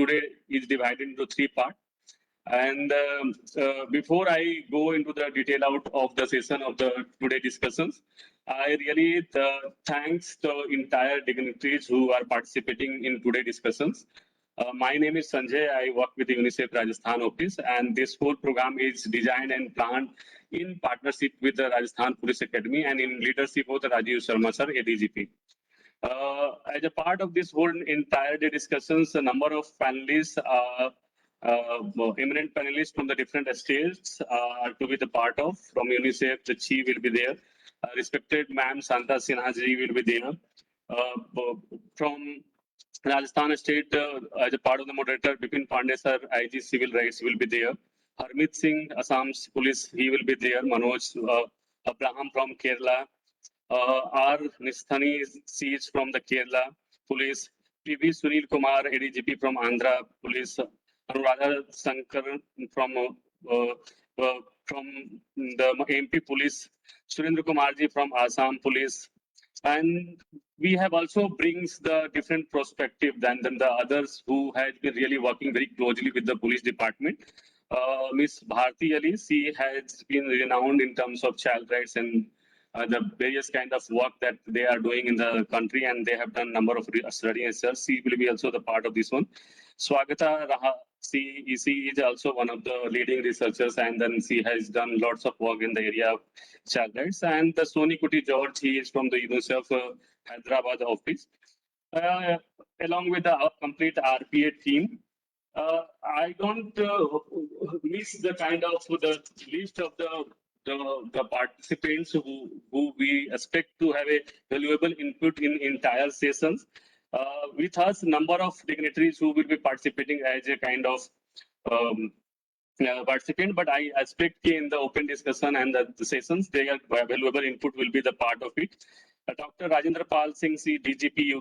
today is divided into three parts. And before I go into the detail out of the session of the today discussions, I really thanks the entire dignitaries who are participating in today discussions. My name is Sanjay. I work with the UNICEF Rajasthan office, and this whole program is designed and planned in partnership with the Rajasthan Police Academy and in leadership of the Rajiv Sharma sir, ADGP. As a part of this whole entire day discussions, a number of panelists, eminent panelists from the different states are to be the part of. From UNICEF, the chief will be there. Respected ma'am Santa Sinha ji will be there. From Rajasthan state, as a part of the moderator, Bipin Pandey sir, IG Civil Rights will be there. Harmeet Singh, Assam's police, he will be there. Manoj Abraham from Kerala. R. Nisthani is from the Kerala police. PV Sunil Kumar, ADGP from Andhra police. Anuradha Sankar from the MP police. Surendra Kumarji from Assam police. And we have also brings the different perspective than the others who has been really working very closely with the police department. Miss Bharti Ali, she has been renowned in terms of child rights and the various kind of work that they are doing in the country, and they have done a number of studies. She will be also the part of this one. Swagata Raha, she is also one of the leading researchers, and then she has done lots of work in the area of child rights. And the Soni Kuti George, he is from the UNICEF Hyderabad office, along with the complete RPA team. I don't miss the kind of the list of the participants who we expect to have a valuable input in entire sessions. With us, number of dignitaries who will be participating as a kind of participant, but I expect in the open discussion and the sessions, their valuable input will be the part of it. Dr. Rajendra Pal Singh, DGP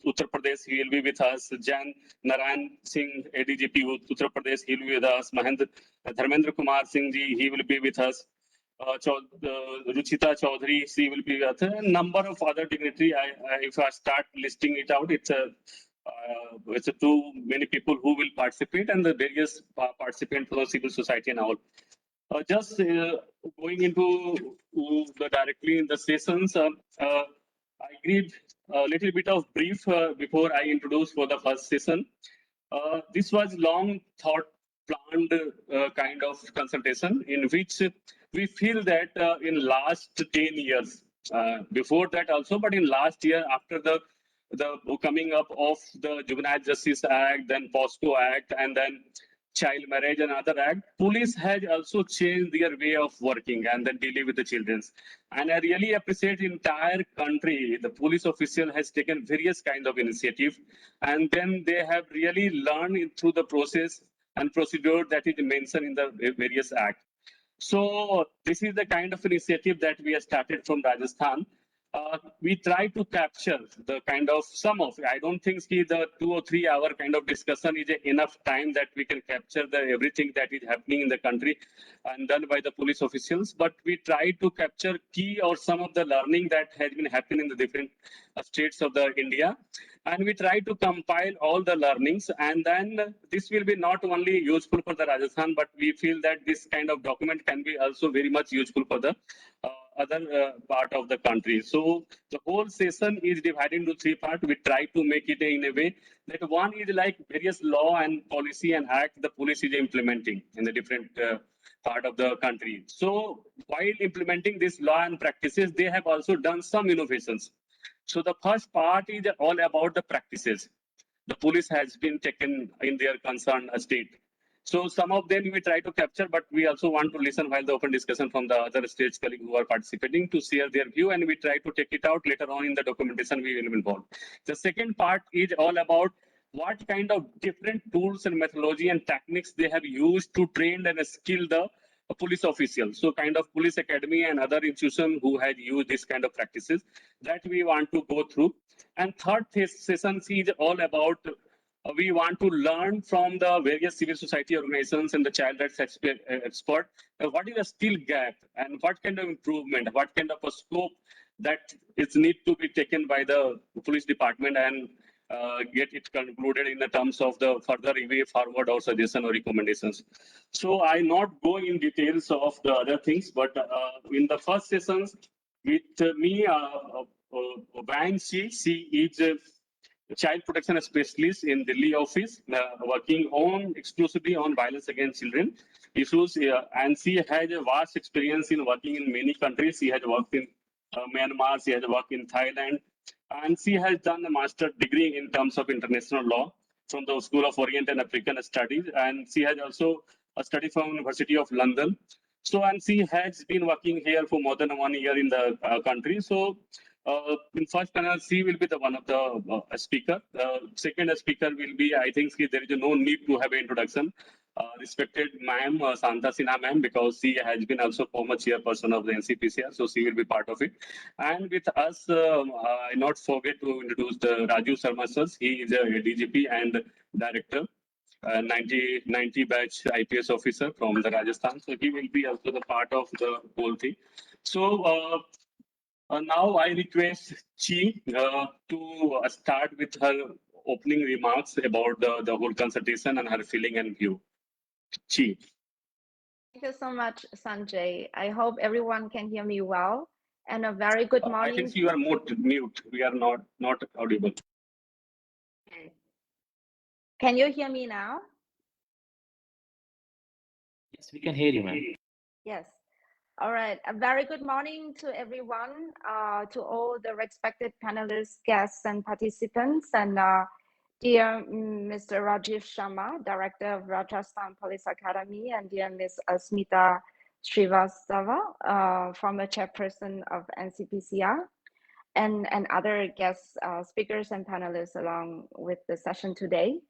Uttar Pradesh, he will be with us. Jan Narayan Singh, ADGP Uttar Pradesh, he will be with us. Dharmendra Kumar Singh ji, he will be with us. Ruchita Chaudhary, she will be with us. A number of other dignitaries. If I start listing it out, it's too many people who will participate, and the various participants from civil society and all. Just going into directly in the sessions, I give a little bit of brief before I introduce for the first session. This was long thought planned kind of consultation in which we feel that in last 10 years, before that also, but in last year after the coming up of the Juvenile Justice Act, then POSCO Act, and then Child Marriage and other act, police has also changed their way of working and then dealing with the children. And I really appreciate the entire country. The police official has taken various kind of initiative, and then they have really learned through the process and procedure that is mentioned in the various acts. So this is the kind of initiative that we have started from Rajasthan. We try to capture the kind of some of it. I don't think the 2 or 3 hour kind of discussion is enough time that we can capture everything that is happening in the country and done by the police officials. But we try to capture key or some of the learning that has been happening in the different states of the India. And we try to compile all the learnings, and then this will be not only useful for the Rajasthan, but we feel that this kind of document can be also very much useful for the other part of the country. So the whole session is divided into 3 parts. We try to make it in a way that one is like various law and policy and act the police is implementing in the different part of the country. So while implementing this law and practices, they have also done some innovations. So the first part is all about the practices the police has been taken in their concerned state. So some of them we try to capture, but we also want to listen while the open discussion from the other states colleagues who are participating to share their view, and we try to take it out later on in the documentation we will involve. The second part is all about what kind of different tools and methodology and techniques they have used to train and skill the police officials. So kind of police academy and other institutions who had used this kind of practices that we want to go through. And third session is all about we want to learn from the various civil society organizations and the child rights expert what is the skill gap and what kind of improvement, what kind of a scope that is need to be taken by the police department and get it concluded in the terms of the further way forward or suggestion or recommendations. So I not go in details of the other things, but in the first sessions with me, Wang she is a child protection specialist in Delhi office, working on exclusively on violence against children issues, and she has a vast experience in working in many countries. She has worked in Myanmar, she has worked in Thailand, and she has done a master's degree in terms of international law from the School of Orient and African Studies, and she has also studied from University of London. So, and she has been working here for more than 1 year in the country. So, in first panel, she will be the one of the speaker. Second speaker will be, I think there is no need to have an introduction. Respected ma'am, Santa Sinha ma'am, because she has been also former chairperson of the NCPCR, so she will be part of it. And with us, I not forget to introduce the Raju Sharma sir. He is a DGP and director. 90 batch IPS officer from the Rajasthan. So he will be also the part of the whole thing. So now I request Chi to start with her opening remarks about the whole consultation and her feeling and view. Chi. Thank you so much, Sanjay. I hope everyone can hear me well. And a very good morning. I think you are mute. We are not audible. Okay. Can you hear me now? Yes, we can hear you, ma'am. Yes. All right. A very good morning to everyone, to all the respected panelists, guests, and participants, and dear Mr. Rajiv Sharma, Director of Rajasthan Police Academy, and dear Ms. Asmita Srivastava, former chairperson of NCPCR, and other guest speakers and panelists along with the session today.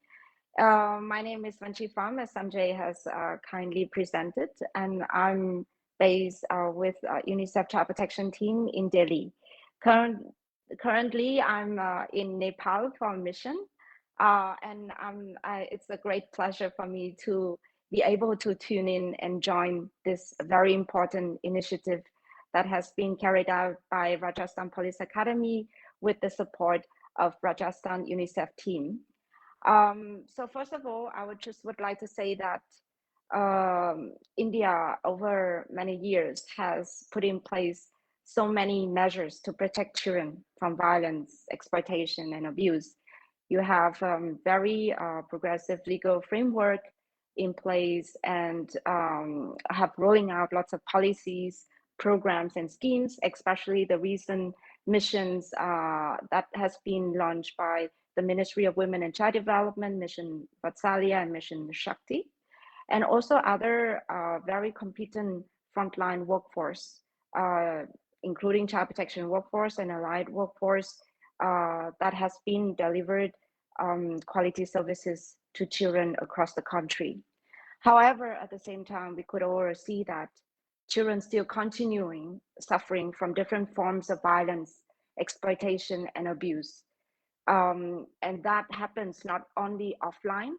My name is Vanchi Pham, as Sanjay has kindly presented, and I'm based with UNICEF Child Protection Team in Delhi. Currently, I'm in Nepal for a mission, and it's a great pleasure for me to be able to tune in and join this very important initiative that has been carried out by Rajasthan Police Academy with the support of Rajasthan UNICEF team. So first of all, I would like to say that India over many years has put in place so many measures to protect children from violence, exploitation, and abuse. You have very progressive legal framework in place and have rolling out lots of policies, programs, and schemes, especially the recent missions that has been launched by the Ministry of Women and Child Development, Mission Vatsalya and Mission Shakti, and also other very competent frontline workforce, including child protection workforce and allied workforce that has been delivered quality services to children across the country. However, at the same time, we could all see that children still continuing suffering from different forms of violence, exploitation, and abuse. And that happens not only offline,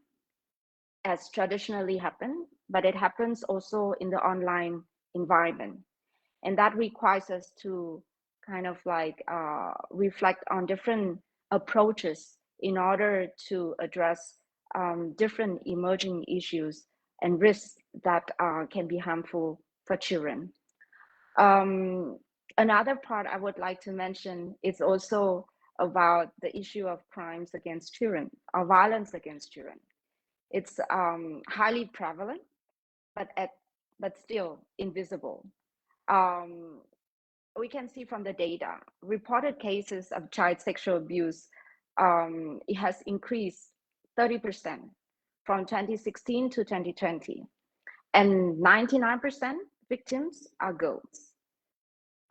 as traditionally happened, but it happens also in the online environment. And that requires us to kind of like reflect on different approaches in order to address different emerging issues and risks that can be harmful for children. Another part I would like to mention is also about the issue of crimes against children or violence against children. It's highly prevalent, but still invisible. We can see from the data, reported cases of child sexual abuse, it has increased 30% from 2016 to 2020, and 99% victims are girls.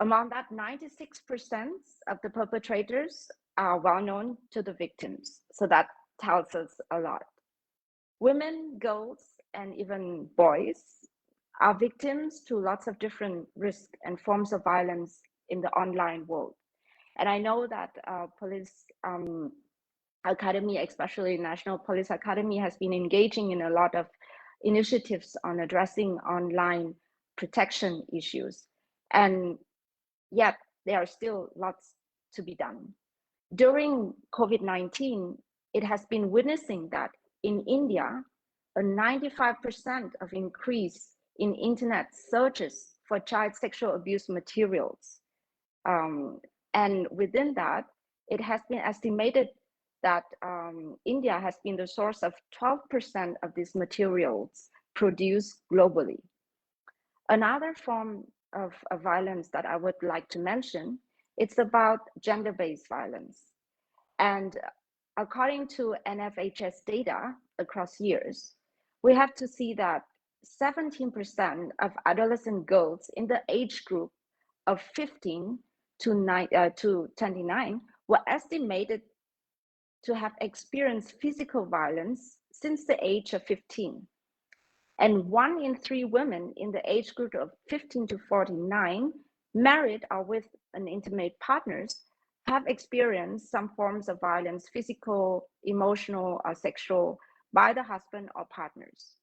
Among that, 96% of the perpetrators are well known to the victims. So that tells us a lot. Women, girls, and even boys are victims to lots of different risks and forms of violence in the online world. And I know that police academy, especially National Police Academy, has been engaging in a lot of initiatives on addressing online protection issues. And yet there are still lots to be done. during COVID-19, it has been witnessing that in India, a 95% of increase in internet searches for child sexual abuse materials. And within that, it has been estimated that India has been the source of 12% of these materials produced globally. Another form of violence that I would like to mention, it's about gender-based violence. And according to NFHS data across years, we have to see that 17% of adolescent girls in the age group of 15 to 29 were estimated to have experienced physical violence since the age of 15. And 1 in 3 women in the age group of 15 to 49, married or with an intimate partners, have experienced some forms of violence, physical, emotional, or sexual, by the husband or partners.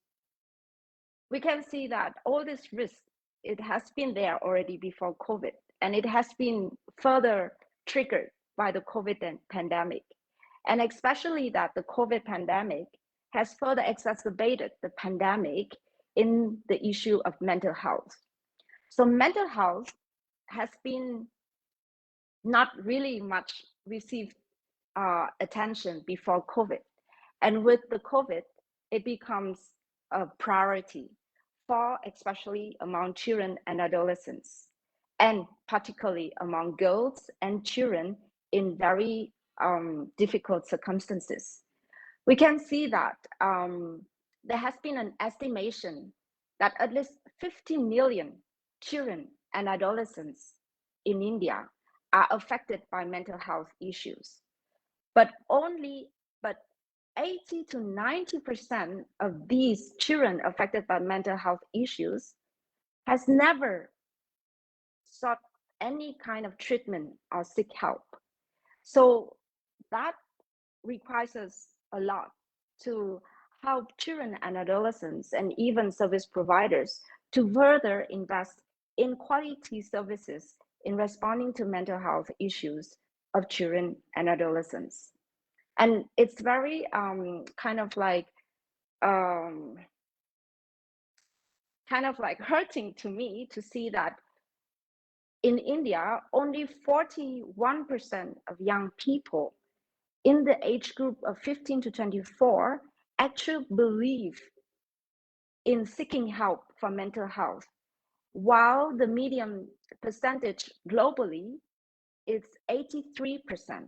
We can see that all this risk, it has been there already before COVID, and it has been further triggered by the COVID pandemic. And especially that the COVID pandemic has further exacerbated the pandemic in the issue of mental health. So mental health has been not really much received attention before COVID. And with the COVID, it becomes a priority for especially among children and adolescents, and particularly among girls and children in very difficult circumstances. We can see that there has been an estimation that at least 50 million children and adolescents in India are affected by mental health issues. But 80 to 90% of these children affected by mental health issues has never sought any kind of treatment or seek help. So that requires us a lot to help children and adolescents and even service providers to further invest in quality services in responding to mental health issues of children and adolescents. And it's very kind of like hurting to me to see that in India, only 41% of young people in the age group of 15 to 24 actually believe in seeking help for mental health, while the median percentage globally is 83%.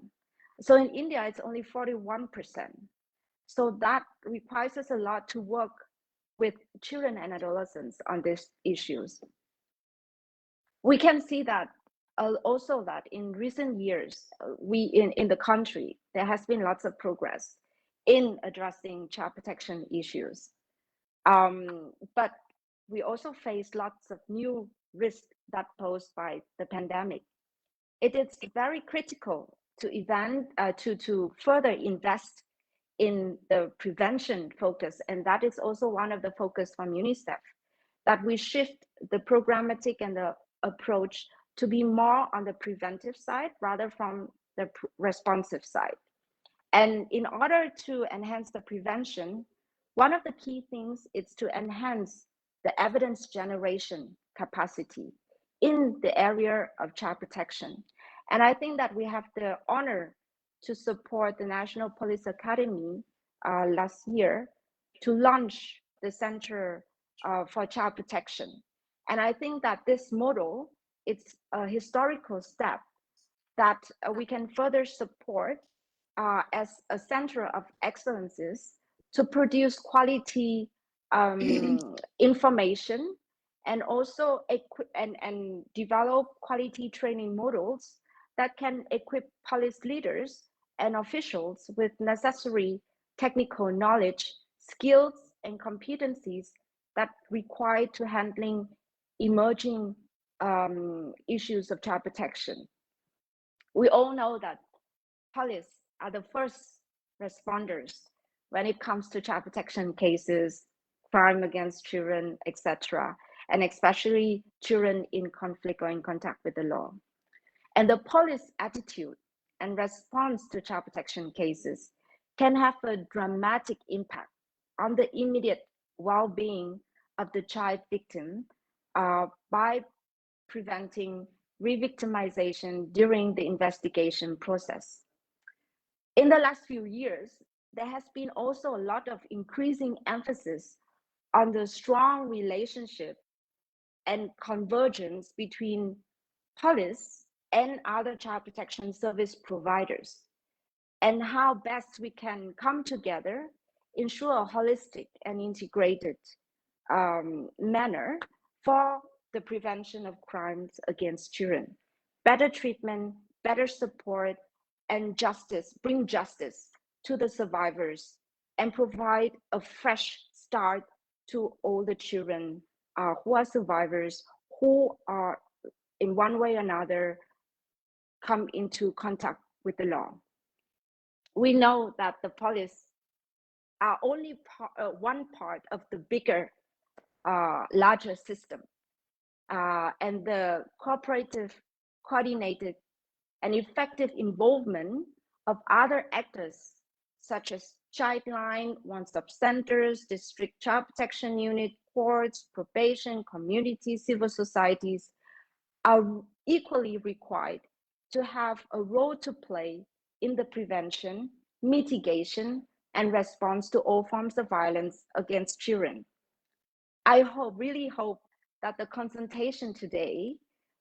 So in India, it's only 41%. So that requires us a lot to work with children and adolescents on these issues. We can see that also that in recent years, in the country, there has been lots of progress in addressing child protection issues. But we also face lots of new risks that posed by the pandemic. It is very critical to further invest in the prevention focus, and that is also one of the focus from UNICEF, that we shift the programmatic and the approach to be more on the preventive side rather from the responsive side. And in order to enhance the prevention, one of the key things is to enhance the evidence generation capacity in the area of child protection. And I think that we have the honor to support the National Police Academy last year to launch the Center for Child Protection. And I think that this model, it's a historical step that we can further support as a center of excellences to produce quality information, and also and develop quality training models that can equip police leaders and officials with necessary technical knowledge, skills, and competencies that require to handling emerging issues of child protection. We all know that police are the first responders when it comes to child protection cases, crime against children, etc., and especially children in conflict or in contact with the law. And the police attitude and response to child protection cases can have a dramatic impact on the immediate well-being of the child victim by preventing re-victimization during the investigation process. In the last few years, there has been also a lot of increasing emphasis on the strong relationship and convergence between police and other child protection service providers, and how best we can come together, ensure a holistic and integrated manner for the prevention of crimes against children, better treatment, better support, and justice, bring justice to the survivors, and provide a fresh start to all the children who are survivors, who are in one way or another come into contact with the law. We know that the police are only one part of the bigger, larger system. And the cooperative, coordinated, and effective involvement of other actors, such as Childline, one-stop centers, district child protection unit, courts, probation, community, civil societies, are equally required to have a role to play in the prevention, mitigation, and response to all forms of violence against children. I really hope that the consultation today,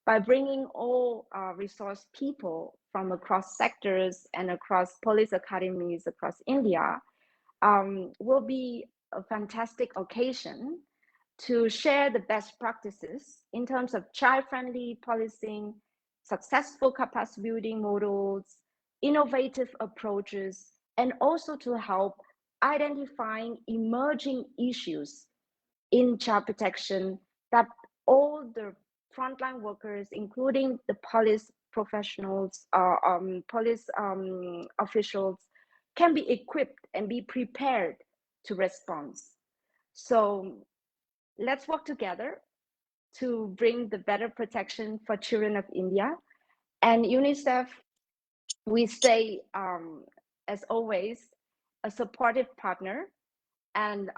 by bringing all resource people from across sectors and across police academies across India, will be a fantastic occasion to share the best practices in terms of child-friendly policing, successful capacity building models, innovative approaches, and also to help identifying emerging issues in child protection that all the frontline workers, including the police professionals, police officials, can be equipped and be prepared to respond. So let's work together to bring the better protection for children of India. And UNICEF, we stay, as always, a supportive partner, and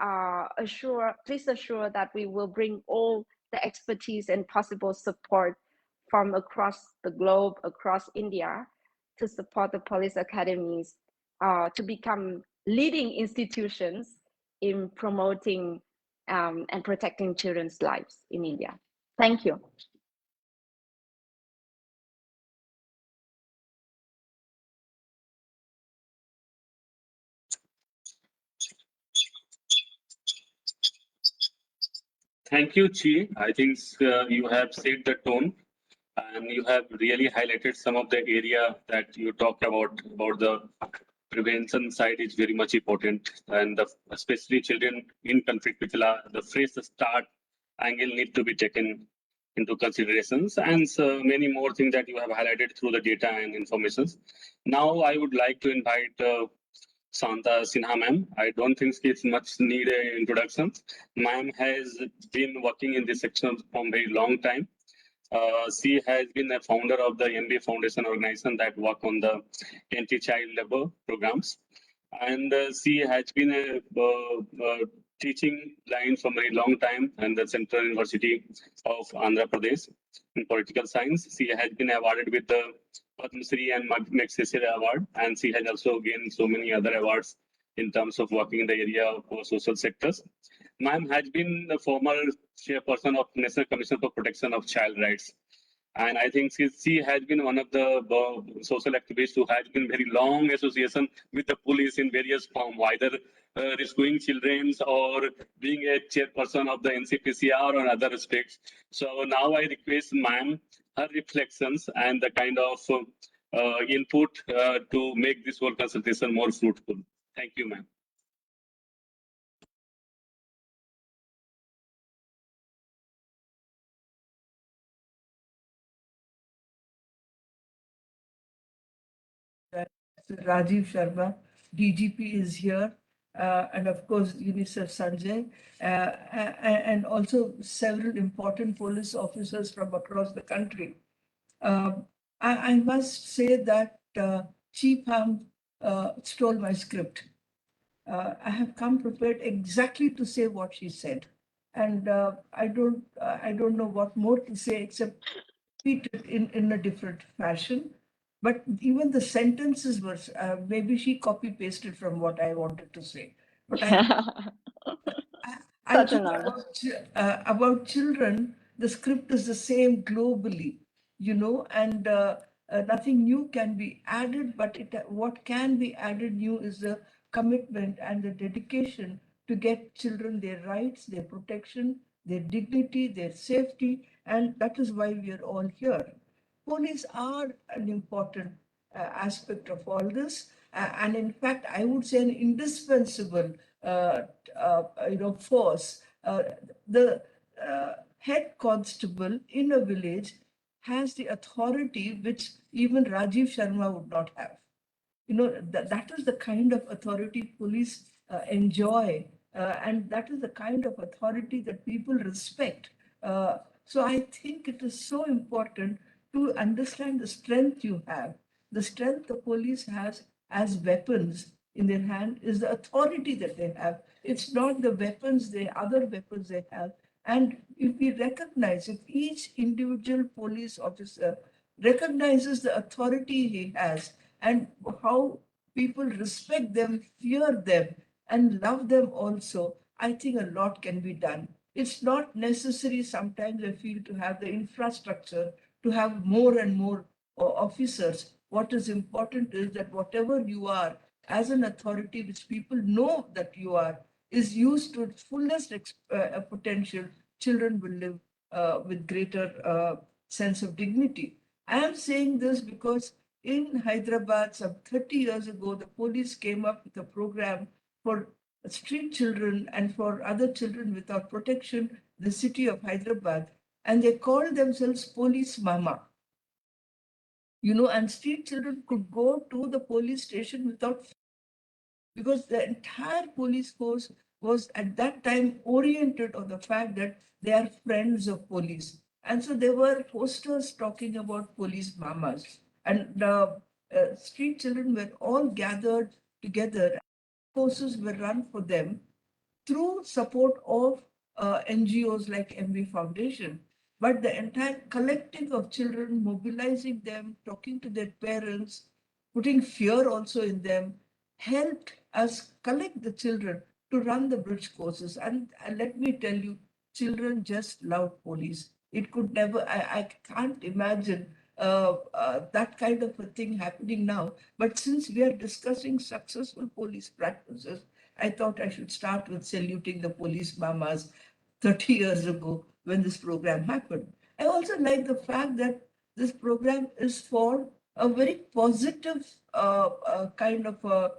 please assure that we will bring all the expertise and possible support from across the globe, across India, to support the police academies to become leading institutions in promoting and protecting children's lives in India. Thank you. Thank you, Chi. I think you have set the tone, and you have really highlighted some of the area that you talked about the prevention side is very much important, and especially children in conflict with law, the fresh start angle need to be taken into considerations, and so many more things that you have highlighted through the data and informations. Now I would like to invite Santa Sinha ma'am. I don't think it's much need a introduction. Ma'am has been working in this section from a very long time. She has been a founder of the MBA Foundation organization that work on the anti-child labor programs. And she has been a teaching line for a very long time in the Central University of Andhra Pradesh in political science. She has been awarded with the Padma Shri and Magsaysay Award, and she has also gained so many other awards in terms of working in the area of social sectors. Ma'am has been the former chairperson of National Commission for Protection of Child Rights. And I think she has been one of the social activists who has been very long association with the police in various forms, either rescuing children or being a chairperson of the NCPCR or other aspects. So now I request ma'am her reflections and the kind of input to make this whole consultation more fruitful. Thank you, ma'am. Rajiv Sharma, DGP is here, and of course UNICEF Sanjay, and also several important police officers from across the country. I must say that Chief stole my script. I have come prepared exactly to say what she said, and I don't know what more to say except repeat it in a different fashion. But even the sentences were maybe she copy pasted from what I wanted to say. But I Such think an honor. about children, the script is the same globally, and nothing new can be added, but what can be added new is the commitment and the dedication to get children their rights, their protection, their dignity, their safety, and that is why we are all here. Police are an important aspect of all this, and in fact, I would say an indispensable, force. The head constable in a village has the authority which even Rajiv Sharma would not have. That is the kind of authority police enjoy, and that is the kind of authority that people respect. So I think it is so important to understand the strength you have. The strength the police has as weapons in their hand is the authority that they have. It's not the weapons, the other weapons they have. And if we recognize, if each individual police officer recognizes the authority he has and how people respect them, fear them, and love them also, I think a lot can be done. It's not necessary sometimes, I feel, to have the infrastructure, to have more and more officers. What is important is that whatever you are as an authority, which people know that you are, is used to its fullest potential. Children will live with greater sense of dignity. I am saying this because in Hyderabad, some 30 years ago, the police came up with a program for street children and for other children without protection, the city of Hyderabad, and they called themselves Police Mama. And street children could go to the police station without, because the entire police force was at that time oriented on the fact that they are friends of police. And so there were posters talking about police mamas. And street children were all gathered together. Courses were run for them through support of NGOs like MV Foundation. But the entire collective of children, mobilizing them, talking to their parents, putting fear also in them, helped us collect the children to run the bridge courses. And let me tell you, children just love police. It could never, I can't imagine that kind of a thing happening now. But since we are discussing successful police practices, I thought I should start with saluting the police mamas 30 years ago when this program happened. I also like the fact that this program is for a very positive kind of a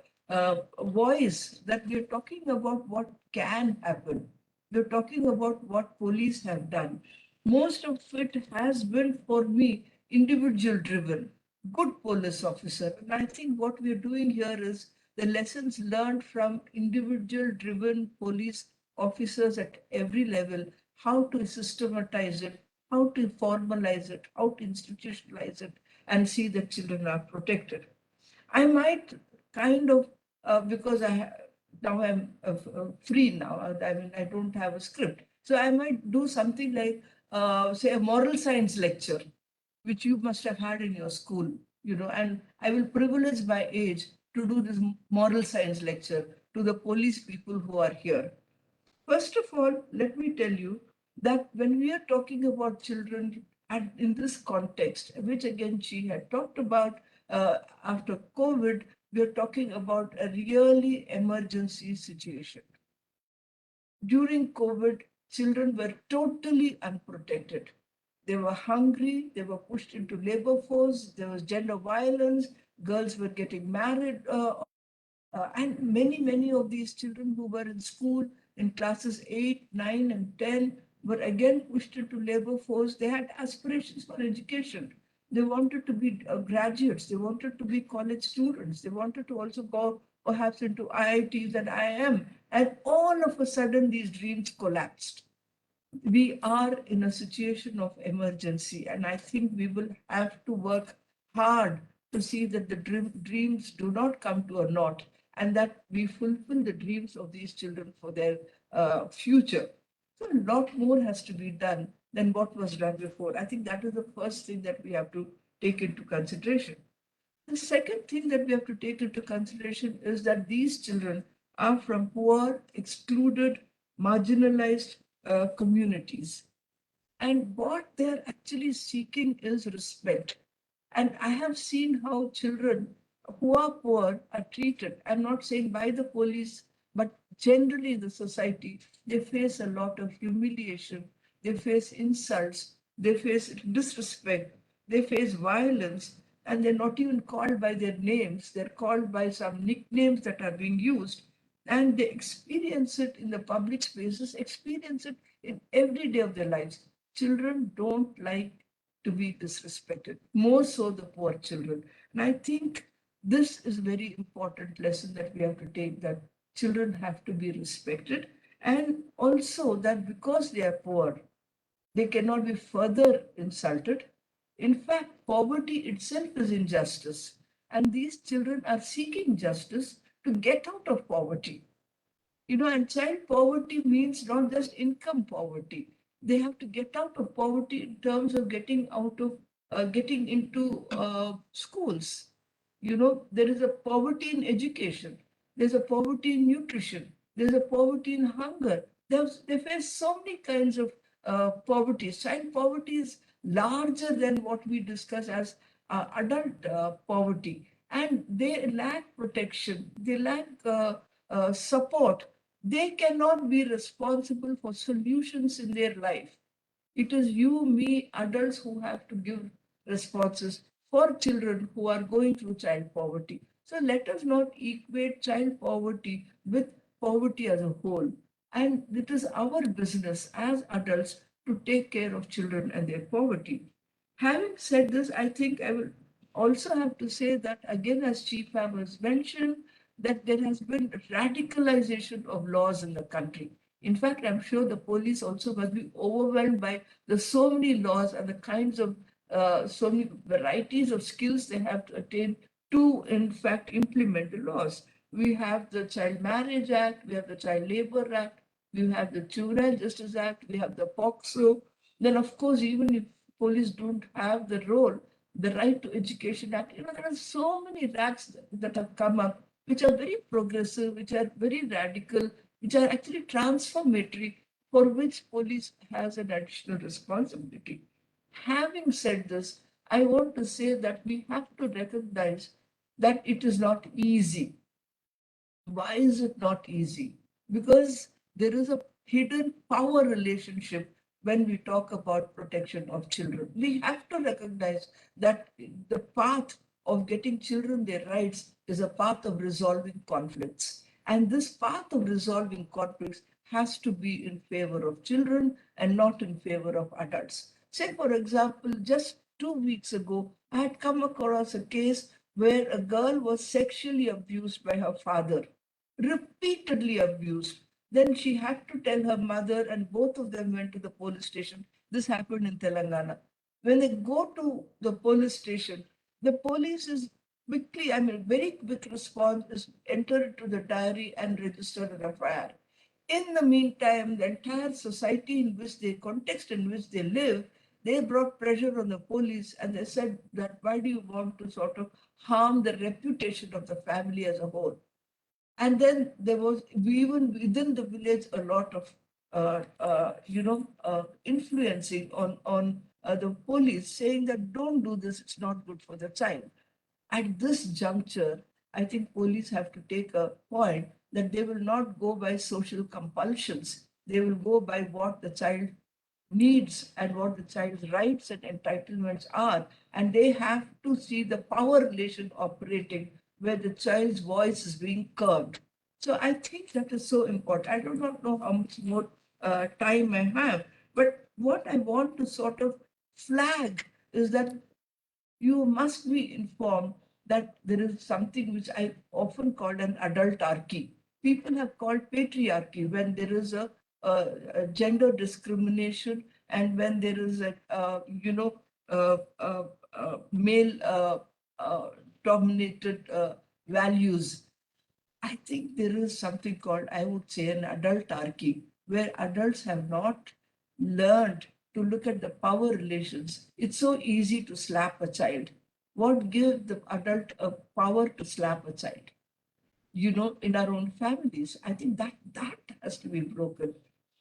voice, that we're talking about what can happen. We're talking about what police have done. Most of it has been, for me, individual driven, good police officer. And I think what we're doing here is the lessons learned from individual driven police officers at every level, how to systematize it, how to formalize it, how to institutionalize it, and see that children are protected. I might kind of, because now I'm free now, I mean, I don't have a script. So I might do something like, say, a moral science lecture, which you must have had in your school, and I will privilege my age to do this moral science lecture to the police people who are here. First of all, let me tell you that when we are talking about children and in this context, which again she had talked about after COVID, we are talking about a really emergency situation. During COVID, children were totally unprotected. They were hungry, they were pushed into labor force, there was gender violence, girls were getting married, and many of these children who were in school in classes 8, 9, and 10 were again pushed into labor force. They had aspirations for education. They wanted to be graduates. They wanted to be college students. They wanted to also go perhaps into IITs and IIM. And all of a sudden, these dreams collapsed. We are in a situation of emergency, and I think we will have to work hard to see that the dreams do not come to a naught and that we fulfill the dreams of these children for their future. So a lot more has to be done than what was done before. I think that is the first thing that we have to take into consideration. The second thing that we have to take into consideration is that these children are from poor, excluded, marginalized communities. And what they're actually seeking is respect. And I have seen how children who are poor are treated. I'm not saying by the police, but generally in the society, they face a lot of humiliation, they face insults, they face disrespect, they face violence, and they're not even called by their names, they're called by some nicknames that are being used. And they experience it in the public spaces, experience it in every day of their lives. Children don't like to be disrespected, more so the poor children. And I think this is a very important lesson that we have to take, that children have to be respected, and also that because they are poor, they cannot be further insulted. In fact, poverty itself is injustice, and these children are seeking justice to get out of poverty. And child poverty means not just income poverty. They have to get out of poverty in terms of getting into schools. There is a poverty in education. There's a poverty in nutrition. There's a poverty in hunger. They face so many kinds of poverty. Child poverty is larger than what we discuss as adult poverty. And they lack protection. They lack support. They cannot be responsible for solutions in their life. It is you, me, adults who have to give responses for children who are going through child poverty. So let us not equate child poverty with poverty as a whole. And it is our business as adults to take care of children and their poverty. Having said this, I think I will also have to say that, again, as Chief has mentioned, that there has been radicalization of laws in the country. In fact, I'm sure the police also must be overwhelmed by the so many laws and the kinds of so many varieties of skills they have to attain to, in fact, implement the laws. We have the Child Marriage Act, we have the Child Labor Act, we have the Juvenile Justice Act, we have the POCSO. Then, of course, even if police don't have the role, the Right to Education Act, there are so many acts that have come up which are very progressive, which are very radical, which are actually transformatory, for which police has an additional responsibility. Having said this, I want to say that we have to recognize that it is not easy. Why is it not easy? Because there is a hidden power relationship when we talk about protection of children. We have to recognize that the path of getting children their rights is a path of resolving conflicts. And this path of resolving conflicts has to be in favor of children and not in favor of adults. Say, for example, just 2 weeks ago, I had come across a case where a girl was sexually abused by her father, repeatedly abused. Then she had to tell her mother, and both of them went to the police station. This happened in Telangana. When they go to the police station, the police is quickly, very quick response is enter into the diary and register an FIR. In the meantime, the entire society in which they, context in which they live, they brought pressure on the police and they said that why do you want to sort of harm the reputation of the family as a whole? And then there was even within the village a lot of influencing on the police, saying that don't do this, it's not good for the child. At this juncture, I think police have to take a point that they will not go by social compulsions. They will go by what the child needs and what the child's rights and entitlements are. And they have to see the power relation operating where the child's voice is being curbed. So I think that is so important. I do not know how much more time I have, but what I want to sort of flag is that you must be informed that there is something which I often call an adultarchy. People have called patriarchy when there is a gender discrimination and when there is a male dominated values. I think there is something called, I would say, an adultarchy, where adults have not learned to look at the power relations. It's so easy to slap a child. What gives the adult a power to slap a child? In our own families. I think that has to be broken.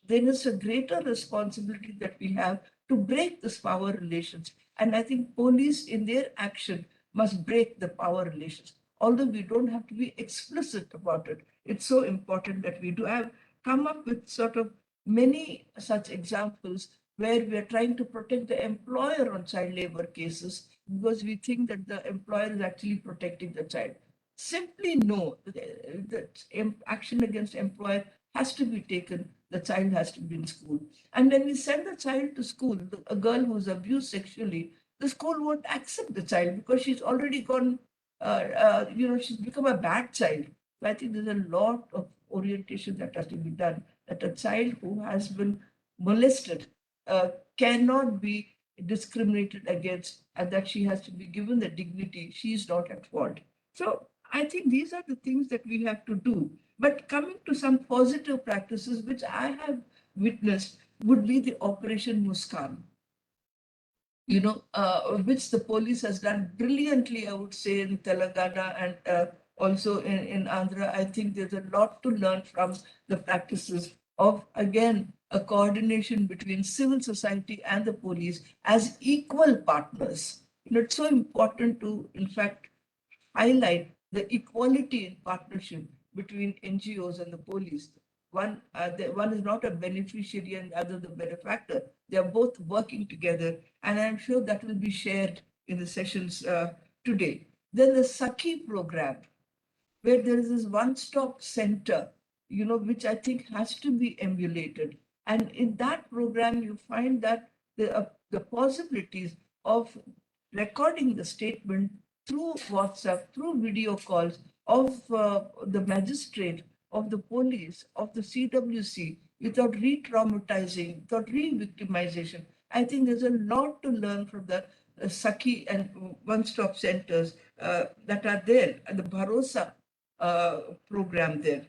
There is a greater responsibility that we have to break this power relations. And I think police in their action must break the power relations. Although we don't have to be explicit about it, it's so important that we do have come up with sort of many such examples where we are trying to protect the employer on child labor cases because we think that the employer is actually protecting the child. Simply no, that action against employer has to be taken. The child has to be in school. And when we send the child to school, a girl who's abused sexually, the school won't accept the child because she's already gone, she's become a bad child. So I think there's a lot of orientation that has to be done, that a child who has been molested cannot be discriminated against, and that she has to be given the dignity. She's not at fault. So I think these are the things that we have to do. But coming to some positive practices, which I have witnessed, would be the Operation Muskan, which the police has done brilliantly, I would say, in Telangana and also in Andhra. I think there's a lot to learn from the practices of, again, a coordination between civil society and the police as equal partners. It's so important to, in fact, highlight the equality in partnership between NGOs and the police. One is not a beneficiary and the other the benefactor. They are both working together, and I'm sure that will be shared in the sessions today. Then the Saki program, where there is this one-stop center, which I think has to be emulated. And in that program, you find that the possibilities of recording the statement through WhatsApp, through video calls of the magistrate, of the police, of the CWC, without re-traumatizing, without re-victimization. I think there's a lot to learn from the Saki and one-stop centers that are there, and the Bharosa program there.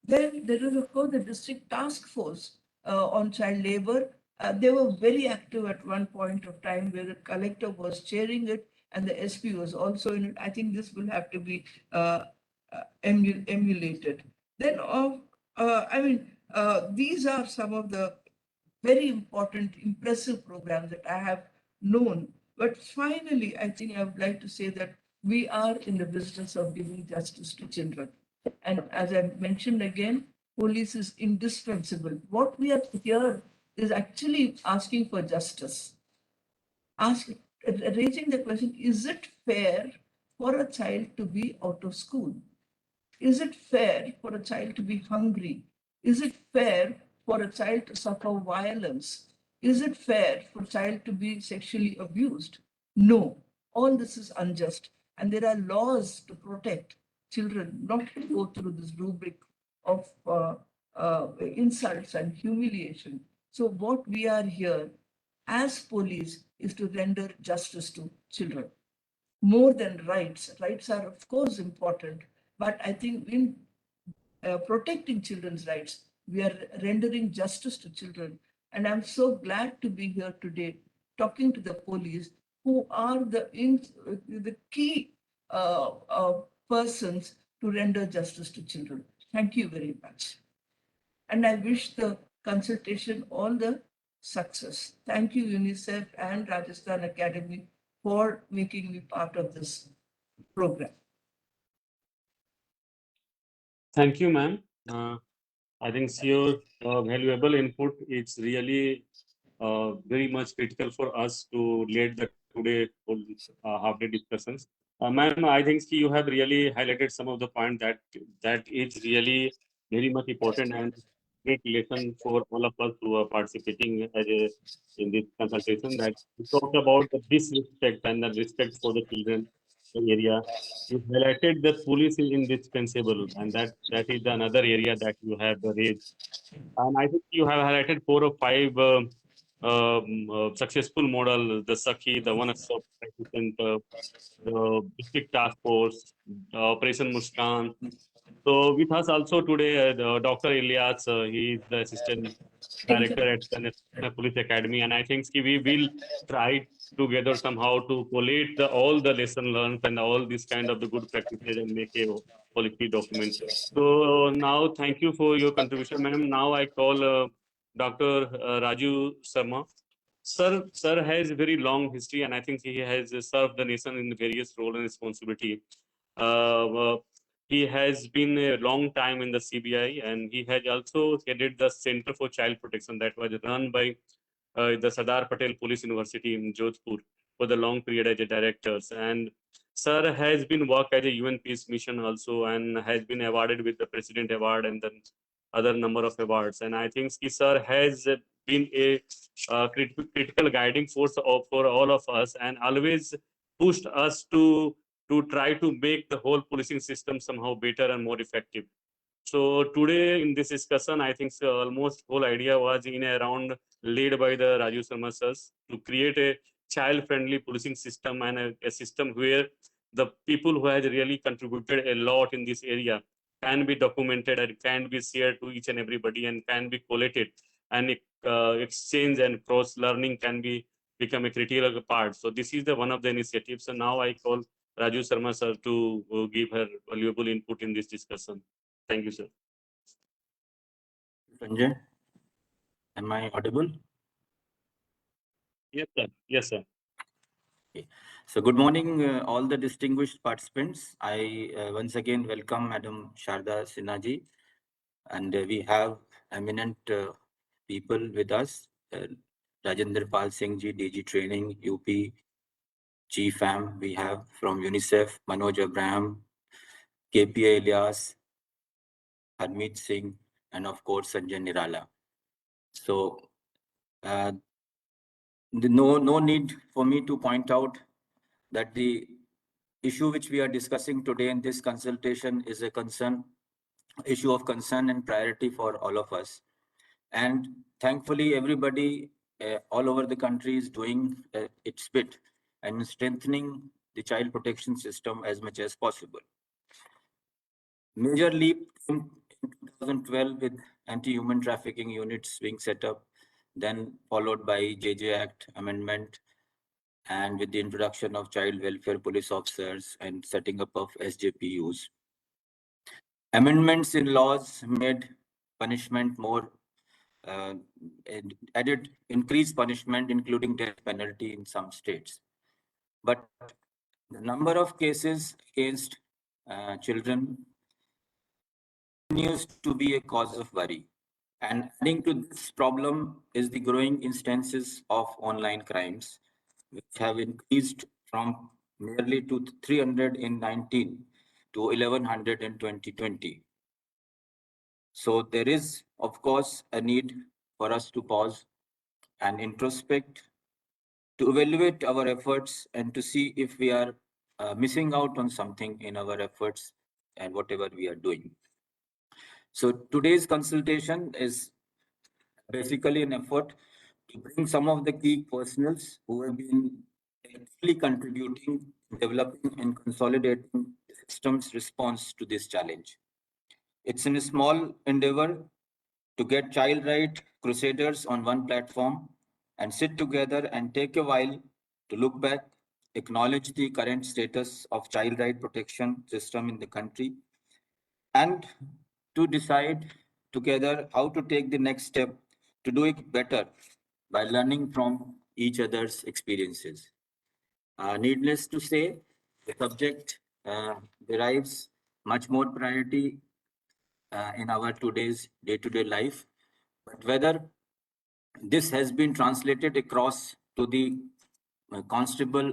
Then there is, of course, the district task force on child labor. They were very active at one point of time where the collector was chairing it and the SP was also in it. I think this will have to be emulated. Then, these are some of the very important, impressive programs that I have known. But finally, I think I would like to say that we are in the business of giving justice to children. And as I mentioned again, police is indispensable. What we are here is actually asking for justice. Raising the question, is it fair for a child to be out of school? Is it fair for a child to be hungry? Is it fair for a child to suffer violence? Is it fair for a child to be sexually abused? No, all this is unjust. And there are laws to protect children not to go through this rubric of insults and humiliation. So what we are here as police is to render justice to children. More than rights. Rights are, of course, important, but I think in protecting children's rights, we are rendering justice to children. And I'm so glad to be here today talking to the police, who are the key persons to render justice to children. Thank you very much. And I wish the consultation all the success. Thank you, UNICEF and Rajasthan Academy, for making me part of this program. Thank you, ma'am. I think your valuable input is really very much critical for us to lead the today half-day discussions. Ma'am, I think you have really highlighted some of the points that is really very much important and great lesson for all of us who are participating in this consultation. That we talked about the disrespect and the respect for the children area. You highlighted that police is indispensable, and that is another area that you have raised. And I think you have highlighted 4 or 5 successful model, the Sakhi, the One Stop Center, the District Task Force, Operation Muskan. So with us also today, Dr. Ilyas, he is the assistant director at the National Police Academy, and I think we will try together somehow to collate all the lesson learned and all these kind of the good practices and make a policy document. So now, thank you for your contribution, madam. Now I call Dr. Raju Sharma. Sir has a very long history, and I think he has served the nation in various roles and responsibility. Uh, he has been a long time in the CBI, and he has also headed the Center for Child Protection that was run by the Sardar Patel Police University in Jodhpur for the long period as a director. And Sir has been worked as a UN Peace Mission also, and has been awarded with the President Award and then other number of awards. And I think Sir has been a critical guiding force for all of us, and always pushed us to try to make the whole policing system somehow better and more effective. So today in this discussion, I think almost whole idea was in around led by the Raju Sharma sirs to create a child-friendly policing system and a system where the people who has really contributed a lot in this area can be documented and can be shared to each and everybody and can be collated, and exchange and cross learning can be become a critical part. So this is the one of the initiatives. So now I call Raju Sharma sir to give her valuable input in this discussion. Thank you, sir. Sanjay, am I audible? Yes, sir. Yes, sir. Okay. So good morning, all the distinguished participants. I once again welcome Madam Sharda Sinha, and we have eminent people with us. Rajendra Pal Singh ji, DG Training, UP, GFAM. We have from UNICEF, Manoj Abraham, KPA Ilyas, Harmeet Singh, and of course Sanjay Nirala. So no need for me to point out that the issue which we are discussing today in this consultation is a issue of concern and priority for all of us. And thankfully, everybody all over the country is doing its bit and strengthening the child protection system as much as possible. Major leap in 2012 with anti-human trafficking units being set up, then followed by JJ Act amendment, and with the introduction of child welfare police officers and setting up of SJPUs. Amendments in laws made punishment more, added increased punishment, including death penalty in some states. But the number of cases against children continues to be a cause of worry. And adding to this problem is the growing instances of online crimes, which have increased from nearly to 300 in 19 to 1100 in 2020. So there is, of course, a need for us to pause and introspect, to evaluate our efforts and to see if we are missing out on something in our efforts and whatever we are doing. So today's consultation is basically an effort to bring some of the key personals who have been actively contributing, developing and consolidating the system's response to this challenge. It's in a small endeavor to get child right crusaders on one platform and sit together and take a while to look back, acknowledge the current status of child right protection system in the country, and to decide together how to take the next step to do it better by learning from each other's experiences. Needless to say, the subject derives much more priority in our today's day-to-day life, but whether this has been translated across to the constable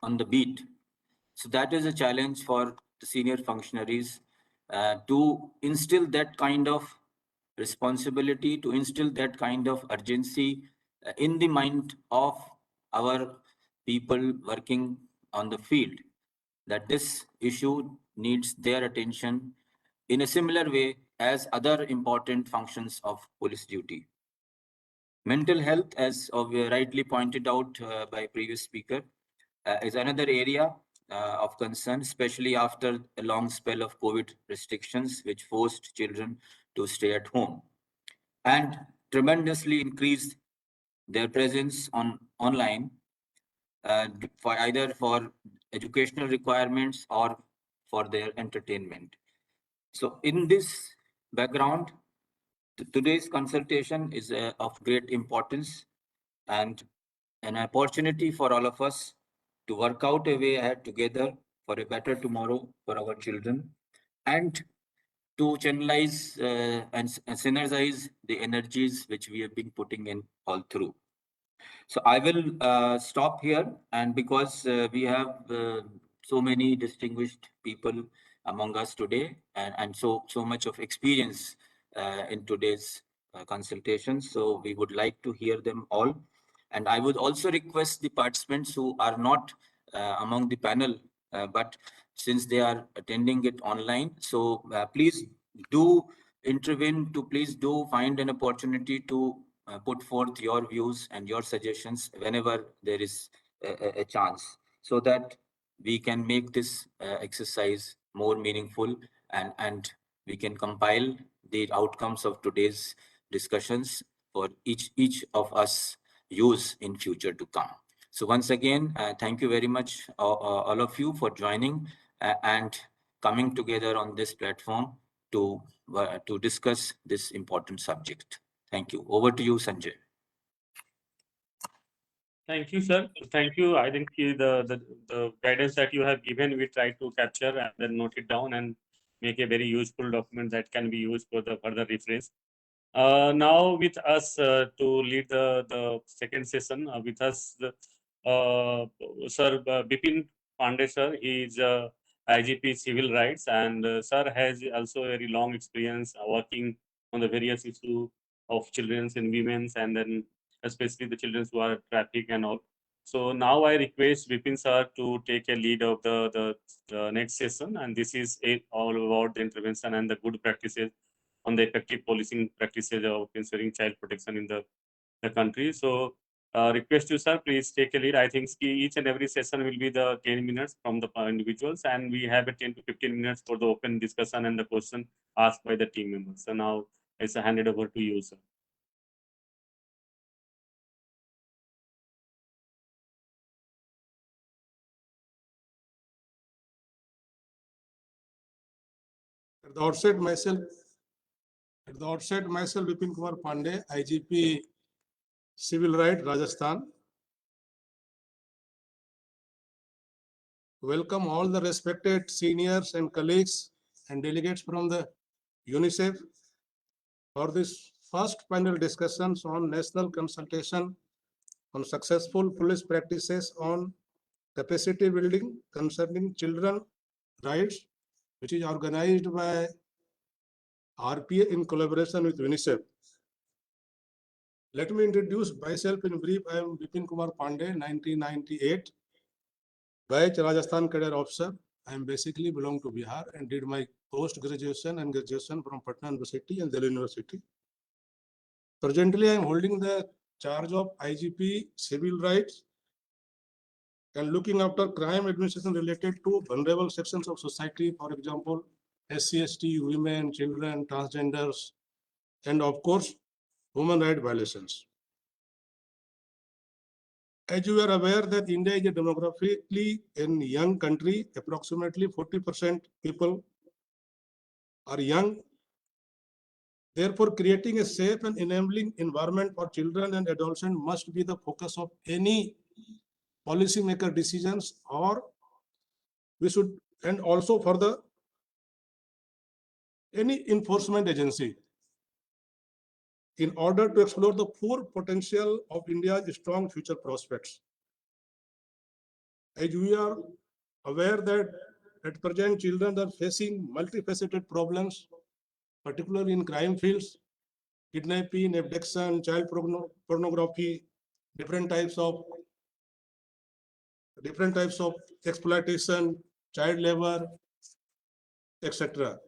on the beat. So that is a challenge for the senior functionaries to instill that kind of responsibility, to instill that kind of urgency in the mind of our people working on the field, that this issue needs their attention in a similar way as other important functions of police duty. Mental health, as rightly pointed out by previous speaker, is another area of concern, especially after a long spell of COVID restrictions, which forced children to stay at home and tremendously increased their presence online for either for educational requirements or for their entertainment. So in this background, today's consultation is of great importance and an opportunity for all of us to work out a way ahead together for a better tomorrow for our children and to channelize and synergize the energies which we have been putting in all through. So I will stop here, and because we have so many distinguished people among us today, and so much of experience in today's consultation, so we would like to hear them all. And I would also request the participants who are not among the panel, but since they are attending it online, so please do intervene, to please do find an opportunity to put forth your views and your suggestions whenever there is a chance, so that we can make this exercise more meaningful, and we can compile the outcomes of today's discussions for each of us use in future to come. So once again, thank you very much all of you for joining and coming together on this platform to discuss this important subject. Thank you. Over to you, Sanjay. Thank you, sir. Thank you. I think the guidance that you have given, we try to capture and then note it down and make a very useful document that can be used for the further reference. Now with us to lead the second session, with us, Sir Bipin Pandey, sir. He is IGP Civil Rights, and sir has also a very long experience working on the various issues of children's and women's, and then especially the children who are traffic and all. So now I request Bipin sir to take a lead of the next session, and this is all about the intervention and the good practices on the effective policing practices of ensuring child protection in the country. So request you, sir, please take a lead. I think each and every session will be the 10 minutes from the individuals, and we have a 10 to 15 minutes for the open discussion and the question asked by the team members. So now it's handed over to you, sir. At the outset, myself, Vipin Kumar Pandey, IGP Civil Right, Rajasthan. Welcome all the respected seniors and colleagues and delegates from the UNICEF for this first panel discussions on national consultation on successful police practices on capacity building concerning children rights, which is organized by RPA in collaboration with UNICEF. Let me introduce myself in brief. I am Vipin Kumar Pandey, 1998, batch Rajasthan Cadet officer. I am basically belong to Bihar and did my post-graduation and graduation from Patna University and Delhi University. Presently, I am holding the charge of IGP Civil Rights and looking after crime administration related to vulnerable sections of society, for example, SC/ST, women, children, transgenders, and of course, human rights violations. As you are aware that India is a demographically a young country, approximately 40% people are young. Therefore, creating a safe and enabling environment for children and adolescents must be the focus of any policymaker decisions, or we should, and also for the any enforcement agency, in order to explore the full potential of India's strong future prospects. As we are aware that at present children are facing multifaceted problems, particularly in crime fields, kidnapping, abduction, child pornography, different types of exploitation, child labor, etc.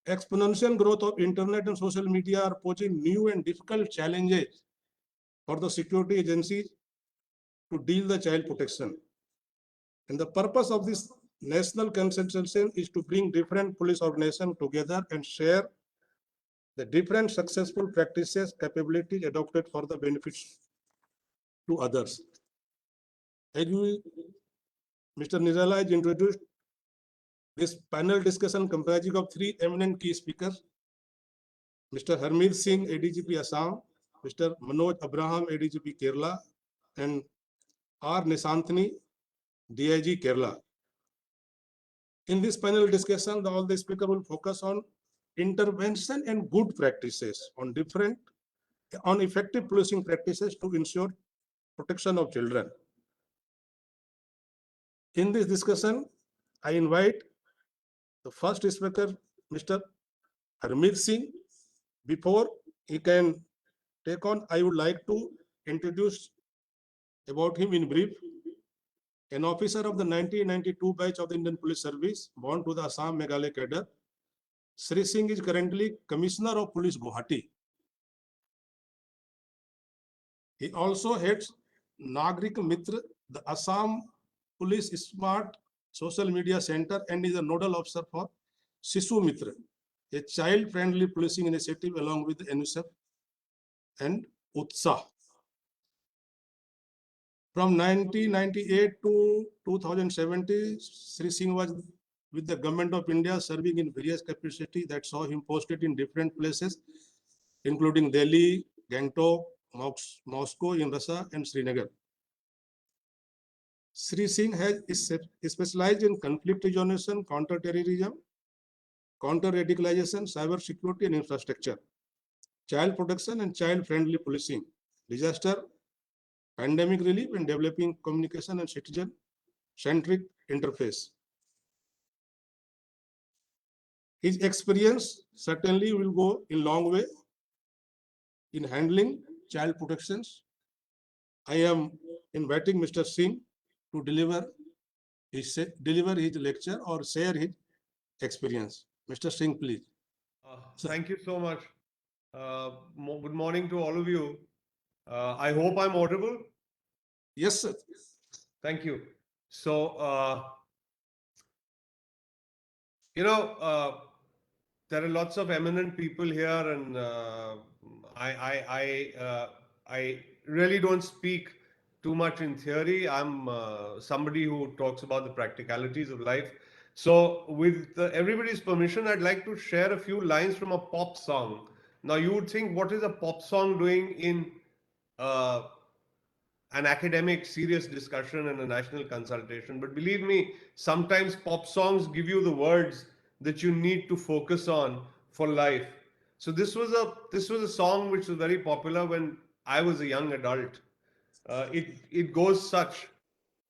Exponential growth of internet and social media are posing new and difficult challenges for the security agencies to deal the child protection. And the purpose of this national consultation is to bring different police organizations together and share the different successful practices, capabilities adopted for the benefits to others. As Mr. Nirala has introduced, this panel discussion comprising of three eminent key speakers, Mr. Harmeet Singh, ADGP Assam, Mr. Manoj Abraham, ADGP Kerala, and R. Nishanthini, DIG Kerala. In this panel discussion, all the speakers will focus on intervention and good practices on effective policing practices to ensure protection of children. In this discussion, I invite the first speaker, Mr. Harmeet Singh. Before he can take on, I would like to introduce about him in brief. An officer of the 1992 batch of the Indian Police Service, born to the Assam Meghalaya cadre, Sri Singh is currently Commissioner of Police Guwahati. He also heads Nagrik Mitra, the Assam Police Smart Social Media Center, and is a nodal officer for Sishu Mitra, a child-friendly policing initiative along with UNICEF and UTSAH. From 1998 to 2017, Sri Singh was with the Government of India serving in various capacities that saw him posted in different places, including Delhi, Gangtok, Moscow in Russia, and Srinagar. Sri Singh has specialized in conflict resolution, counter-terrorism, counter-radicalization, cyber security and infrastructure, child protection and child-friendly policing, disaster, pandemic relief, and developing communication and citizen-centric interface. His experience certainly will go a long way in handling child protections. I am inviting Mr. Singh to deliver his lecture or share his experience. Mr. Singh, please. Thank you so much. Good morning to all of you. I hope I'm audible. Yes, sir. Thank you. So, there are lots of eminent people here, and I really don't speak too much in theory. I'm somebody who talks about the practicalities of life. So, with everybody's permission, I'd like to share a few lines from a pop song. Now, you would think, what is a pop song doing in an academic, serious discussion and a national consultation? But believe me, sometimes pop songs give you the words that you need to focus on for life. So this was a song which was very popular when I was a young adult. It goes such: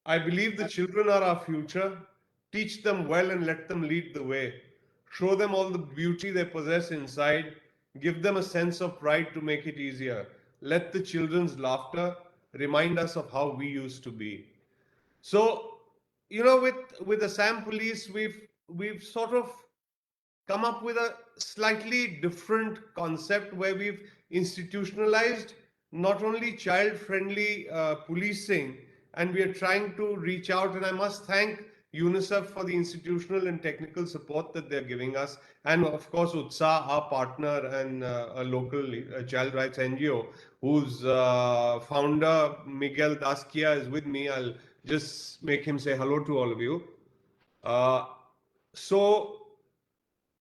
I believe the children are our future. Teach them well and let them lead the way. Show them all the beauty they possess inside. Give them a sense of pride to make it easier. Let the children's laughter remind us of how we used to be. So, with Assam Police, we've sort of come up with a slightly different concept where we've institutionalized not only child-friendly policing, and we are trying to reach out. And I must thank UNICEF for the institutional and technical support that they're giving us, and of course UTSAH, our partner and a local child rights NGO, whose founder Miguel Daskia is with me. I'll just make him say hello to all of you. So,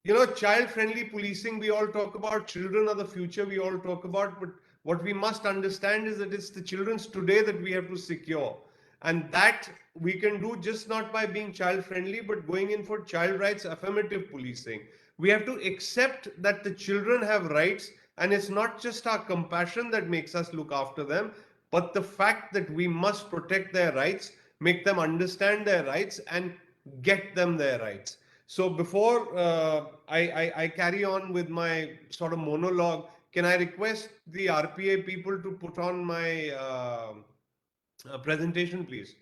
child-friendly policing, we all talk about children are the future, we all talk about, but what we must understand is that it's the children's today that we have to secure. And that we can do just not by being child-friendly, but going in for child rights affirmative policing. We have to accept that the children have rights, and it's not just our compassion that makes us look after them, but the fact that we must protect their rights, make them understand their rights, and get them their rights. So before I carry on with my sort of monologue, can I request the RPA people to put on my presentation, please?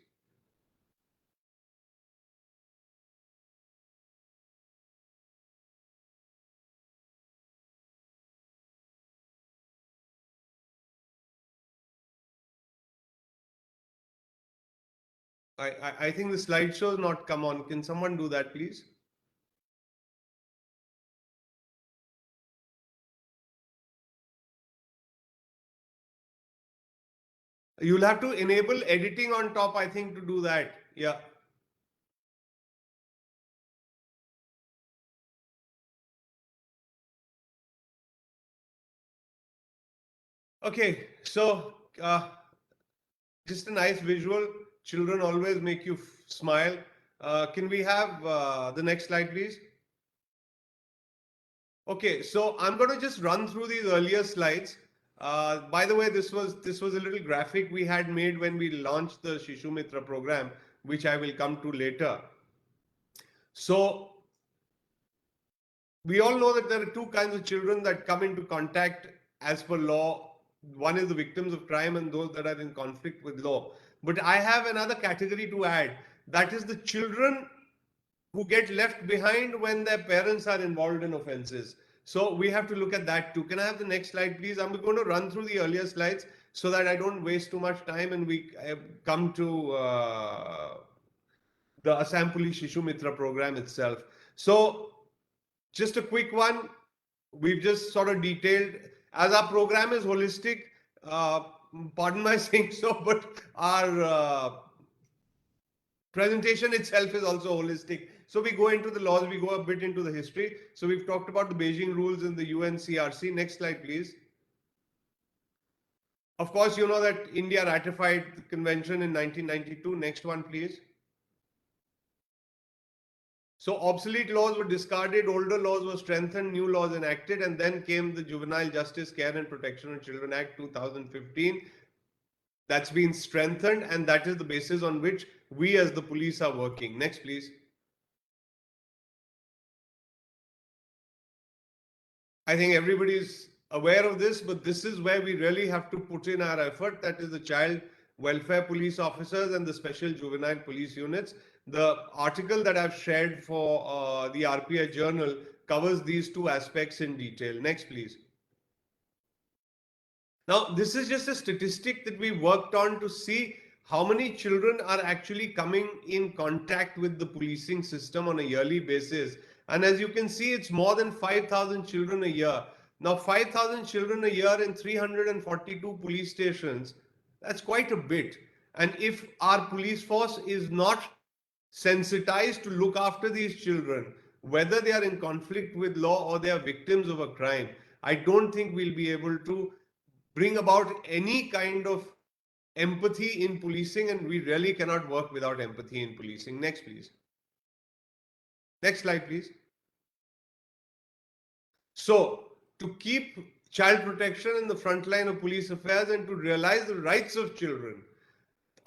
I think the slideshow is not come on. Can someone do that, please? You'll have to enable editing on top, I think, to do that. Yeah. Okay, so just a nice visual. Children always make you smile. Can we have the next slide, please? Okay, so I'm going to just run through these earlier slides. By the way, this was a little graphic we had made when we launched the Shishu Mitra program, which I will come to later. So we all know that there are two kinds of children that come into contact as per law. One is the victims of crime and those that are in conflict with law. But I have another category to add. That is the children who get left behind when their parents are involved in offenses. So we have to look at that too. Can I have the next slide, please? I'm going to run through the earlier slides so that I don't waste too much time and we come to the Assam Police Shishu Mitra program itself. So just a quick one. We've just sort of detailed, as our program is holistic, pardon my saying so, but our presentation itself is also holistic. So we go into the laws, we go a bit into the history. So we've talked about the Beijing rules in the UNCRC. Next slide, please. Of course, you know that India ratified the convention in 1992. Next one, please. So obsolete laws were discarded, older laws were strengthened, new laws enacted, and then came the Juvenile Justice, Care and Protection of Children Act 2015. That's been strengthened, and that is the basis on which we as the police are working. Next, please. I think everybody's aware of this, but this is where we really have to put in our effort. That is the child welfare police officers and the special juvenile police units. The article that I've shared for the RPA journal covers these two aspects in detail. Next, please. Now, this is just a statistic that we worked on to see how many children are actually coming in contact with the policing system on a yearly basis. And as you can see, it's more than 5,000 children a year. Now, 5,000 children a year in 342 police stations, that's quite a bit. And if our police force is not sensitized to look after these children, whether they are in conflict with law or they are victims of a crime, I don't think we'll be able to bring about any kind of empathy in policing, and we really cannot work without empathy in policing. Next, please. Next slide, please. So, to keep child protection in the front line of police affairs and to realize the rights of children,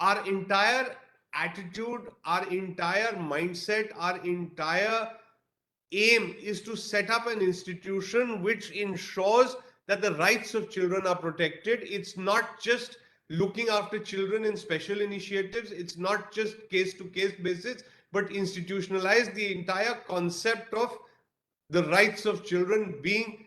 our entire attitude, our entire mindset, our entire aim is to set up an institution which ensures that the rights of children are protected. It's not just looking after children in special initiatives. It's not just case to case basis, but institutionalize the entire concept of the rights of children being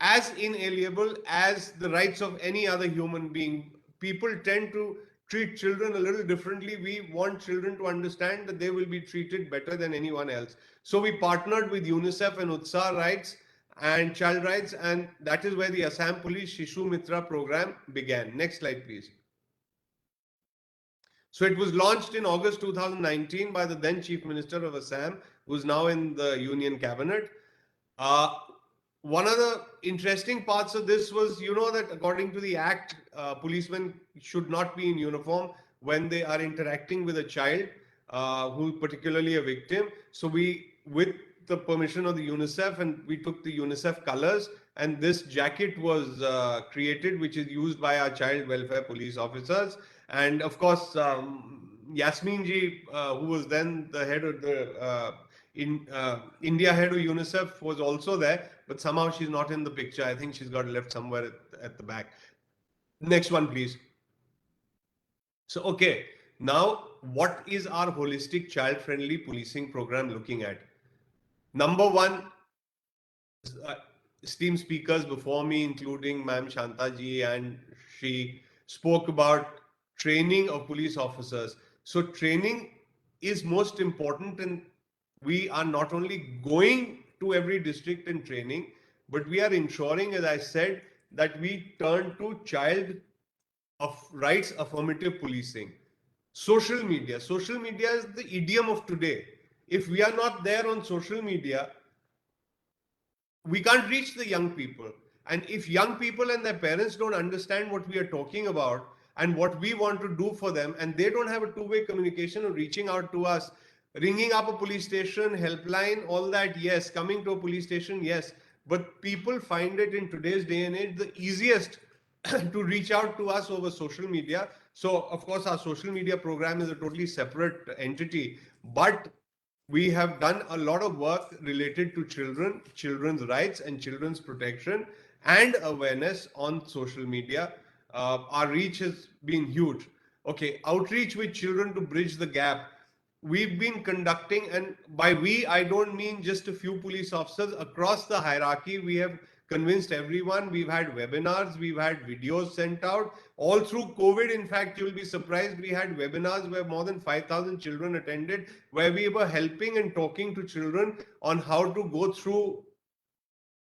as inalienable as the rights of any other human being. People tend to treat children a little differently. We want children to understand that they will be treated better than anyone else. So we partnered with UNICEF and UTSAH Rights and Child Rights, and that is where the Assam Police Shishu Mitra program began. Next slide, please. So it was launched in August 2019 by the then Chief Minister of Assam, who is now in the Union Cabinet. One of the interesting parts of this was, you know, that according to the Act, policemen should not be in uniform when they are interacting with a child who is particularly a victim. So we, with the permission of the UNICEF, and we took the UNICEF colors, and this jacket was created, which is used by our child welfare police officers. And of course, Yasmin ji, who was then the head of the India head of UNICEF, was also there, but somehow she's not in the picture. I think she's got left somewhere at the back. Next one, please. So, okay, now what is our holistic child-friendly policing program looking at? Number one, esteemed speakers before me, including Ma'am Shanta ji, and she spoke about training of police officers. So training is most important, and we are not only going to every district and training, but we are ensuring, as I said, that we turn to child of rights affirmative policing. Social media. Social media is the idiom of today. If we are not there on social media, we can't reach the young people. And if young people and their parents don't understand what we are talking about and what we want to do for them, and they don't have a two-way communication of reaching out to us, ringing up a police station, helpline, all that, yes, coming to a police station, yes. But people find it in today's day and age the easiest to reach out to us over social media. So, of course, our social media program is a totally separate entity, but we have done a lot of work related to children, children's rights and children's protection and awareness on social media. Our reach has been huge. Okay, outreach with children to bridge the gap. We've been conducting, and by we, I don't mean just a few police officers. Across the hierarchy, we have convinced everyone. We've had webinars, we've had videos sent out. All through COVID, in fact, you'll be surprised, we had webinars where more than 5,000 children attended, where we were helping and talking to children on how to go through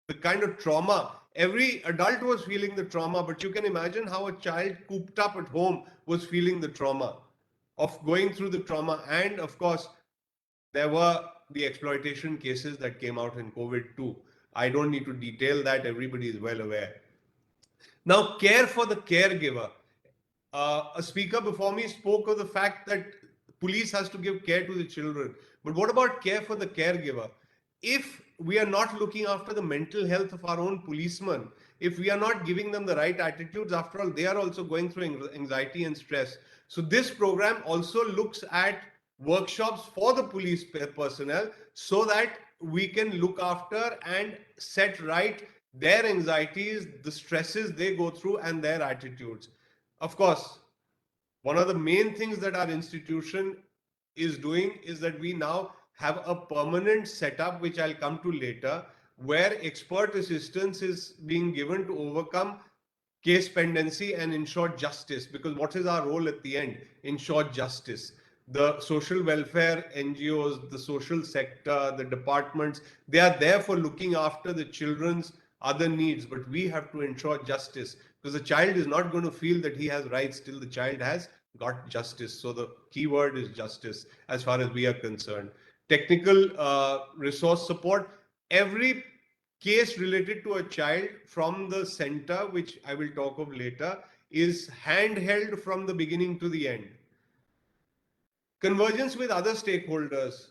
the kind of trauma. Every adult was feeling the trauma, but you can imagine how a child cooped up at home was feeling the trauma of going through the trauma. And of course, there were the exploitation cases that came out in COVID too. I don't need to detail that, everybody is well aware. Now, care for the caregiver. A speaker before me spoke of the fact that police has to give care to the children. But what about care for the caregiver? If we are not looking after the mental health of our own policemen, if we are not giving them the right attitudes, after all, they are also going through anxiety and stress. So this program also looks at workshops for the police personnel so that we can look after and set right their anxieties, the stresses they go through, and their attitudes. Of course, one of the main things that our institution is doing is that we now have a permanent setup, which I'll come to later, where expert assistance is being given to overcome case pendency and ensure justice. Because what is our role at the end? Ensure justice. The social welfare NGOs, the social sector, the departments, they are there for looking after the children's other needs, but we have to ensure justice, because the child is not going to feel that he has rights till the child has got justice. So the key word is justice as far as we are concerned. Technical resource support. Every case related to a child from the center, which I will talk of later, is handheld from the beginning to the end. Convergence with other stakeholders.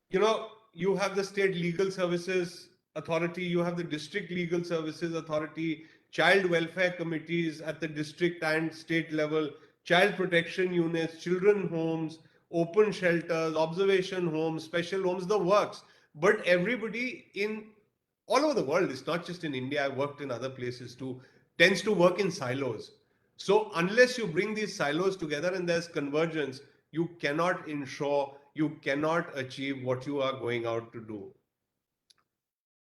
You know, you have the state legal services authority, you have the district legal services authority, child welfare committees at the district and state level, child protection units, children homes, open shelters, observation homes, special homes, the works. But everybody in all over the world, it's not just in India, I've worked in other places too, tends to work in silos. So unless you bring these silos together and there's convergence, you cannot ensure, you cannot achieve what you are going out to do.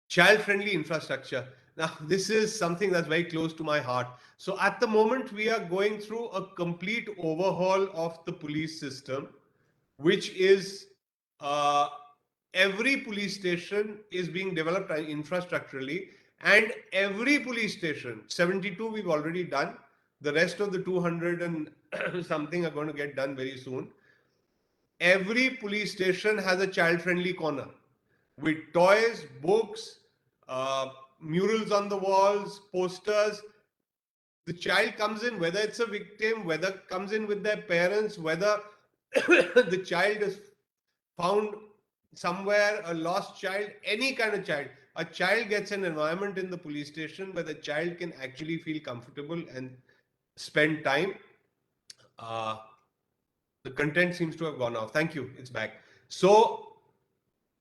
Child-friendly infrastructure. Now, this is something that's very close to my heart. So at the moment, we are going through a complete overhaul of the police system, which is every police station is being developed infrastructurally, and every police station, 72 we've already done, the rest of the 200 and something are going to get done very soon. Every police station has a child-friendly corner with toys, books, murals on the walls, posters. The child comes in, whether it's a victim, whether comes in with their parents, whether the child is found somewhere, a lost child, any kind of child. A child gets an environment in the police station where the child can actually feel comfortable and spend time. The content seems to have gone off. Thank you. It's back. So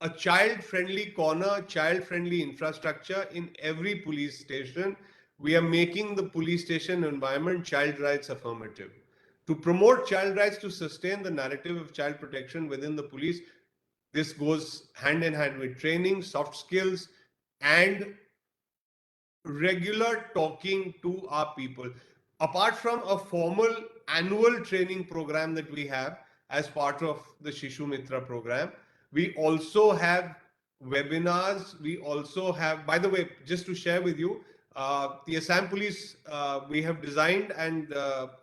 a child-friendly corner, child-friendly infrastructure in every police station. We are making the police station environment child rights affirmative. To promote child rights, to sustain the narrative of child protection within the police, this goes hand in hand with training, soft skills, and regular talking to our people. Apart from a formal annual training program that we have, as part of the Shishu Mitra program. We also have webinars. We also have, by the way, just to share with you, the Assam Police, we have designed, and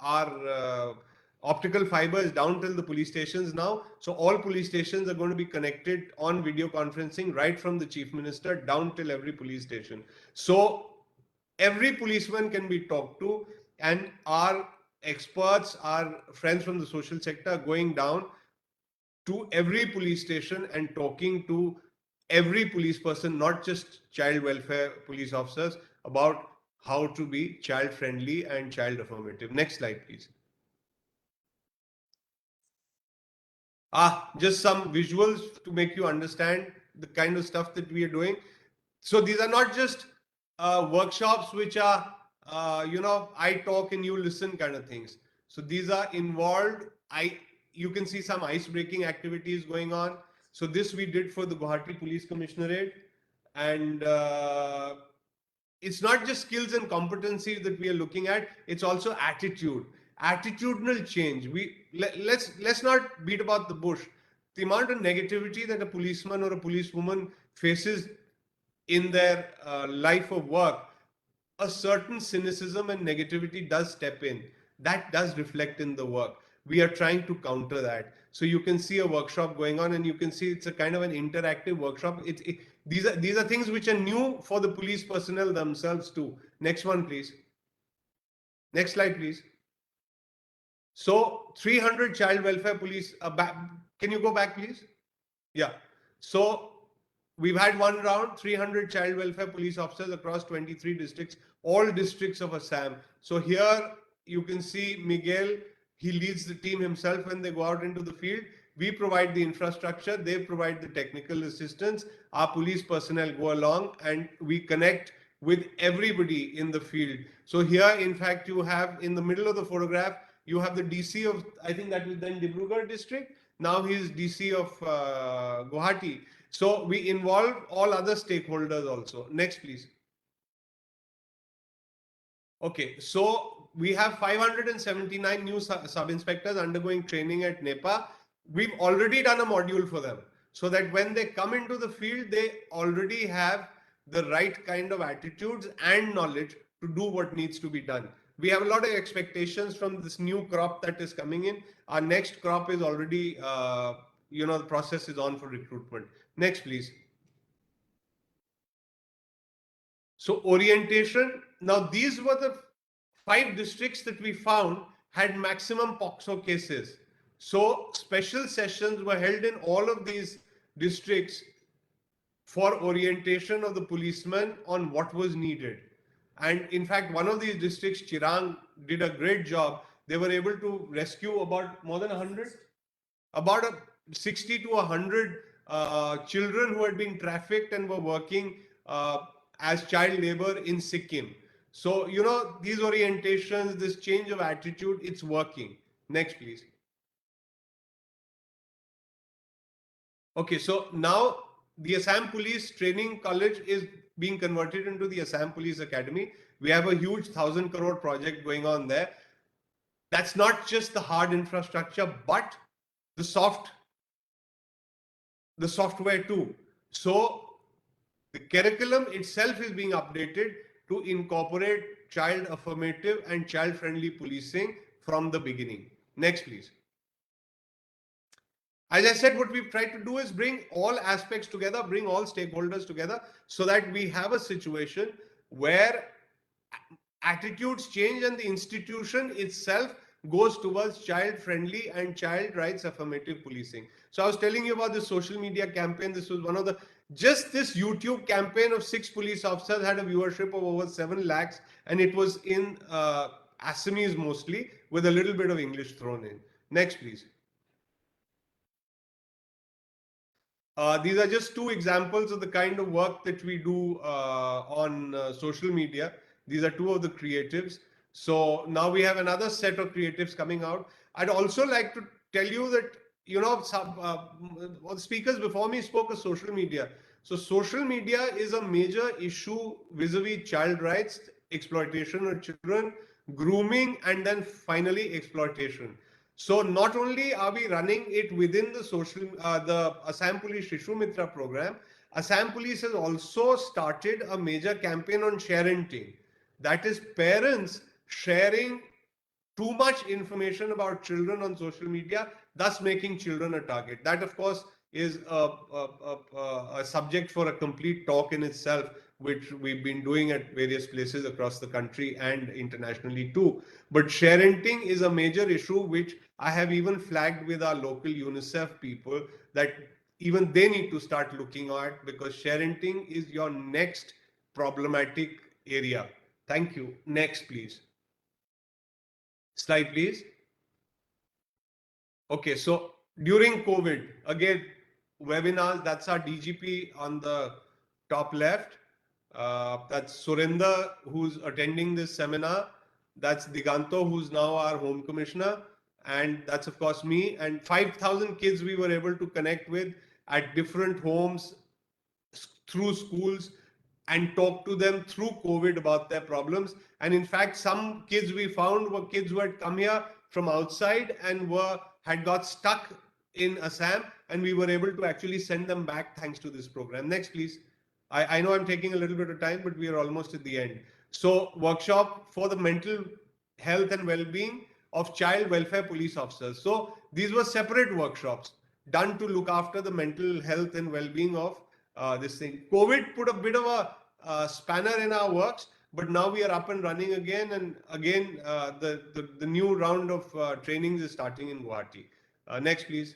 our optical fiber is down till the police stations now. So all police stations are going to be connected on video conferencing right from the Chief Minister down till every police station. So every policeman can be talked to, and our experts, our friends from the social sector are going down to every police station and talking to every police person, not just child welfare police officers, about how to be child friendly and child affirmative. Next slide, please. Just some visuals to make you understand the kind of stuff that we are doing. So these are not just workshops which are, I talk and you listen kind of things. So these are involved. You can see some ice breaking activities going on. So this we did for the Guwahati Police Commissionerate, and it's not just skills and competencies that we are looking at. It's also attitudinal change. Let's not beat about the bush. The amount of negativity that a policeman or a policewoman faces in their life of work, a certain cynicism and negativity does step in. That does reflect in the work. We are trying to counter that. So you can see a workshop going on, and you can see it's a kind of an interactive workshop. These are things which are new for the police personnel themselves too. Next one, please. Next slide, please. So 300 child welfare police. Can you go back, please? Yeah. So we've had one round, 300 child welfare police officers across 23 districts, all districts of Assam. So here you can see Miguel, he leads the team himself when they go out into the field. We provide the infrastructure, they provide the technical assistance. Our police personnel go along and we connect with everybody in the field. So here, in fact, you have in the middle of the photograph, you have the DC of, I think that was then Dibrugarh district. Now he's DC of Guwahati. So we involve all other stakeholders also. Next, please. Okay, so we have 579 new sub-inspectors undergoing training at NEPA. We've already done a module for them so that when they come into the field, they already have the right kind of attitudes and knowledge to do what needs to be done. We have a lot of expectations from this new crop that is coming in. Our next crop is already, the process is on for recruitment. Next, please. So orientation. Now, these were the 5 districts that we found had maximum POXO cases. So special sessions were held in all of these districts for orientation of the policemen on what was needed. And in fact, one of these districts, Chirang, did a great job. They were able to rescue about more than 100, about 60 to 100 children who had been trafficked and were working as child labor in Sikkim. So, these orientations, this change of attitude, it's working. Next, please. Okay, so now the Assam Police Training College is being converted into the Assam Police Academy. We have a huge 1,000 crore project going on there. That's not just the hard infrastructure, but the software too. So the curriculum itself is being updated to incorporate child affirmative and child friendly policing from the beginning. Next, please. As I said, what we've tried to do is bring all aspects together, bring all stakeholders together so that we have a situation where attitudes change and the institution itself goes towards child friendly and child rights affirmative policing. So I was telling you about the social media campaign. This was one of the, just this YouTube campaign of 6 police officers had a viewership of over 7 lakhs, and it was in Assamese mostly with a little bit of English thrown in. Next, please. These are just 2 examples of the kind of work that we do on social media. These are 2 of the creatives. So now we have another set of creatives coming out. I'd also like to tell you that, the speakers before me spoke of social media. So social media is a major issue vis-a-vis child rights, exploitation of children, grooming, and then finally exploitation. So not only are we running it within the Assam Police Shishu Mitra program, Assam Police has also started a major campaign on sharenting. That is parents sharing too much information about children on social media, thus making children a target. That, of course, is a subject for a complete talk in itself, which we've been doing at various places across the country and internationally too. But sharenting is a major issue, which I have even flagged with our local UNICEF people that even they need to start looking at, because sharenting is your next problematic area. Thank you. Next, please. Slide, please. Okay, so during COVID, again, webinars, that's our DGP on the top left. That's Surinder, who's attending this seminar. That's Diganto, who's now our Home Commissioner. And that's, of course, me. And 5,000 kids we were able to connect with at different homes, through schools, and talk to them through COVID about their problems. And in fact, some kids we found were kids who had come here from outside and had got stuck in Assam, and we were able to actually send them back thanks to this program. Next, please. I know I'm taking a little bit of time, but we are almost at the end. So, workshop for the mental health and well-being of child welfare police officers. So, these were separate workshops done to look after the mental health and well-being of this thing. COVID put a bit of a spanner in our works, but now we are up and running again. And again, the new round of trainings is starting in Guwahati. Next, please.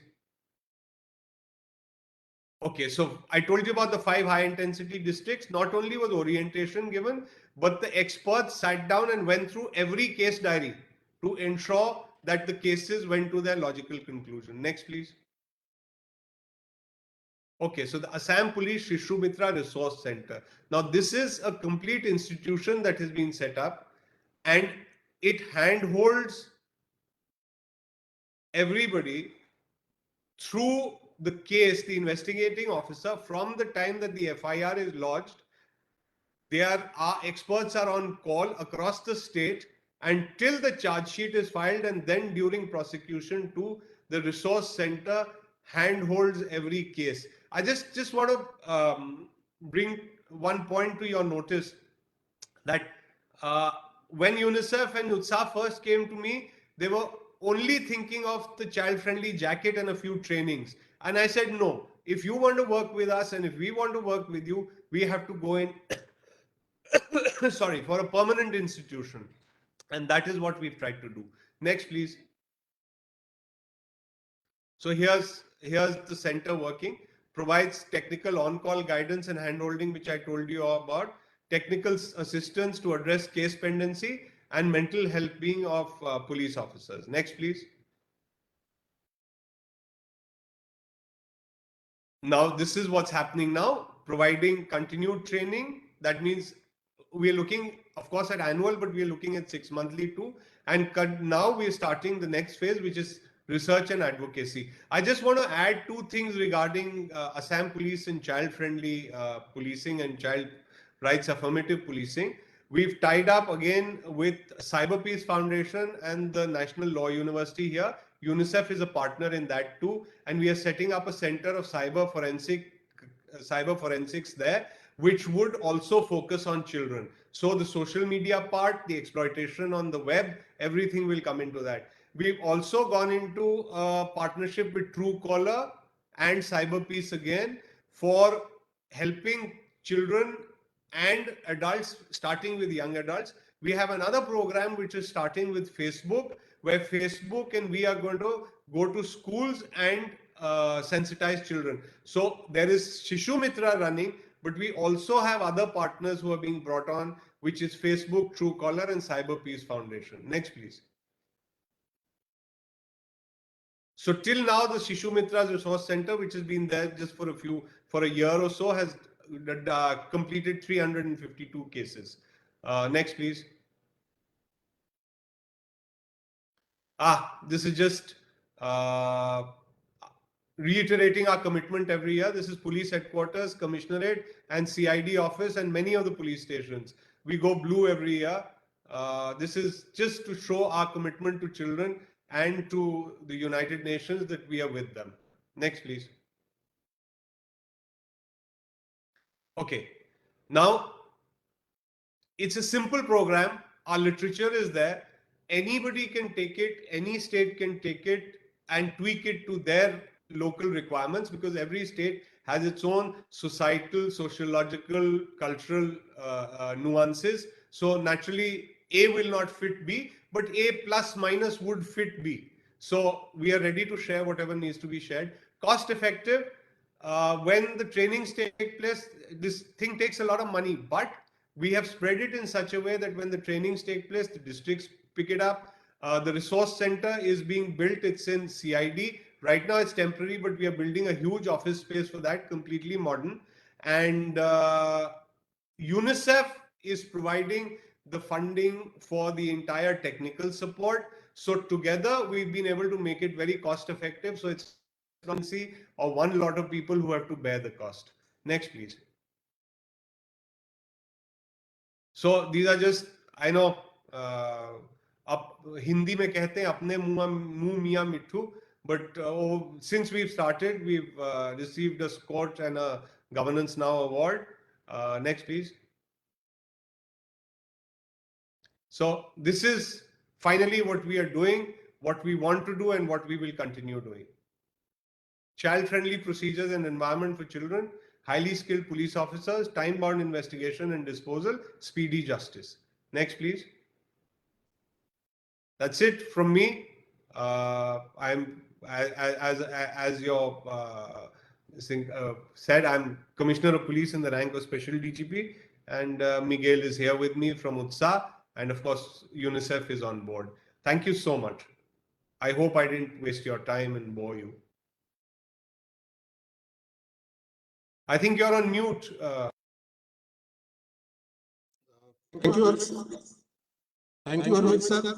Okay, so I told you about the 5 high intensity districts. Not only was orientation given, but the experts sat down and went through every case diary to ensure that the cases went to their logical conclusion. Next, please. Okay, so the Assam Police Shishu Mitra Resource Center. Now, this is a complete institution that has been set up, and it handholds everybody through the case, the investigating officer, from the time that the FIR is lodged. Our experts are on call across the state until the charge sheet is filed, and then during prosecution too, the resource center handholds every case. I just want to bring one point to your notice that when UNICEF and UTSA first came to me, they were only thinking of the child-friendly jacket and a few trainings. And I said, no, if you want to work with us and if we want to work with you, we have to go in, sorry, for a permanent institution. And that is what we've tried to do. Next, please. So here's the center working, provides technical on-call guidance and handholding, which I told you all about, technical assistance to address case pendency, and mental health being of police officers. Next, please. Now, this is what's happening now, providing continued training. That means we are looking, of course, at annual, but we are looking at 6 monthly too. And now we are starting the next phase, which is research and advocacy. I just want to add 2 things regarding Assam Police and child-friendly policing and child rights affirmative policing. We've tied up again with Cyber Peace Foundation and the National Law University here. UNICEF is a partner in that too. And we are setting up a center of cyber forensics there, which would also focus on children. So the social media part, the exploitation on the web, everything will come into that. We've also gone into a partnership with Truecaller and Cyber Peace again for helping children and adults, starting with young adults. We have another program which is starting with Facebook, where Facebook and we are going to go to schools and sensitize children. So there is Shishu Mitra running, but we also have other partners who are being brought on, which is Facebook, Truecaller, and Cyber Peace Foundation. Next, please. So till now, the Shishu Mitra's Resource Center, which has been there just for a year or so, has completed 352 cases. Next, please. This is just reiterating our commitment every year. This is police headquarters, commissionerate, and CID office, and many of the police stations. We go blue every year. This is just to show our commitment to children and to the United Nations that we are with them. Next, please. Okay. Now, it's a simple program. Our literature is there. Anybody can take it, any state can take it and tweak it to their local requirements, because every state has its own societal, sociological, cultural nuances. So naturally, A will not fit B, but A plus minus would fit B. So we are ready to share whatever needs to be shared. Cost effective. When the trainings take place, this thing takes a lot of money, but we have spread it in such a way that when the trainings take place, the districts pick it up. The resource center is being built. It's in CID. Right now it's temporary, but we are building a huge office space for that, completely modern. And UNICEF is providing the funding for the entire technical support. So together we've been able to make it very cost effective. So it's not or one lot of people who have to bear the cost. Next, please. So these are just, I know, up Hindi में कहते हैं अपने मुंह मियाँ मिट्ठू, but since we've started, we've received a SCORT and a Governance Now award. Next, please. So this is finally what we are doing, what we want to do, and what we will continue doing. Child-friendly procedures and environment for children, highly skilled police officers, time-bound investigation and disposal, speedy justice. Next, please. That's it from me. I'm as your said, I'm Commissioner of Police in the rank of Special DGP, and Miguel is here with me from UTSA, and of course UNICEF is on board. Thank you so much. I hope I didn't waste your time and bore you. I think you're on mute. Thank you, thank you, Arvind sir.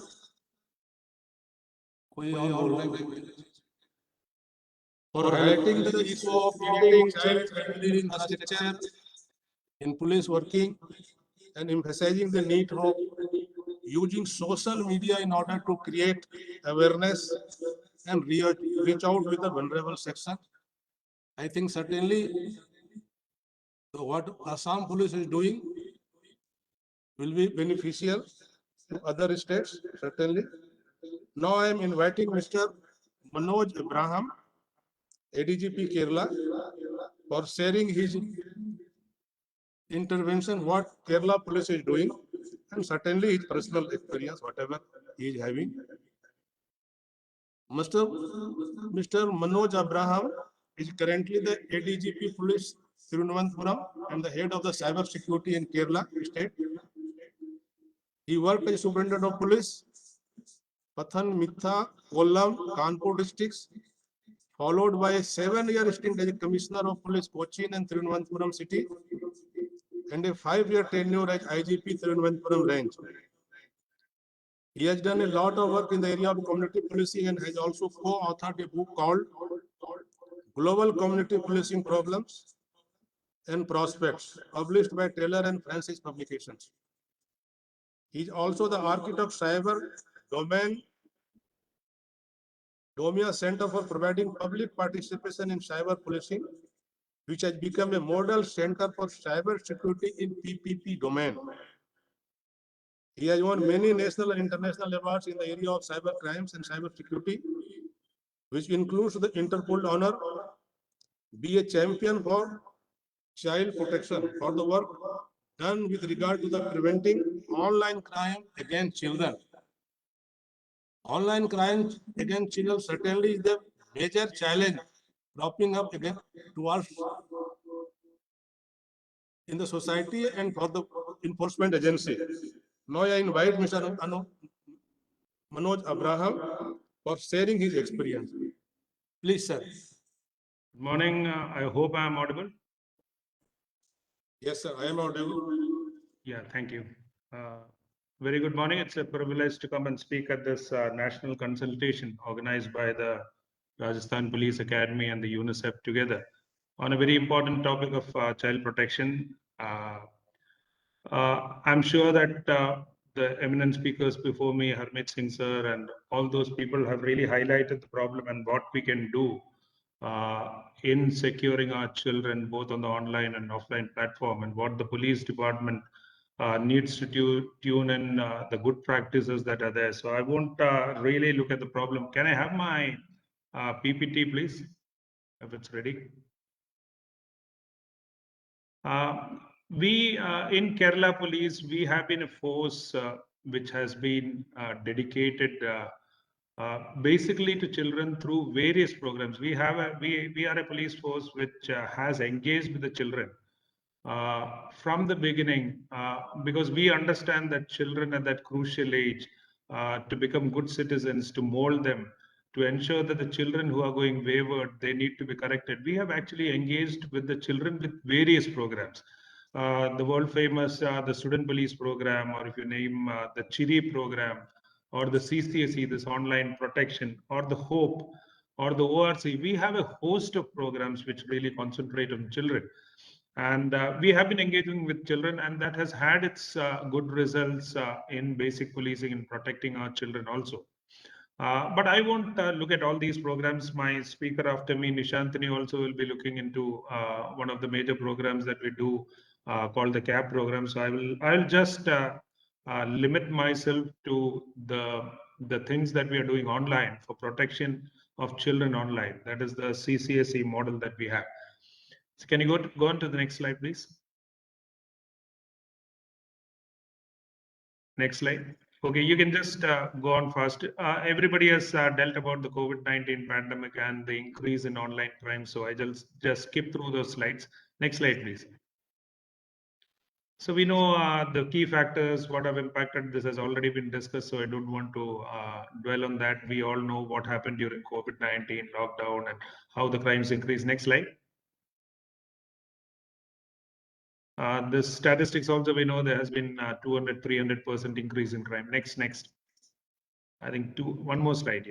For highlighting the issue of creating child-friendly infrastructure in police working and emphasizing the need of using social media in order to create awareness and reach out with the vulnerable section. I think certainly what Assam Police is doing will be beneficial to other states, certainly. Now I am inviting Mr. Manoj Abraham, ADGP Kerala, for sharing his intervention, what Kerala Police is doing, and certainly his personal experience, whatever he is having. Mr. Manoj Abraham is currently the ADGP Police Thiruvananthapuram and the head of the cyber security in Kerala state. He worked as Superintendent of Police, Pathan, Mitha, Kollam, Kanpur districts, followed by a 7-year stint as a Commissioner of Police, Cochin and Thiruvananthapuram city, and a 5-year tenure as IGP Thiruvananthapuram range. He has done a lot of work in the area of community policing and has also co-authored a book called Global Community Policing Problems and Prospects, published by Taylor and Francis Publications. He is also the architect of Cyber Domia Center for providing public participation in cyber policing, which has become a model center for cyber security in PPP domain. He has won many national and international awards in the area of cyber crimes and cyber security, which includes the Interpol honor, be a champion for child protection for the work done with regard to the preventing online crime against children. Online crime against children certainly is the major challenge cropping up again towards in the society and for the enforcement agency. Now I invite Mr. Manoj Abraham for sharing his experience. Please, sir. Good morning. I hope I am audible. Yes, sir. I am audible. Yeah, thank you. Very good morning. It's a privilege to come and speak at this national consultation organized by the Rajasthan Police Academy and the UNICEF together on a very important topic of child protection. I'm sure that the eminent speakers before me, Harmeet Singh sir, and all those people have really highlighted the problem and what we can do in securing our children, both on the online and offline platform, and what the police department needs to tune in the good practices that are there. So I won't really look at the problem. Can I have my PPT, please, if it's ready? We in Kerala Police, we have been a force which has been dedicated basically to children through various programs. We are a police force which has engaged with the children from the beginning, because we understand that children at that crucial age to become good citizens, to mold them, to ensure that the children who are going wayward, they need to be corrected. We have actually engaged with the children with various programs. The world famous the student police program, or if you name the Chiri program, or the CCSE, this online protection, or the Hope, or the ORC. We have a host of programs which really concentrate on children. And we have been engaging with children, and that has had its good results in basic policing and protecting our children also. But I won't look at all these programs. My speaker after me, Nishantini, also will be looking into one of the major programs that we do called the CAP program. So I'll just limit myself to the things that we are doing online for protection of children online. That is the CCSE model that we have. So can you go on to the next slide, please? Next slide. Okay, you can just go on fast. Everybody has dealt about the COVID-19 pandemic and the increase in online crime. So I just skip through those slides. Next slide, please. So we know the key factors, what have impacted this has already been discussed. So I don't want to dwell on that. We all know what happened during COVID-19 lockdown and how the crimes increased. Next slide. The statistics also, we know there has been 200, 300% increase in crime. Next. I think one more slide,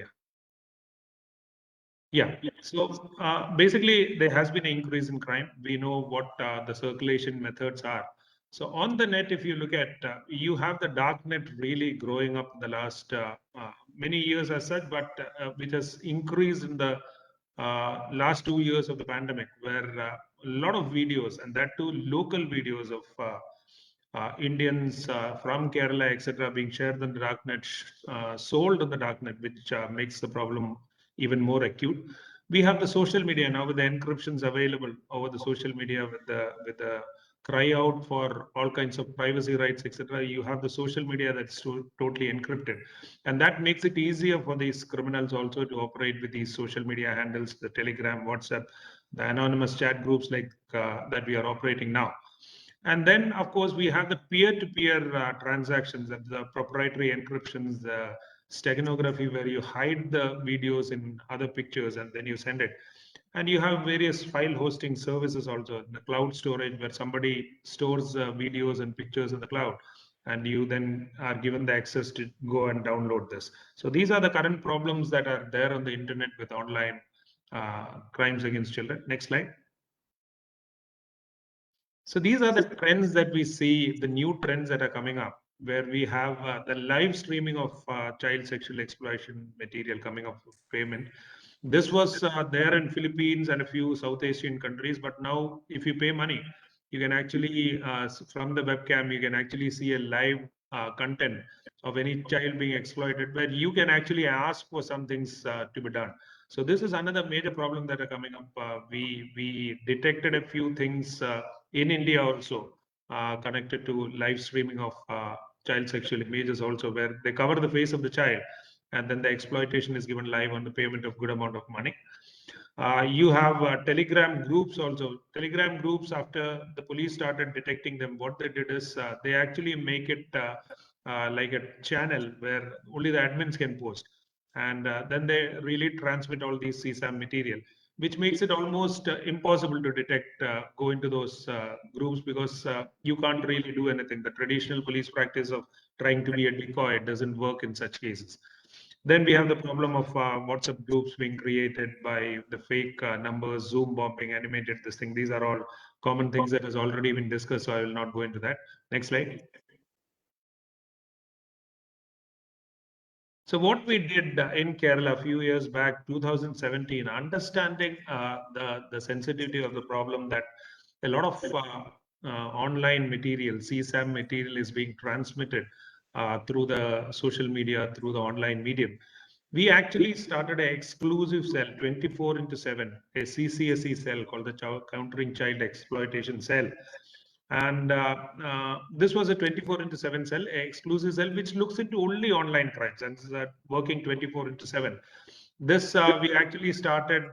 yeah. So basically, there has been an increase in crime. We know what the circulation methods are. So on the net, if you look at, you have the dark net really growing up the last many years as such, but which has increased in the last 2 years of the pandemic, where a lot of videos, and that too local videos of Indians from Kerala, etc., being shared on the darknet, sold on the darknet, which makes the problem even more acute. We have the social media now with the encryptions available over the social media with the cry out for all kinds of privacy rights, etc. You have the social media that's totally encrypted, and that makes it easier for these criminals also to operate with these social media handles, the Telegram, WhatsApp, the anonymous chat groups like that we are operating now. And then, of course, we have the peer-to-peer transactions, the proprietary encryptions, the steganography, where you hide the videos in other pictures and then you send it. And you have various file hosting services also, the cloud storage, where somebody stores videos and pictures in the cloud, and you then are given the access to go and download this. So these are the current problems that are there on the internet with online crimes against children. Next slide. So these are the trends that we see, the new trends that are coming up, where we have the live streaming of child sexual exploitation material coming up for payment. This was there in Philippines and a few South Asian countries, but now if you pay money, you can actually, from the webcam, you can actually see a live content of any child being exploited, where you can actually ask for some things to be done. So this is another major problem that are coming up. We detected a few things in India also connected to live streaming of child sexual images also, where they cover the face of the child and then the exploitation is given live on the payment of good amount of money. You have Telegram groups also. Telegram groups, after the police started detecting them, what they did is they actually make it like a channel where only the admins can post. And then they really transmit all these CSAM material, which makes it almost impossible to detect, go into those groups, because you can't really do anything. The traditional police practice of trying to be a decoy doesn't work in such cases. Then we have the problem of WhatsApp groups being created by the fake numbers, Zoom bombing, animated this thing. These are all common things that has already been discussed, so I will not go into that. Next slide. So what we did in Kerala a few years back, 2017, understanding the sensitivity of the problem that a lot of online material, CSAM material is being transmitted through the social media, through the online medium. We actually started an exclusive cell, 24/7, a CCSE cell called the Countering Child Exploitation Cell. And this was a 24/7 cell, an exclusive cell, which looks into only online crimes and is working 24/7. This we actually started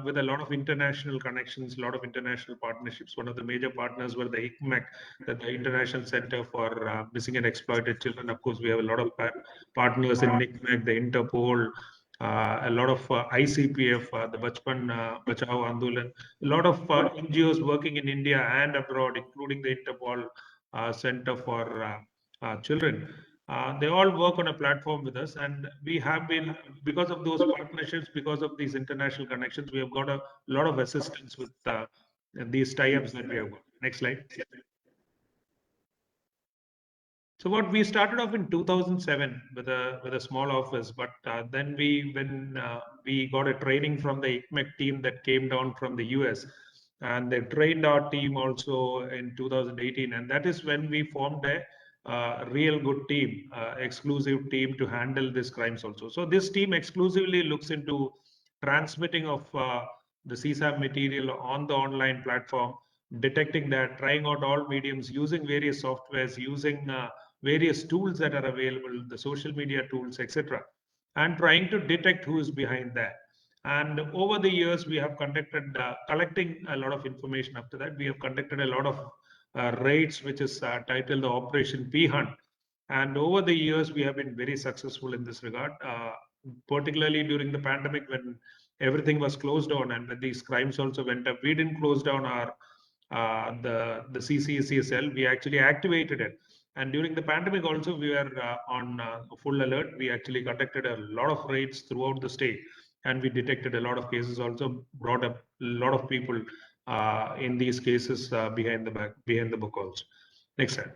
with a lot of international connections, a lot of international partnerships. One of the major partners were the ICMEC, the International Center for Missing and Exploited Children. Of course, we have a lot of partners in ICMEC, the Interpol, a lot of ICPF, the Bachpan Bachao Andolan, a lot of NGOs working in India and abroad, including the Interpol Center for Children. They all work on a platform with us, and we have been, because of those partnerships, because of these international connections, we have got a lot of assistance with these tie-ups that we have got. Next slide. So what we started off in 2007 with a small office, but then when we got a training from the ICMEC team that came down from the US, and they trained our team also in 2018, and that is when we formed a real good team, exclusive team to handle these crimes also. So this team exclusively looks into transmitting of the CSAM material on the online platform, detecting that, trying out all mediums, using various softwares, using various tools that are available, the social media tools, etc., and trying to detect who is behind that. And over the years, we have conducted, collecting a lot of information after that. We have conducted a lot of raids, which is titled the Operation P Hunt. And over the years, we have been very successful in this regard, particularly during the pandemic when everything was closed down and when these crimes also went up. We didn't close down our the CCSE cell. We actually activated it. And during the pandemic also, we were on full alert. We actually conducted a lot of raids throughout the state, and we detected a lot of cases, also brought up a lot of people in these cases behind the book also. Next slide.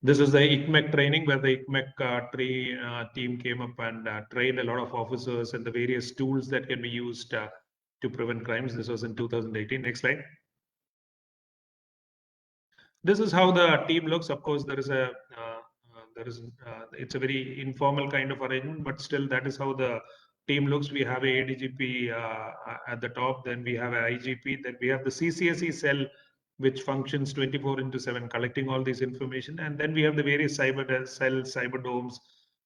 This is the ICMEC training where the ICMEC team came up and trained a lot of officers and the various tools that can be used to prevent crimes. This was in 2018. Next slide. This is how the team looks. Of course, it's a very informal kind of arrangement, but still that is how the team looks. We have a ADGP at the top, then we have a IGP, then we have the CCSE cell, which functions 24/7, collecting all this information. And then we have the various cyber cells, cyber domes,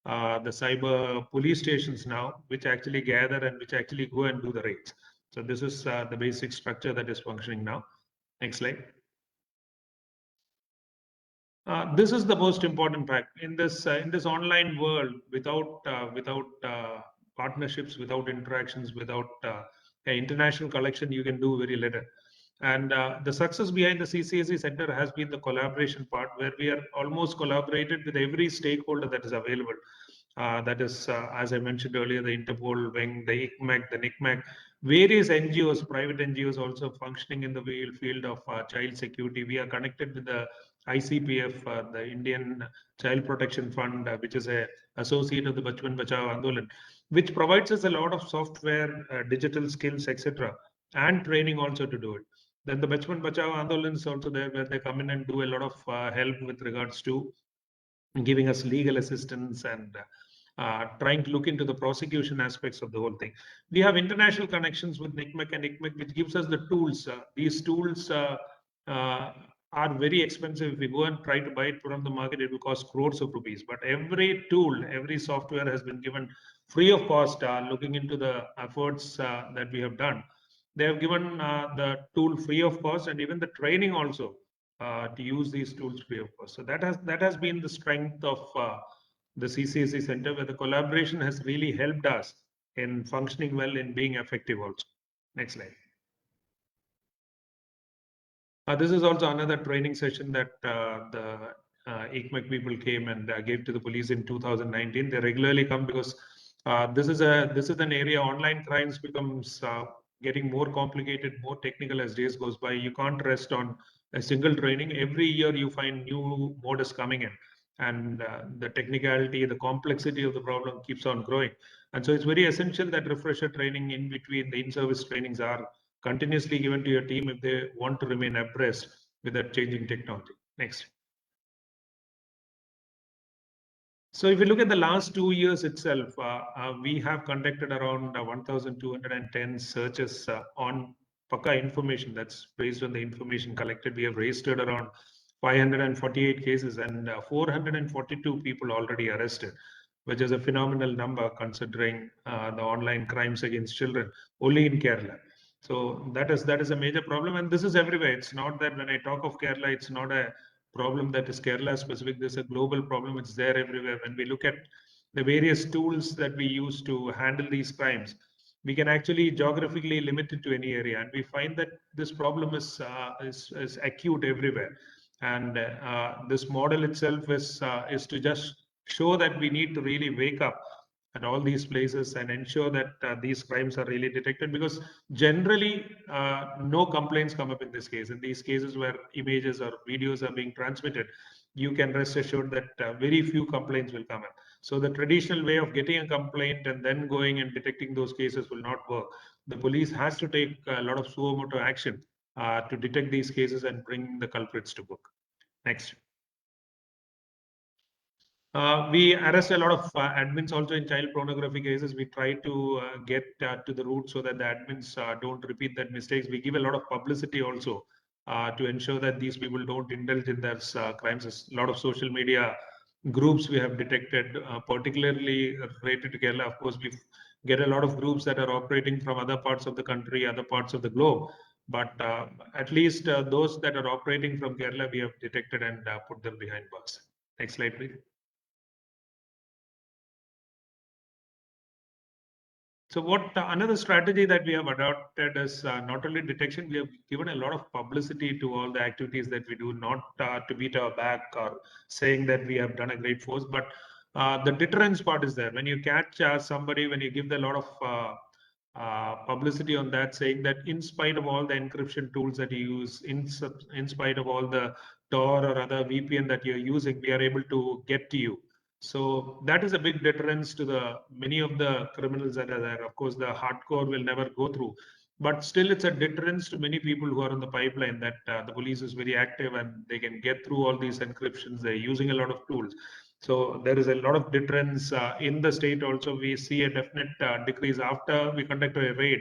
the cyber police stations now, which actually gather and which actually go and do the raids. So this is the basic structure that is functioning now. Next slide. This is the most important fact in this online world. Without partnerships, without interactions, without international collection, you can do very little. And the success behind the CCSE Center has been the collaboration part, where we are almost collaborated with every stakeholder that is available. That is, as I mentioned earlier, the Interpol wing, the ICMEC, the NICMEC, various NGOs, private NGOs also functioning in the field of child security. We are connected with the ICPF, the Indian Child Protection Fund, which is a associate of the Bachpan Bachao Andolan, which provides us a lot of software, digital skills, etc., and training also to do it. Then the Bachpan Bachao Andolan is also there, where they come in and do a lot of help with regards to giving us legal assistance and trying to look into the prosecution aspects of the whole thing. We have international connections with NICMEC and ICMEC, which gives us the tools. These tools are very expensive. If we go and try to buy it from the market, it will cost crores of rupees. But every tool, every software has been given free of cost. Looking into the efforts that we have done, they have given the tool free of cost, and even the training also to use these tools free of cost. So that has been the strength of the CCSE Center, where the collaboration has really helped us in functioning well, in being effective also. Next slide. This is also another training session that the ICMEC people came and gave to the police in 2019. They regularly come because this is an area. Online crimes becomes getting more complicated, more technical as days goes by. You can't rest on a single training. Every year you find new modus coming in, and the technicality, the complexity of the problem keeps on growing. And so it's very essential that refresher training in between the in-service trainings are continuously given to your team if they want to remain abreast with that changing technology. Next. So if you look at the last 2 years itself, we have conducted around 1,210 searches on Pakka information that's based on the information collected. We have registered around 548 cases and 442 people already arrested, which is a phenomenal number considering the online crimes against children only in Kerala. So that is a major problem, and this is everywhere. It's not that when I talk of Kerala, it's not a problem that is Kerala specific. There's a global problem. It's there everywhere. When we look at the various tools that we use to handle these crimes, we can actually geographically limit it to any area, and we find that this problem is acute everywhere. And this model itself is to just show that we need to really wake up at all these places and ensure that these crimes are really detected, because generally no complaints come up in this case. In these cases where images or videos are being transmitted, you can rest assured that very few complaints will come up. So the traditional way of getting a complaint and then going and detecting those cases will not work. The police has to take a lot of suo motu action to detect these cases and bring the culprits to book. Next. We arrest a lot of admins also in child pornography cases. We try to get to the root so that the admins don't repeat that mistakes. We give a lot of publicity also to ensure that these people don't indulge in their crimes. A lot of social media groups we have detected, particularly related to Kerala. Of course, we get a lot of groups that are operating from other parts of the country, other parts of the globe. But at least those that are operating from Kerala, we have detected and put them behind bars. Next slide, please. So what another strategy that we have adopted is not only detection, we have given a lot of publicity to all the activities that we do, not to beat our back or saying that we have done a great force, but the deterrence part is there. When you catch somebody, when you give a lot of publicity on that, saying that in spite of all the encryption tools that you use, in spite of all the Tor or other VPN that you're using, we are able to get to you. So that is a big deterrence to the many of the criminals that are there. Of course, the hardcore will never go through, but still it's a deterrence to many people who are on the pipeline that the police is very active and they can get through all these encryptions. They're using a lot of tools. So there is a lot of deterrence in the state also. We see a definite decrease after we conduct a raid.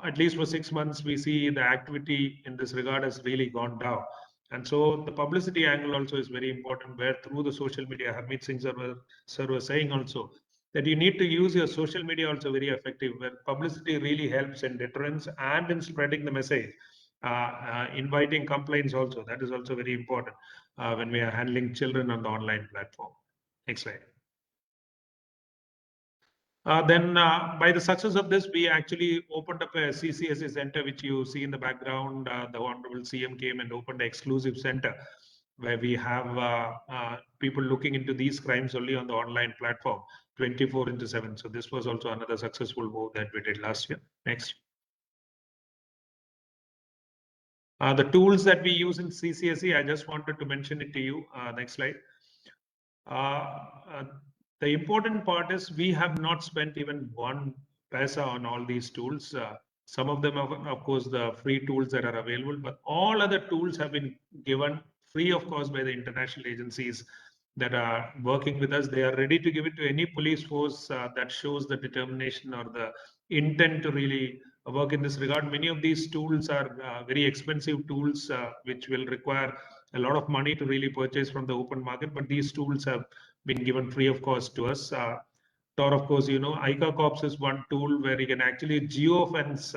At least for 6 months, we see the activity in this regard has really gone down. And so the publicity angle also is very important, where through the social media, Harmeet Singh sir was saying also that you need to use your social media also very effective, where publicity really helps in deterrence and in spreading the message, inviting complaints also. That is also very important when we are handling children on the online platform. Next slide. Then by the success of this, we actually opened up a CCSE center, which you see in the background. The Honorable CM came and opened an exclusive center where we have people looking into these crimes only on the online platform 24/7. So this was also another successful move that we did last year. Next. The tools that we use in CCSE, I just wanted to mention it to you. Next slide. The important part is we have not spent even one paisa on all these tools. Some of them are, of course, the free tools that are available, but all other tools have been given free of cost by the international agencies that are working with us. They are ready to give it to any police force that shows the determination or the intent to really work in this regard. Many of these tools are very expensive tools, which will require a lot of money to really purchase from the open market, but these tools have been given free of cost to us. Tor, of course, you know, ICA Corps is one tool where you can actually geofence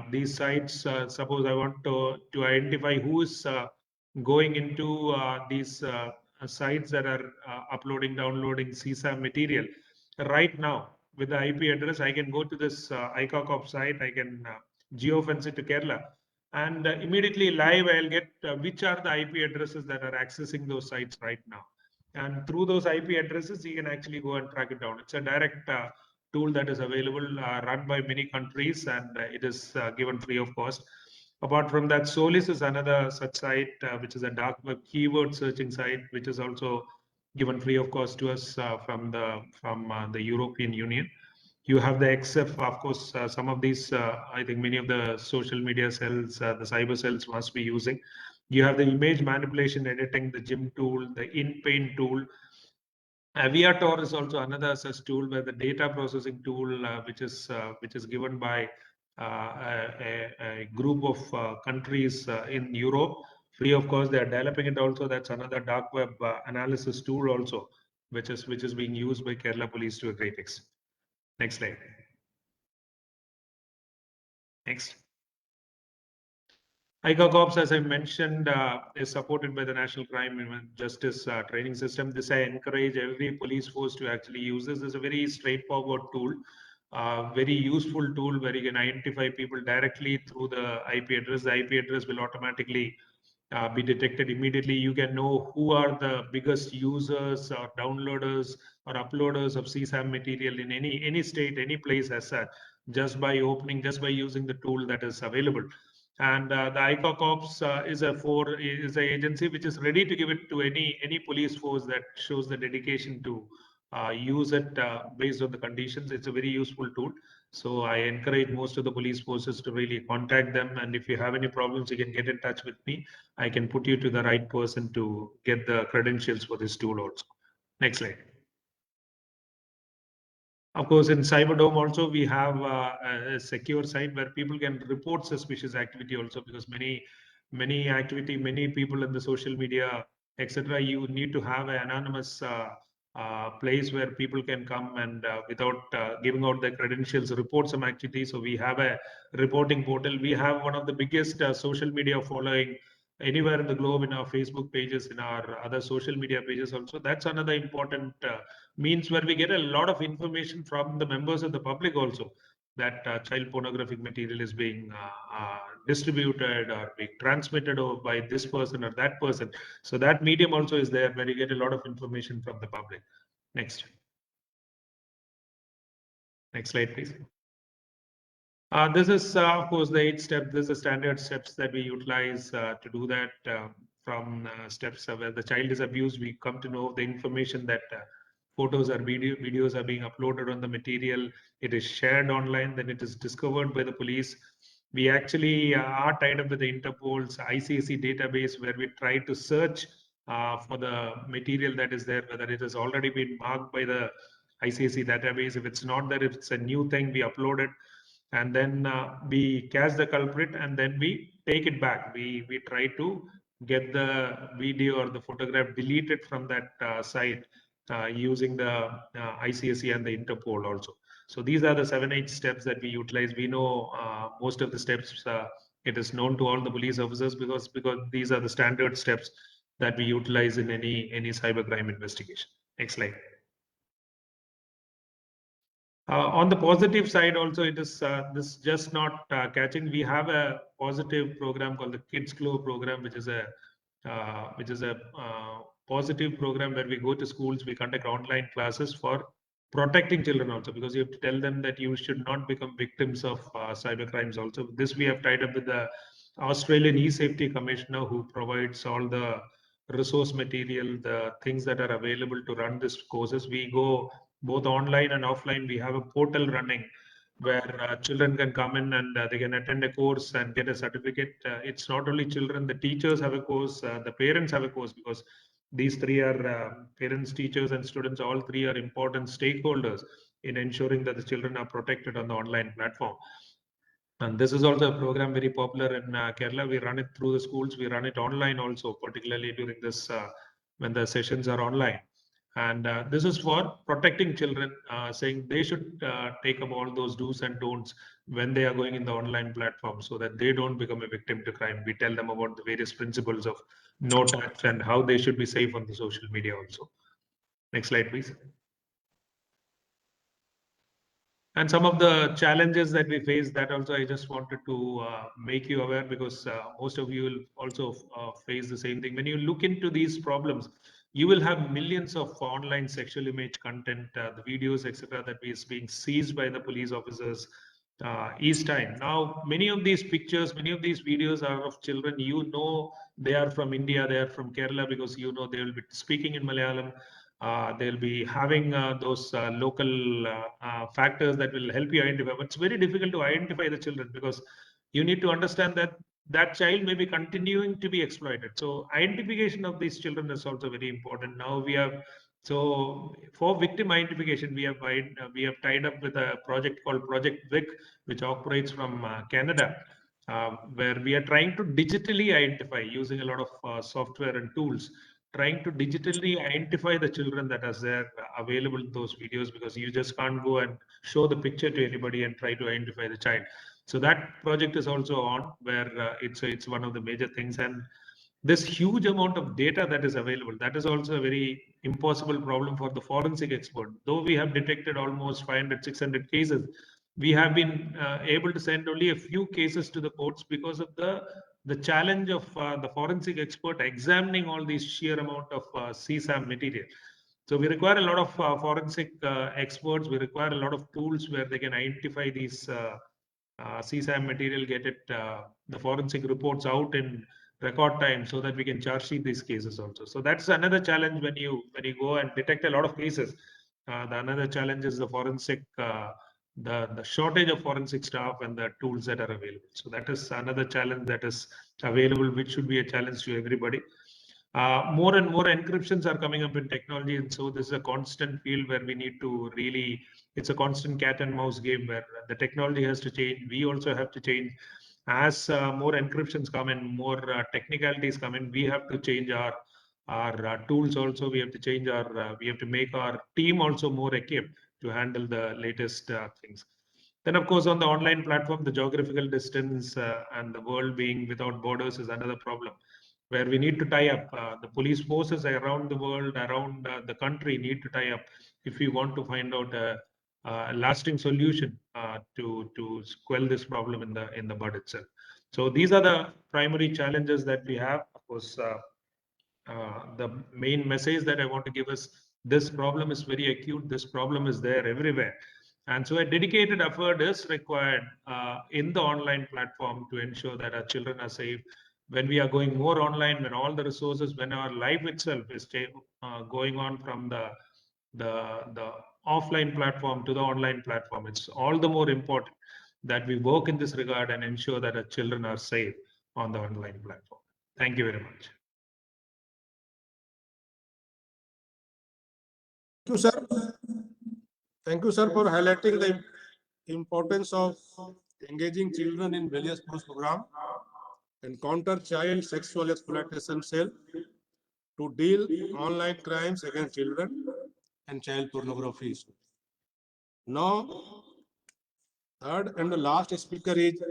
these sites. Suppose I want to identify who is going into these sites that are uploading, downloading CSAM material. Right now, with the IP address, I can go to this ICA Corps site, I can geofence it to Kerala, and immediately live I'll get which are the IP addresses that are accessing those sites right now. And through those IP addresses, you can actually go and track it down. It's a direct tool that is available, run by many countries, and it is given free of cost. Apart from that, Solis is another such site, which is a dark web keyword searching site, which is also given free of cost to us from the European Union. You have the XF, of course, some of these, I think many of the social media cells, the cyber cells must be using. You have the image manipulation editing, the GIM tool, the InPaint tool. Aviator is also another such tool where the data processing tool, which is given by a group of countries in Europe, free of course. They are developing it also. That's another dark web analysis tool also, which is being used by Kerala Police to a great extent. Next slide. Next. ICA Corps, as I mentioned, is supported by the National Crime and Justice Training System. This I encourage every police force to actually use. This is a very straightforward tool, very useful tool where you can identify people directly through the IP address. The IP address will automatically be detected immediately. You can know who are the biggest users or downloaders or uploaders of CSAM material in any state, any place as such, just by using the tool that is available. And the ICA Corps is an agency which is ready to give it to any police force that shows the dedication to use it based on the conditions. It's a very useful tool. So I encourage most of the police forces to really contact them. And if you have any problems, you can get in touch with me. I can put you to the right person to get the credentials for this tool also. Next slide. Of course, in Cyberdome also, we have a secure site where people can report suspicious activity also, because many people in the social media, etc. You need to have an anonymous place where people can come and without giving out their credentials, report some activity. So we have a reporting portal. We have one of the biggest social media following anywhere in the globe in our Facebook pages, in our other social media pages also. That's another important means where we get a lot of information from the members of the public also, that child pornographic material is being distributed or being transmitted by this person or that person. So that medium also is there where you get a lot of information from the public. Next. Next slide, please. This is, of course, the 8 steps. This is the standard steps that we utilize to do that. From steps where the child is abused, we come to know the information that photos or videos are being uploaded on the material. It is shared online, then it is discovered by the police. We actually are tied up with the Interpol's ICAC database, where we try to search for the material that is there, whether it has already been marked by the ICAC database. If it's not there, if it's a new thing, we upload it. And then we catch the culprit, and then we take it back. We try to get the video or the photograph deleted from that site using the ICAC and the Interpol also. So these are the 7-8 steps that we utilize. We know most of the steps. It is known to all the police officers because these are the standard steps that we utilize in any cybercrime investigation. Next slide. On the positive side also, it is this just not catching. We have a positive program called the Kids Glow program, which is a positive program where we go to schools, we conduct online classes for protecting children also, because you have to tell them that you should not become victims of cyber crimes also. This we have tied up with the Australian E-Safety Commissioner, who provides all the resource material, the things that are available to run these courses. We go both online and offline. We have a portal running where children can come in and they can attend a course and get a certificate. It's not only children, the teachers have a course, the parents have a course, because these three are parents, teachers, and students. All three are important stakeholders in ensuring that the children are protected on the online platform. And this is also a program very popular in Kerala. We run it through the schools. We run it online also, particularly during this when the sessions are online. And this is for protecting children, saying they should take up all those do's and don'ts when they are going in the online platform, so that they don't become a victim to crime. We tell them about the various principles of no touch and how they should be safe on the social media also. Next slide, please. And some of the challenges that we face, that also I just wanted to make you aware, because most of you will also face the same thing. When you look into these problems, you will have millions of online sexual image content, the videos, etc., that is being seized by the police officers each time. Now, many of these pictures, many of these videos are of children, they are from India, they are from Kerala, because they will be speaking in Malayalam. They'll be having those local factors that will help you identify. But it's very difficult to identify the children, because you need to understand that that child may be continuing to be exploited. So identification of these children is also very important. Now we have, so for victim identification, we have tied up with a project called Project VIC, which operates from Canada, where we are trying to digitally identify using a lot of software and tools, trying to digitally identify the children that are there available in those videos, because you just can't go and show the picture to anybody and try to identify the child. So that project is also on, where it's one of the major things. And this huge amount of data that is available, that is also a very impossible problem for the forensic expert. Though we have detected almost 500, 600 cases, we have been able to send only a few cases to the courts because of the challenge of the forensic expert examining all these sheer amount of CSAM material. So we require a lot of forensic experts. We require a lot of tools where they can identify these CSAM material, get it, the forensic reports out in record time, so that we can charge sheet these cases also. So that's another challenge when you go and detect a lot of cases. Another challenge is the forensic, the shortage of forensic staff and the tools that are available. So that is another challenge that is available, which should be a challenge to everybody. More and more encryptions are coming up in technology, and so this is a constant field where we need to really, it's a constant cat and mouse game where the technology has to change. We also have to change. As more encryptions come in, more technicalities come in, we have to change our tools also. We have to change our, we have to make our team also more equipped to handle the latest things. Then, of course, on the online platform, the geographical distance and the world being without borders is another problem, where we need to tie up. The police forces around the world, around the country need to tie up if we want to find out a lasting solution to quell this problem in the bud itself. So these are the primary challenges that we have. Of course, the main message that I want to give is this problem is very acute. This problem is there everywhere. And so a dedicated effort is required in the online platform to ensure that our children are safe. When we are going more online, when all the resources, when our life itself is going on from the offline platform to the online platform, it's all the more important that we work in this regard and ensure that our children are safe on the online platform. Thank you very much. Thank you, sir. Thank you, sir, for highlighting the importance of engaging children in various programs and counter child sexual exploitation cell to deal online crimes against children and child pornography. Now, third and the last speaker is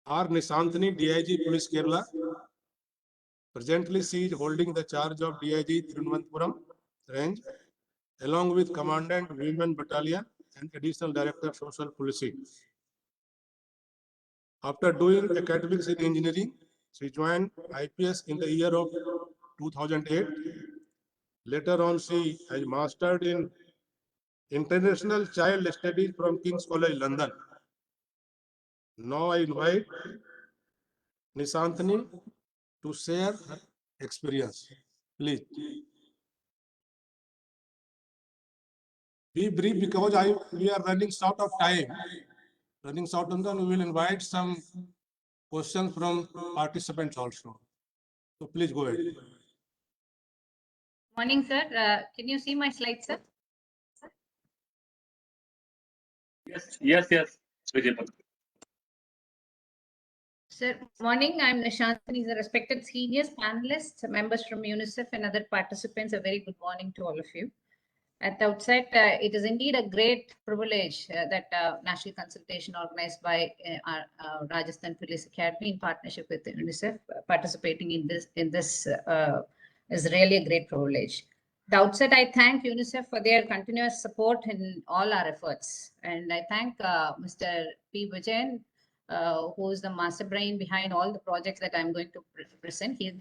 R. Nishantini, DIG Police Kerala. Presently, she is holding the charge of DIG Thiruvananthapuram range, along with Commandant Women Battalion and Additional Director Social Policing. After doing academics in engineering, she joined IPS in the year of 2008. Later on, she has mastered in International Child Studies from King's College, London. Now I invite Nishantini to share her experience. Please. Be brief because we are running short of time. Running short on time, we will invite some questions from participants also. So please go ahead. Morning, sir. Can you see my slides, sir? Yes. Visible. Sir, morning. I'm Nishantini, the respected seniors, panelists, members from UNICEF and other participants. A very good morning to all of you. At the outset, it is indeed a great privilege that National Consultation organized by our Rajasthan Police Academy in partnership with UNICEF participating in this is really a great privilege. At the outset, I thank UNICEF for their continuous support in all our efforts. And I thank Mr. P. Vijayan, who is the master brain behind all the projects that I'm going to present. He is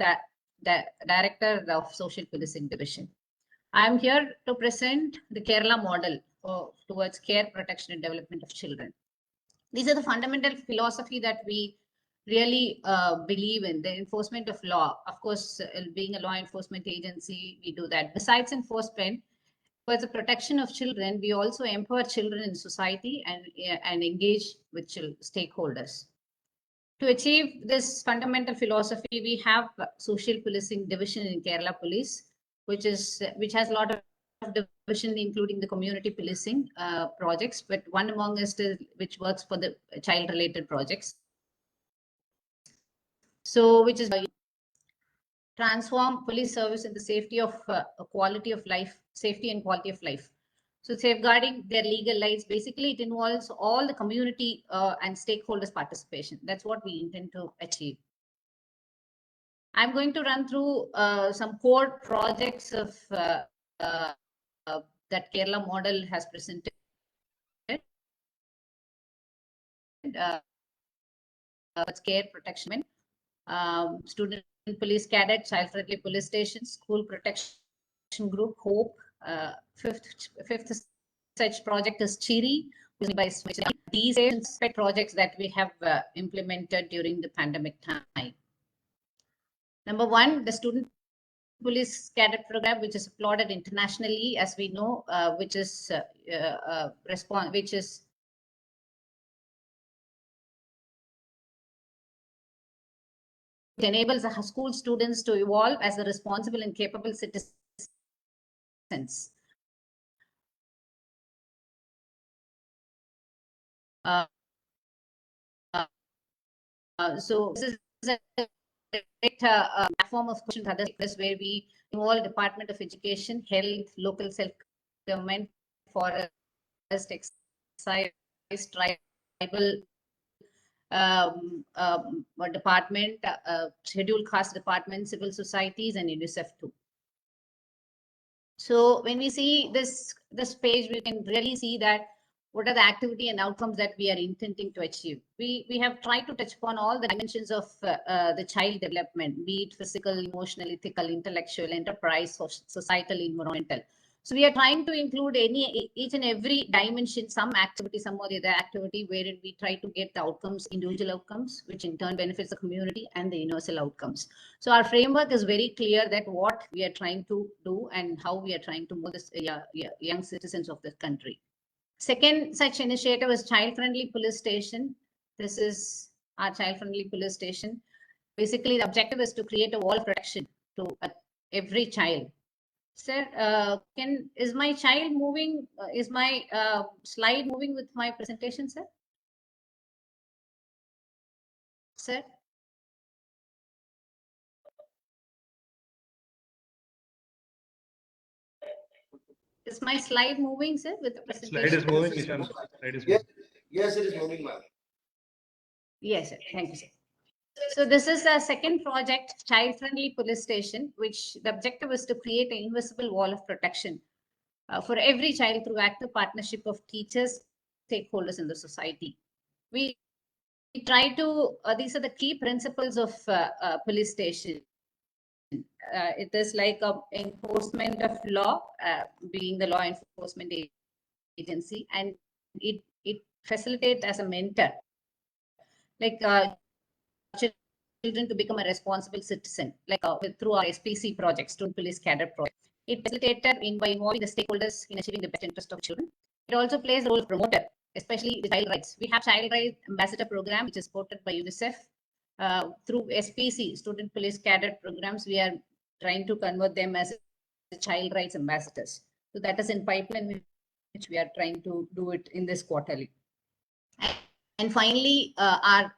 the Director of Social Policing Division. I'm here to present the Kerala model towards care, protection, and development of children. These are the fundamental philosophy that we really believe in. The enforcement of law, of course, being a law enforcement agency, we do that. Besides enforcement, for the protection of children, we also empower children in society and engage with stakeholders. To achieve this fundamental philosophy, we have social policing division in Kerala Police, which has a lot of division, including the community policing projects, but one among us which works for the child-related projects. So, which is transform police service in the safety of quality of life, safety and quality of life. So safeguarding their legal rights, basically it involves all the community and stakeholders participation. That's what we intend to achieve. I'm going to run through some core projects of that Kerala model has presented. Care protection, student police cadet, child-friendly police station, school protection group, HOPE. Fifth such project is Chiri. These are projects that we have implemented during the pandemic time. Number one, the student police cadet program, which is applauded internationally, as we know, which is it enables the school students to evolve as a responsible and capable citizens. So this is a great platform of questions where we involve Department of Education, Health, local self-government, forest, excise, tribal department, scheduled caste department, civil societies, and UNICEF too. So when we see this page, we can really see that what are the activity and outcomes that we are intending to achieve. We have tried to touch upon all the dimensions of the child development, be it physical, emotional, ethical, intellectual, enterprise, societal, environmental. So we are trying to include each and every dimension, some activity, some or the other activity, wherein we try to get the outcomes, individual outcomes, which in turn benefits the community, and the universal outcomes. So our framework is very clear that what we are trying to do and how we are trying to move this young citizens of the country. Second such initiative is child-friendly police station. This is our child-friendly police station. Basically, the objective is to create a wall of protection to every child. Sir, is my child moving? Is my slide moving with my presentation, sir? Sir? Is my slide moving, sir, with the presentation? Slide is moving, Ishan. Slide is moving. Yes, it is moving, ma'am. Yes, sir. Thank you, sir. So this is a second project, child-friendly police station, which the objective is to create an invisible wall of protection for every child through active partnership of teachers, stakeholders in the society. We try to, these are the key principles of police station. It is like enforcement of law, being the law enforcement agency, and it facilitates as a mentor, like children to become a responsible citizen, like through our SPC project, Student Police Cadet project. It facilitated by involving the stakeholders in achieving the best interest of children. It also plays the role of promoter, especially the child rights. We have child rights ambassador program, which is supported by UNICEF. Through SPC, Student Police Cadet programs, we are trying to convert them as child rights ambassadors. So that is in pipeline, which we are trying to do it in this quarterly. And finally, our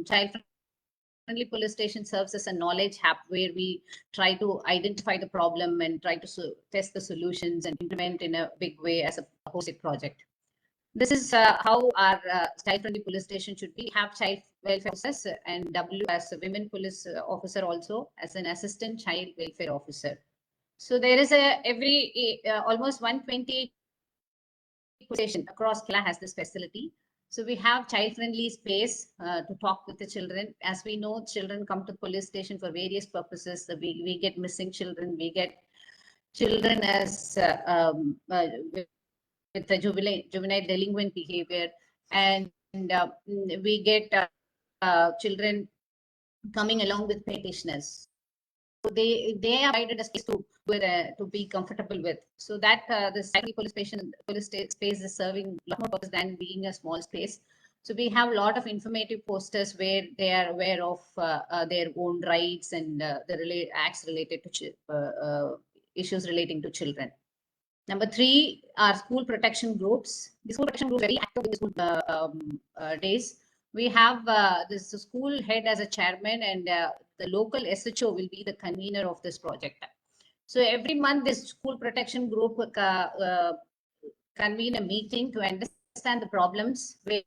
child-friendly police station serves as a knowledge hub where we try to identify the problem and try to test the solutions and implement in a big way as a holistic project. This is how our child-friendly police station should be. Have child welfare officers and W as a women police officer, also as an assistant child welfare officer. So there is almost 120 station across Kerala has this facility. So we have child-friendly space to talk with the children. As we know, children come to police station for various purposes. So we get missing children, we get children as with the juvenile delinquent behavior, and we get children coming along with petitioners. So they are provided a space to be comfortable with. So that the police space is serving a lot more purpose than being a small space. So we have a lot of informative posters where they are aware of their own rights and the acts related to issues relating to children. Number 3 are school protection groups. The school protection groups are very active in the school days. We have this school head as a chairman, and the local SHO will be the convener of this project. So every month, this school protection group convene a meeting to understand the problems where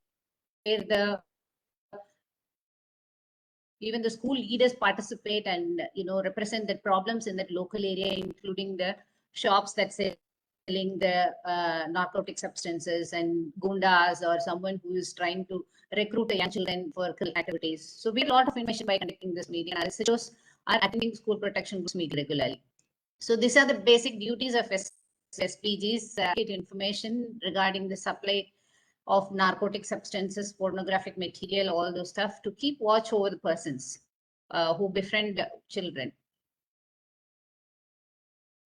even the school leaders participate and represent the problems in that local area, including the shops that selling the narcotic substances and gundas, or someone who is trying to recruit the young children for criminal activities. So we have a lot of information by conducting this meeting. Our SHOs are attending school protection groups meeting regularly. So these are the basic duties of SPGs: get information regarding the supply of narcotic substances, pornographic material, all those stuff, to keep watch over the persons who befriend children.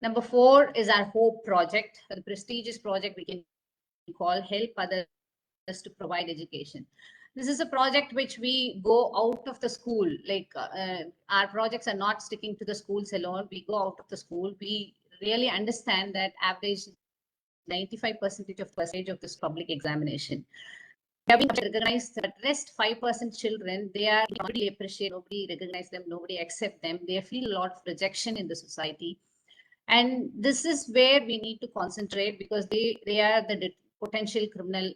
Number 4 is our HOPE project, the prestigious project we can call Help Others to Provide Education. This is a project which we go out of the school. Like our projects are not sticking to the schools alone. We go out of the school. We really understand that average 95% of this public examination. We have been recognized that rest 5% children, they are nobody appreciate, nobody recognize them, nobody accept them. They feel a lot of rejection in the society. And this is where we need to concentrate, because they are the potential criminal,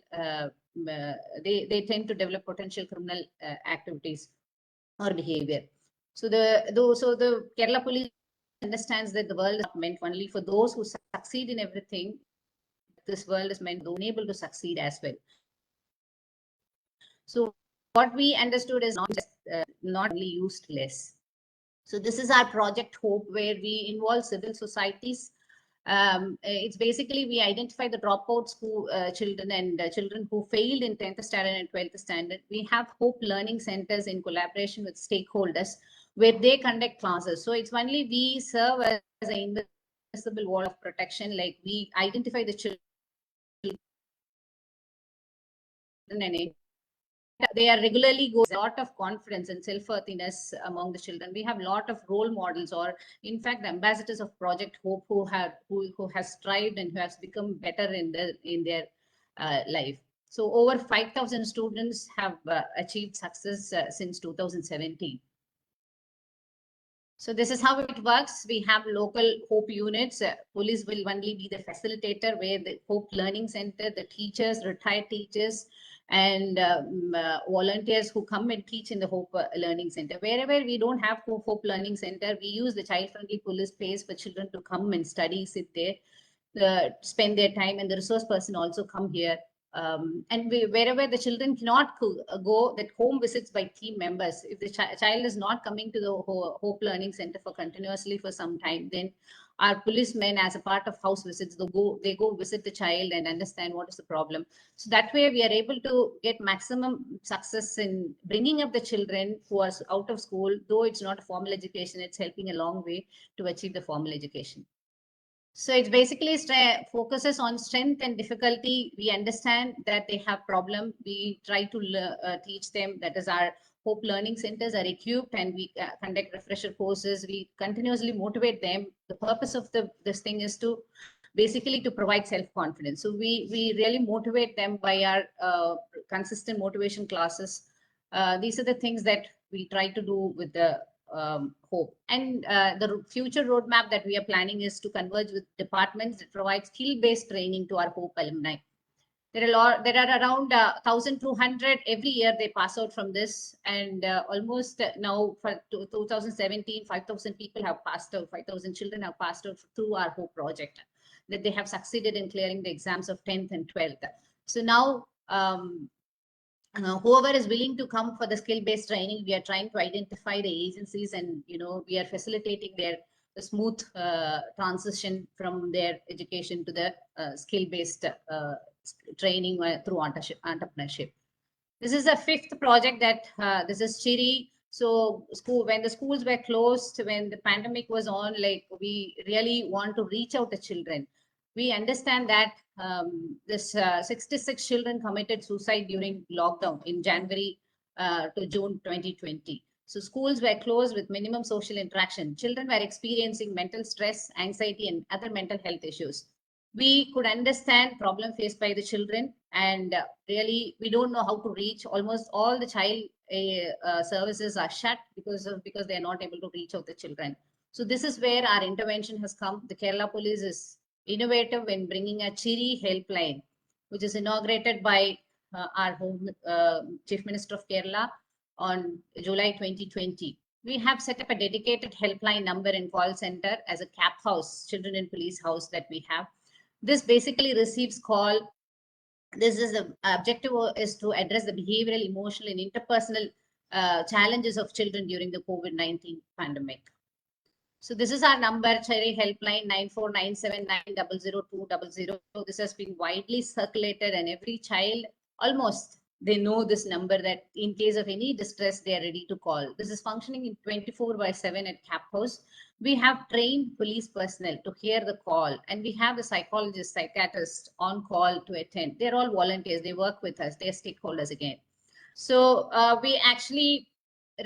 they tend to develop potential criminal activities or behavior. So the Kerala Police understands that the world is not meant only for those who succeed in everything. This world is meant to enable to succeed as well. So what we understood is not only used less. So this is our project HOPE, where we involve civil societies. It's basically we identify the dropout school children and children who failed in 10th standard and 12th standard. We have HOPE learning centers in collaboration with stakeholders where they conduct classes. So it's only we serve as an invisible wall of protection. Like we identify the children and they are regularly go a lot of confidence and self-worthiness among the children. We have a lot of role models, or in fact, the ambassadors of Project HOPE who has strived and who has become better in their life. So over 5,000 students have achieved success since 2017. So this is how it works. We have local HOPE units. Police will only be the facilitator, where the HOPE Learning Center, the teachers, retired teachers, and volunteers who come and teach in the HOPE Learning Center. Wherever we don't have HOPE Learning Center, we use the child-friendly police space for children to come and study, sit there, spend their time, and the resource person also come here. And wherever the children cannot go, that home visits by team members. If the child is not coming to the HOPE Learning Center for continuously for some time, then our policemen, as a part of house visits, they go visit the child and understand what is the problem. So that way we are able to get maximum success in bringing up the children who are out of school. Though it's not a formal education, it's helping a long way to achieve the formal education. So it basically focuses on strength and difficulty. We understand that they have problem. We try to teach them. That is, our HOPE Learning Centers are equipped, and we conduct refresher courses. We continuously motivate them. The purpose of this thing is to basically to provide self-confidence. So we really motivate them by our consistent motivation classes. These are the things that we try to do with the HOPE. And the future roadmap that we are planning is to converge with departments that provide skill-based training to our HOPE alumni. There are around 1,200 every year they pass out from this, and almost now for 2017, 5,000 people have passed out, 5,000 children have passed out through our HOPE project, that they have succeeded in clearing the exams of 10th and 12th. So now, whoever is willing to come for the skill-based training, we are trying to identify the agencies, and we are facilitating their a smooth transition from their education to the skill-based training through entrepreneurship. This is the fifth project that this is Chiri. So when the schools were closed, when the pandemic was on, like we really want to reach out to children. We understand that this 66 children committed suicide during lockdown in January to June 2020. So schools were closed with minimum social interaction. Children were experiencing mental stress, anxiety, and other mental health issues. We could understand problem faced by the children, and really we don't know how to reach. Almost all the child services are shut because they are not able to reach out the children. So this is where our intervention has come. The Kerala Police is innovative in bringing a Chiri helpline, which is inaugurated by our Chief Minister of Kerala on July 2020. We have set up a dedicated helpline number and call center as a CAP house, Children in Police House that we have. This basically receives call. This is the objective is to address the behavioral, emotional, and interpersonal challenges of children during the COVID-19 pandemic. So this is our number, Chiri helpline 9497900200. This has been widely circulated, and every child almost they know this number, that in case of any distress, they are ready to call. This is functioning in 24/7 at CAP House. We have trained police personnel to hear the call, and we have the psychologist, psychiatrist on call to attend. They're all volunteers. They work with us. They're stakeholders again. So we actually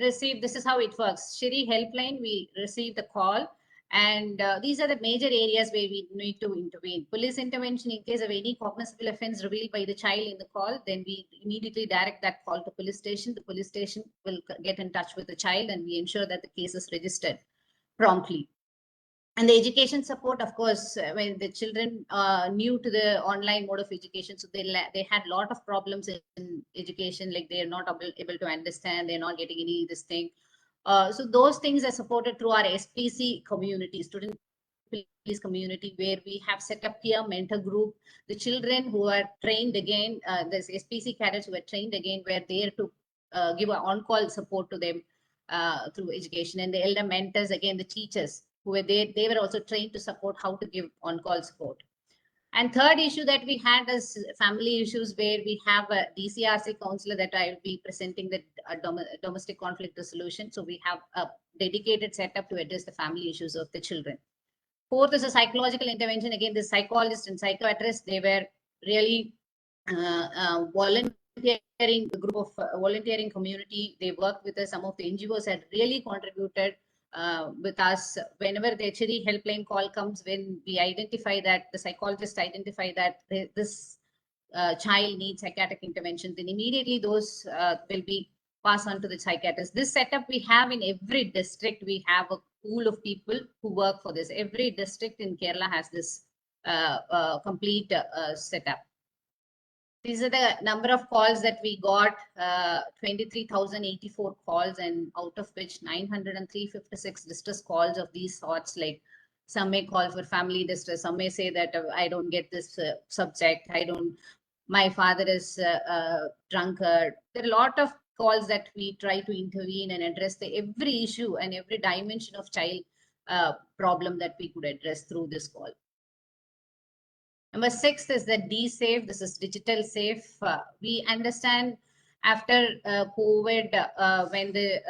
receive, this is how it works. Chiri helpline, we receive the call, and these are the major areas where we need to intervene. Police intervention in case of any cognizable offense revealed by the child in the call, then we immediately direct that call to police station. The police station will get in touch with the child, and we ensure that the case is registered promptly. And the education support, of course, when the children are new to the online mode of education, so they had a lot of problems in education, like they are not able to understand, they're not getting any this thing. So those things are supported through our SPC community, student police community, where we have set up peer mentor group. The children who are trained again, this SPC cadets who are trained again, were there to give an on-call support to them through education. And the elder mentors, again, the teachers who were there, they were also trained to support how to give on-call support. And third issue that we had is family issues, where we have a DCRC counselor that I will be presenting, the domestic conflict resolution. So we have a dedicated setup to address the family issues of the children. Fourth is a psychological intervention. Again, the psychologist and psychiatrist, they were really volunteering, the group of volunteering community. They worked with us. Some of the NGOs had really contributed with us. Whenever the Chiri helpline call comes, when we identify that, the psychologist identify that this child needs psychiatric intervention, then immediately those will be passed on to the psychiatrist. This setup we have in every district. We have a pool of people who work for this. Every district in Kerala has this complete setup. These are the number of calls that we got, 23,084 calls, and out of which 903,56 distress calls of these sorts. Like some may call for family distress, some may say that I don't get this subject, my father is a drunkard. There are a lot of calls that we try to intervene and address every issue and every dimension of child problem that we could address through this call. Number 6 is the D-Safe. This is digital safe. We understand after COVID, when the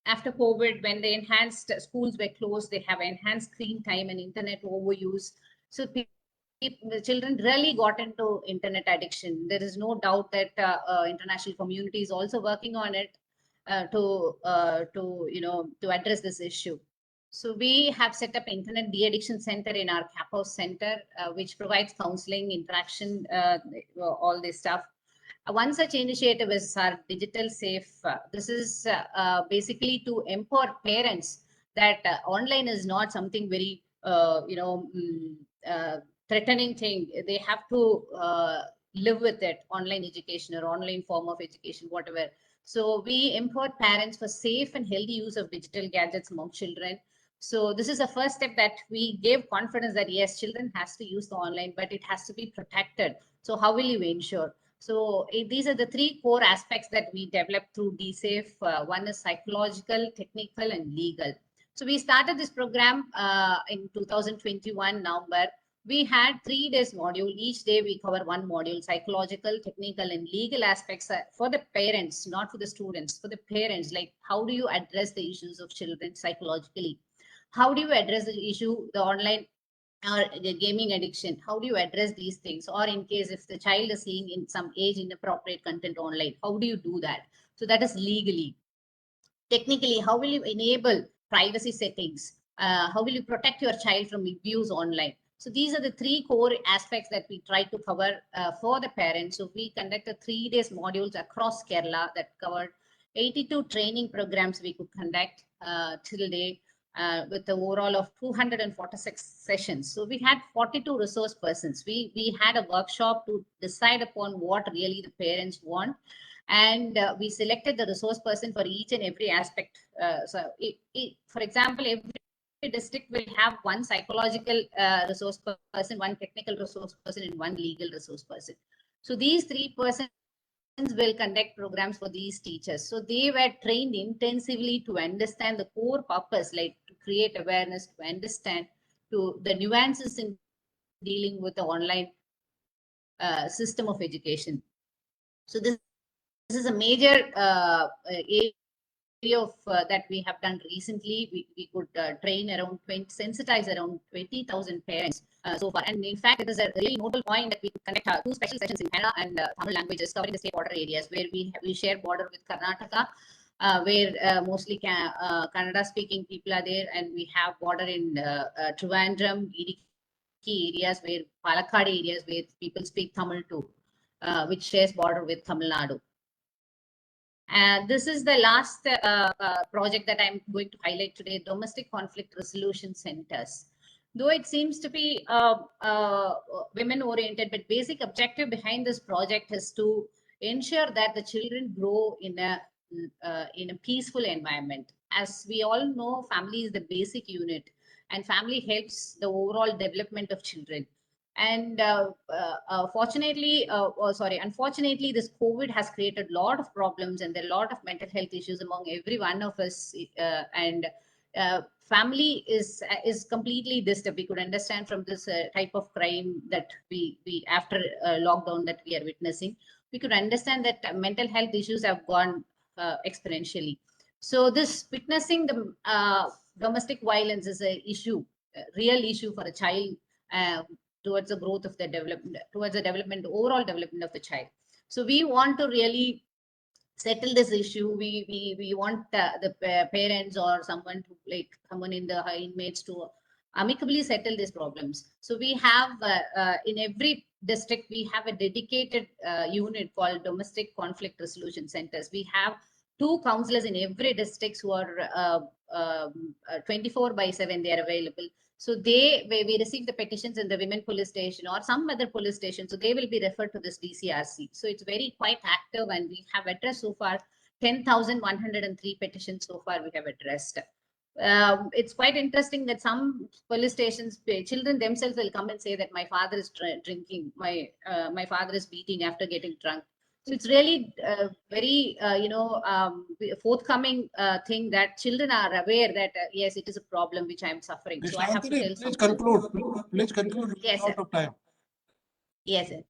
after COVID, when the enhanced schools were closed, they have enhanced screen time and internet overuse. So the children really got into internet addiction. There is no doubt that international community is also working on it to address this issue. So we have set up Internet De-Addiction Center in our CAP House Center, which provides counseling, interaction, all this stuff. One such initiative is our Digital Safe. This is basically to empower parents that online is not something very, threatening thing. They have to live with it, online education or online form of education, whatever. So we empower parents for safe and healthy use of digital gadgets among children. So this is the first step that we gave confidence that yes, children has to use the online, but it has to be protected. So how will you ensure? So these are the three core aspects that we developed through DSAFE. One is psychological, technical, and legal. So we started this program in 2021 November. We had 3 days module. Each day we cover one module: psychological, technical, and legal aspects for the parents, not for the students, for the parents. Like, how do you address the issues of children psychologically? How do you address the issue, the online or the gaming addiction? How do you address these things? Or in case if the child is seeing in some age inappropriate content online, how do you do that? So that is legally. Technically, how will you enable privacy settings? How will you protect your child from abuse online? So these are the 3 core aspects that we try to cover for the parents. So we conducted 3 days modules across Kerala that covered 82 training programs we could conduct till date. With the overall of 246 sessions. So we had 42 resource persons. We had a workshop to decide upon what really the parents want. And we selected the resource person for each and every aspect. For example, every district will have one psychological resource person, one technical resource person, and one legal resource person. So these 3 persons will conduct programs for these teachers. So they were trained intensively to understand the core purpose, like to create awareness, to understand to the nuances in dealing with the online system of education. So this is a major area of that we have done recently. We could train around sensitize around 20,000 parents so far. And in fact, it is a really notable point that we could conduct 2 special sessions in Kannada and Tamil languages covering the state border areas, where we share border with Karnataka, where mostly Kannada speaking people are there, and we have border in Trivandrum, Idiki areas, where Palakkad areas where people speak Tamil too, which shares border with Tamil Nadu. And this is the last project that I'm going to highlight today: domestic conflict resolution centers. Though it seems to be women oriented, but basic objective behind this project is to ensure that the children grow in a peaceful environment. As we all know, family is the basic unit, and family helps the overall development of children. And unfortunately, this COVID has created a lot of problems, and there are a lot of mental health issues among every one of us. Family is completely disturbed. We could understand from this type of crime that we after lockdown that we are witnessing, we could understand that mental health issues have gone exponentially. So this witnessing the domestic violence is a issue, a real issue for a child. Towards the growth of the development, towards the development, overall development of the child. So we want to really settle this issue. We want the parents or someone in the inmates to amicably settle these problems. So we have in every district, we have a dedicated unit called domestic conflict resolution centers. We have 2 counselors in every district who are 24/7. They are available. So we receive the petitions in the women police station or some other police station. So they will be referred to this DCRC. So it's very quite active, and we have addressed so far 10,103 petitions so far we have addressed. It's quite interesting that some police stations, children themselves will come and say that my father is drinking, my father is beating after getting drunk. So it's really very, forthcoming thing that children are aware that, yes, it is a problem which I am suffering. So I have to tell someone. Please conclude. Yes, Out of time. Yes, sir.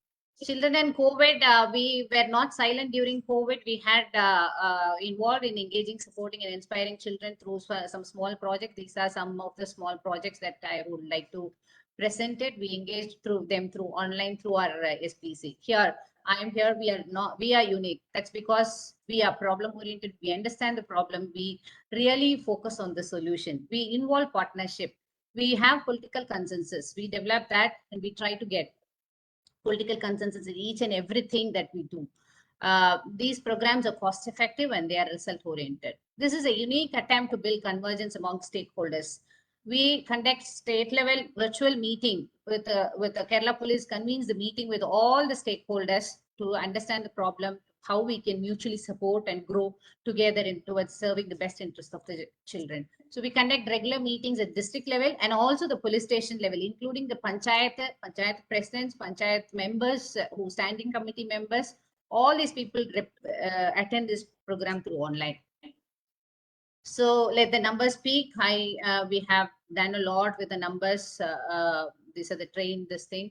Children and COVID, we were not silent during COVID. We had involved in engaging, supporting, and inspiring children through some small projects. These are some of the small projects that I would like to present it. We engaged through them through online through our SPC. Here, I am here. We are unique. That's because we are problem oriented. We understand the problem. We really focus on the solution. We involve partnership. We have political consensus. We develop that, and we try to get political consensus in each and everything that we do. These programs are cost effective and they are result oriented. This is a unique attempt to build convergence among stakeholders. We conduct state level virtual meeting with the Kerala Police, convenes the meeting with all the stakeholders to understand the problem, to how we can mutually support and grow together towards serving the best interest of the children. So we conduct regular meetings at district level and also the police station level, including the panchayat presidents, panchayat members, who standing committee members. All these people attend this program through online. So let the numbers speak. We have done a lot with the numbers. These are the this thing.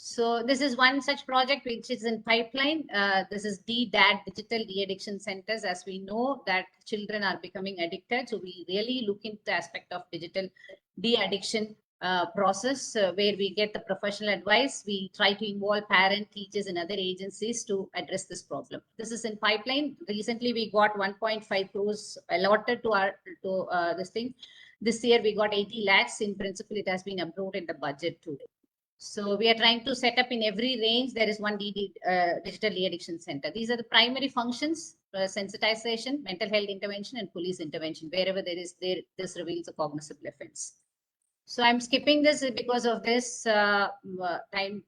So this is one such project which is in pipeline. This is DDAD, Digital De-Addiction Centers. As we know that children are becoming addicted. So we really look into the aspect of digital de-addiction process where we get the professional advice. We try to involve parent, teachers and other agencies to address this problem. This is in pipeline. Recently, we got 1.5 crores allotted to this thing. This year, we got 80 lakhs. In principle, it has been approved in the budget today. So we are trying to set up in every range. There is one digital de-addiction center. These are the primary functions: sensitization, mental health intervention, and police intervention. Wherever this reveals a cognizable offense. So I'm skipping this because of this time.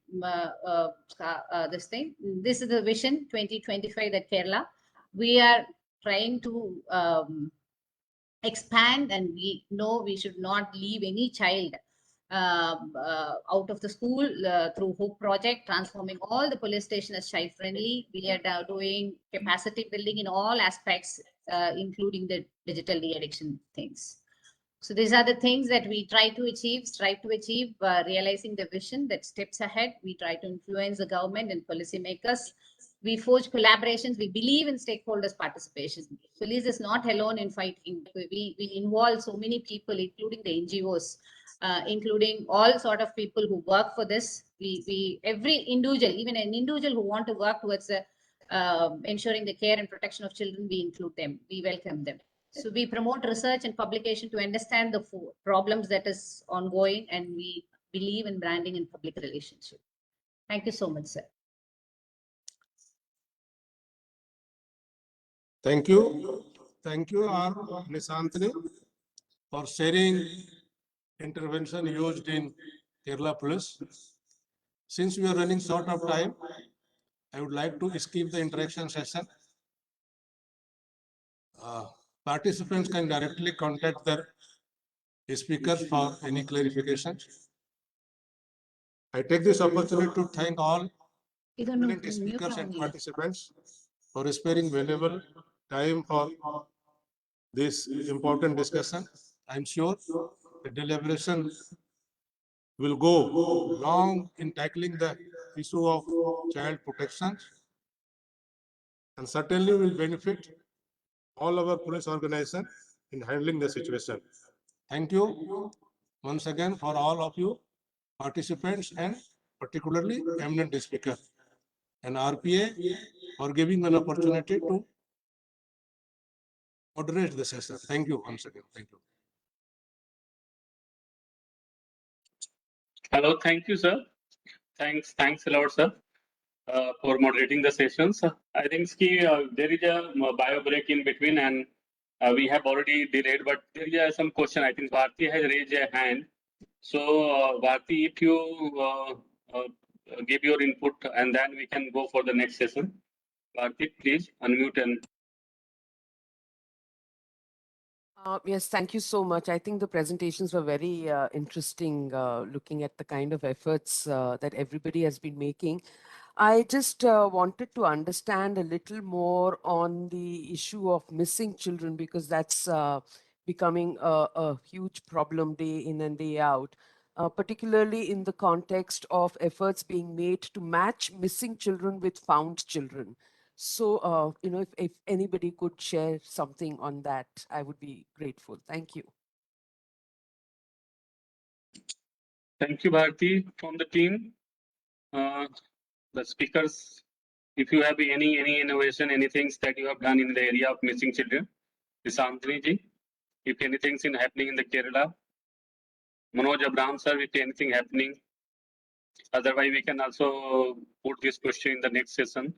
This thing. This is the vision 2025 that Kerala. We are trying to expand, and we know we should not leave any child out of the school through Hope Project, transforming all the police station as child friendly. We are doing capacity building in all aspects, including the digital de-addiction things. So these are the things that we try to achieve, realizing the vision that steps ahead. We try to influence the government and policymakers. We forge collaborations. We believe in stakeholders' participation. Police is not alone in fighting. We involve so many people, including the NGOs, including all sort of people who work for this. Every individual, even an individual who want to work towards ensuring the care and protection of children, we include them. We welcome them. So we promote research and publication to understand the problems that is ongoing, and we believe in branding and public relationship. Thank you so much, sir. Thank you. Thank you, R. Nishantini, for sharing intervention used in Kerala Police. Since we are running short of time, I would like to skip the interaction session. Participants can directly contact their speakers for any clarifications. I take this opportunity to thank all speakers and participants for sparing valuable time for this important discussion. I'm sure the deliberation will go long in tackling the issue of child protection, and certainly will benefit all our police organizations in handling the situation. Thank you once again for all of you participants, and particularly eminent speaker and RPA for giving an opportunity to moderate the session. Thank you once again. Thank you. Hello, thank you, sir. Thanks a lot, sir, for moderating the sessions. I think there is a bio break in between, and we have already delayed, but there is some question. I think Bharti has raised a hand. So, Bharti, if you give your input, and then we can go for the next session. Bharti, please unmute and. Yes, thank you so much. I think the presentations were very interesting, looking at the kind of efforts that everybody has been making. I just wanted to understand a little more on the issue of missing children, because that's becoming a huge problem day in and day out, particularly in the context of efforts being made to match missing children with found children. So, if anybody could share something on that, I would be grateful. Thank you. Thank you, Bharti, from the team. The speakers, if you have any innovation, anything that you have done in the area of missing children, Nishantini ji, if anything's happening in the Kerala, Manoj Abraham sir, if anything happening. Otherwise, we can also put this question in the next session.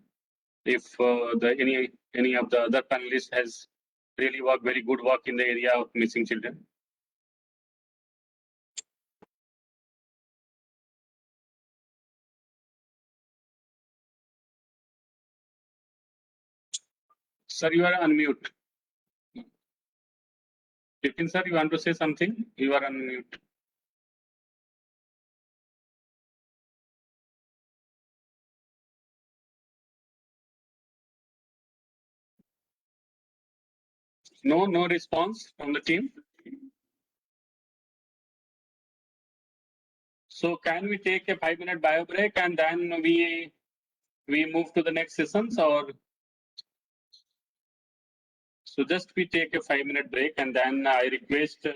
If any of the other panelists has really worked very good work in the area of missing children. Sir, you are on mute. Vipin sir, you want to say something? You are on mute. No response from the team. So can we take a 5-minute bio break and then we move to the next sessions, or so just we take a 5-minute break and then I request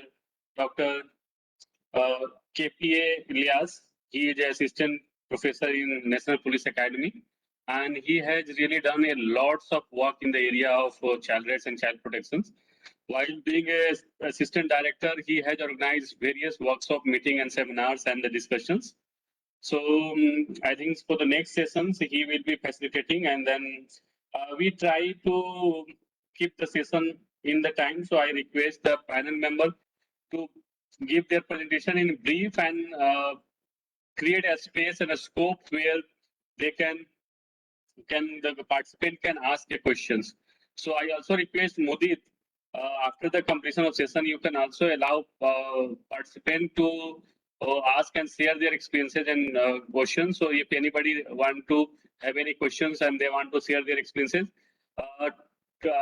Dr. KPA Ilyas. He is an assistant professor in National Police Academy, and he has really done a lots of work in the area of child rights and child protections. While being a assistant director, he has organized various workshop meeting and seminars and the discussions. So I think for the next sessions, he will be facilitating, and then we try to keep the session in the time. So I request the panel member to give their presentation in brief and create a space and a scope where they the participant can ask their questions. So I also request Mudit, after the completion of session, you can also allow participant to ask and share their experiences and questions. So if anybody want to have any questions and they want to share their experiences,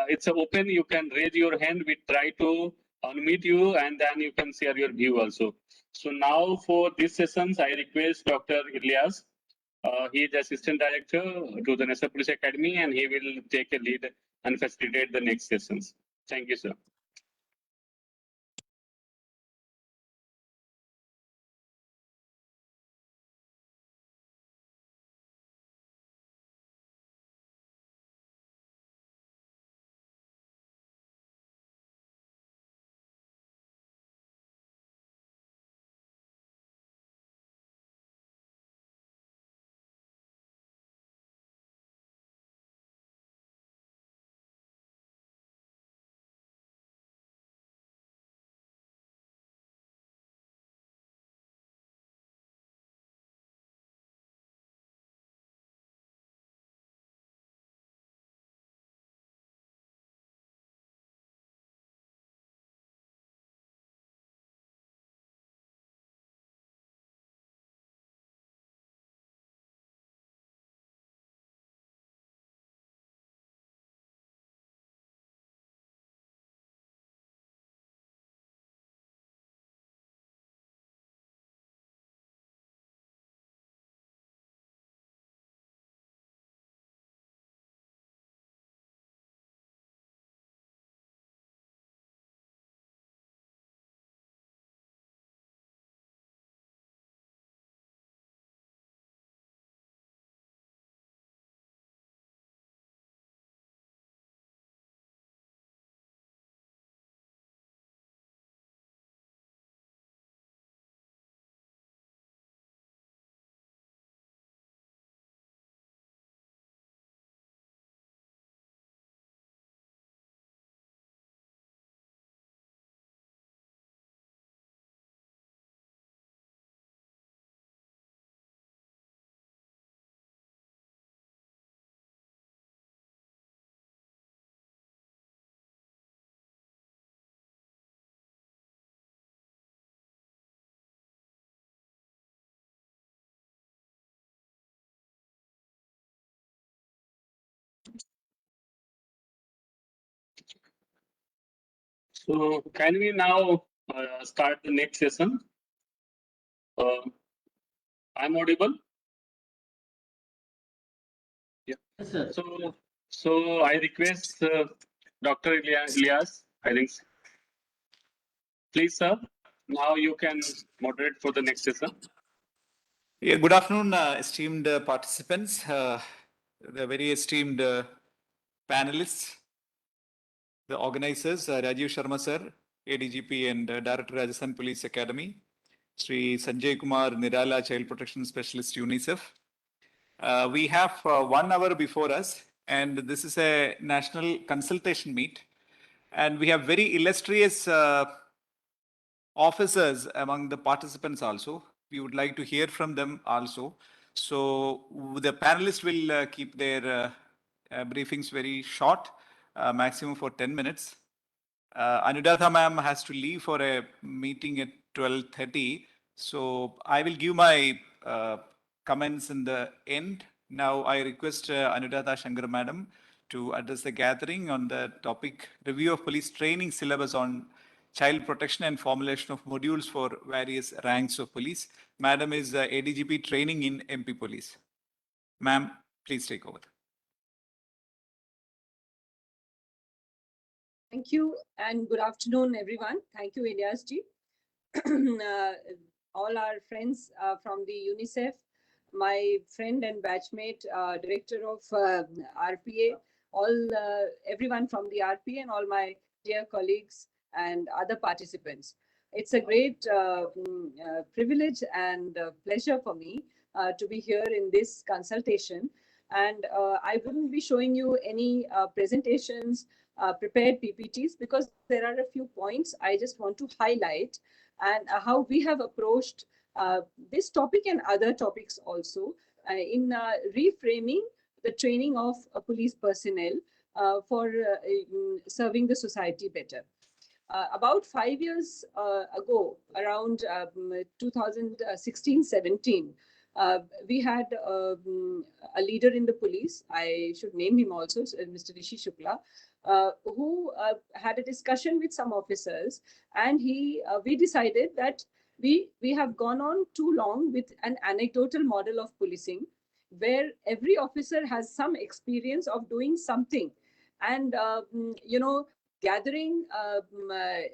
it's open. You can raise your hand. We try to unmute you and then you can share your view also. So now for these sessions, I request Dr. Ilyas. He is assistant director to the National Police Academy, and he will take a lead and facilitate the next sessions. Thank you, sir. So can we now start the next session? I'm audible. Yeah. Yes, sir. So I request Dr. Ilyas. I think. Please, sir. Now you can moderate for the next session. Yeah, good afternoon, esteemed participants, the very esteemed panelists, the organizers, Rajiv Sharma sir, ADGP and Director Rajasthan Police Academy, Sri Sanjay Kumar Nirala, Child Protection Specialist, UNICEF. We have 1 hour before us, and this is a national consultation meet, and we have very illustrious officers among the participants also. We would like to hear from them also. So the panelists will keep their briefings very short. maximum for 10 minutes. Anuradha ma'am has to leave for a meeting at 12:30. So I will give my comments in the end. Now I request Anuradha Shankar madam to address the gathering on the topic review of police training syllabus on child protection and formulation of modules for various ranks of police. Madam is ADGP training in MP police. Ma'am, please take over. Thank you and good afternoon, everyone. Thank you, Elias ji. All our friends from the UNICEF, my friend and batchmate, director of RPA, everyone from the RPA and all my dear colleagues and other participants. It's a great privilege and pleasure for me to be here in this consultation. And I wouldn't be showing you any presentations, prepared PPTs, because there are a few points I just want to highlight and how we have approached this topic and other topics also in reframing the training of police personnel for serving the society better. About 5 years ago, around 2016-17, we had a leader in the police, I should name him also, Mr. Rishi Shukla, who had a discussion with some officers, and we decided that we have gone on too long with an anecdotal model of policing, where every officer has some experience of doing something, and gathering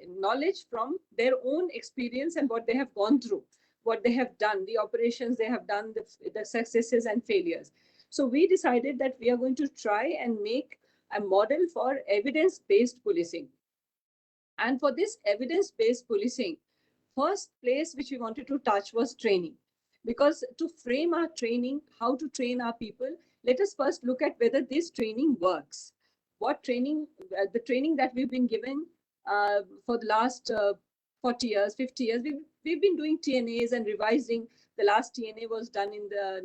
knowledge from their own experience and what they have gone through, what they have done, the operations they have done, the successes and failures. So we decided that we are going to try and make a model for evidence-based policing. And for this evidence-based policing, first place which we wanted to touch was training. Because to frame our training, how to train our people, let us first look at whether this training works. What training, the training that we've been given for the last 40 years, 50 years, we've been doing TNAs and revising. The last TNA was done in the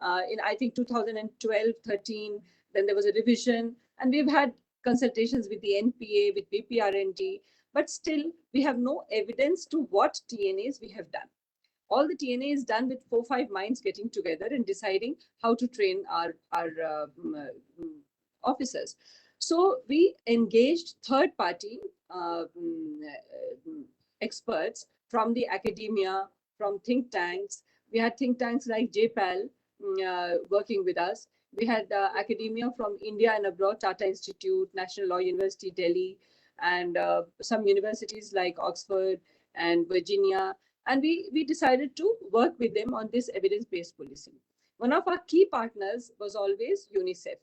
I think 2012, 13. Then there was a revision, and we've had consultations with the NPA, with BPRND, but still we have no evidence to what TNAs we have done. All the TNA is done with 4-5 minds getting together and deciding how to train our officers. So we engaged third-party experts from the academia, from think tanks. We had think tanks like JPAL working with us. We had academia from India and abroad, Tata Institute, National Law University, Delhi, and some universities like Oxford and Virginia. And we decided to work with them on this evidence-based policing. One of our key partners was always UNICEF.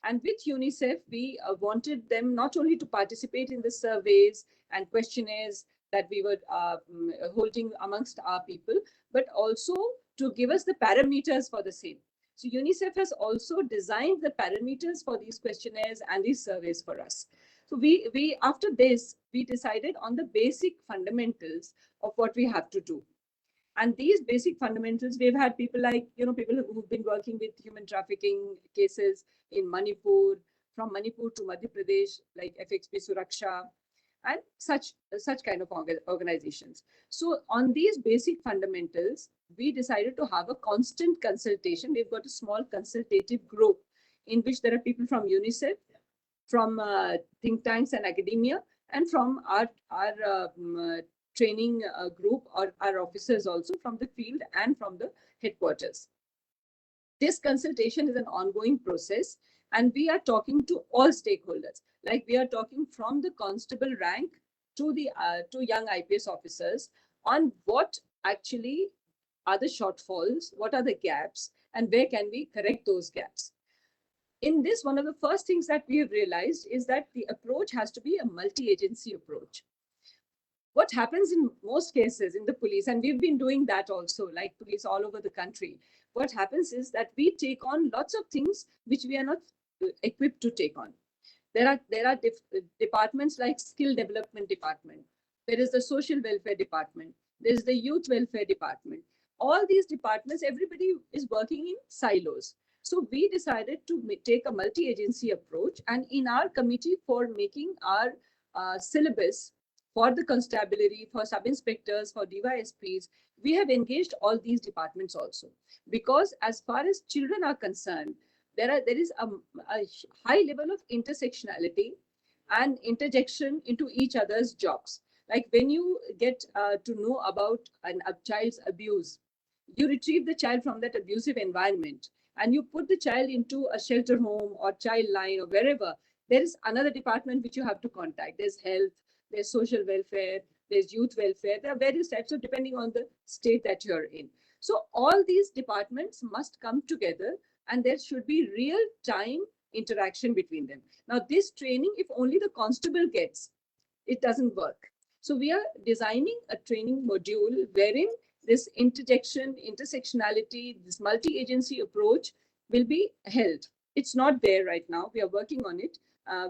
And with UNICEF, we wanted them not only to participate in the surveys and questionnaires that we were holding amongst our people, but also to give us the parameters for the same. So UNICEF has also designed the parameters for these questionnaires and these surveys for us. So we after this, we decided on the basic fundamentals of what we have to do. And these basic fundamentals, we've had people like, people who've been working with human trafficking cases in Manipur, from Manipur to Madhya Pradesh, like FXP Suraksha, and such kind of organizations. So on these basic fundamentals, we decided to have a constant consultation. We've got a small consultative group in which there are people from UNICEF, from think tanks and academia, and from our training group, or our officers also from the field and from the headquarters. This consultation is an ongoing process, and we are talking to all stakeholders. Like we are talking from the constable rank to the to young IPS officers on what actually are the shortfalls, what are the gaps, and where can we correct those gaps. In this, one of the first things that we have realized is that the approach has to be a multi-agency approach. What happens in most cases in the police, and we've been doing that also, like police all over the country, what happens is that we take on lots of things which we are not equipped to take on. There are departments like skill development department. There is the social welfare department. There is the youth welfare department. All these departments, everybody is working in silos. So we decided to take a multi-agency approach, and in our committee for making our syllabus for the constabulary, for sub-inspectors, for DYSPs, we have engaged all these departments also. Because as far as children are concerned, there is a high level of intersectionality and interjection into each other's jobs. Like when you get to know about a child's abuse, you retrieve the child from that abusive environment and you put the child into a shelter home or child line or wherever. There is another department which you have to contact. There's health, there's social welfare, there's youth welfare. There are various types of, depending on the state that you're in. So all these departments must come together and there should be real time interaction between them. Now this training, if only the constable gets, it doesn't work. So we are designing a training module wherein this interjection, intersectionality, this multi-agency approach will be held. It's not there right now. We are working on it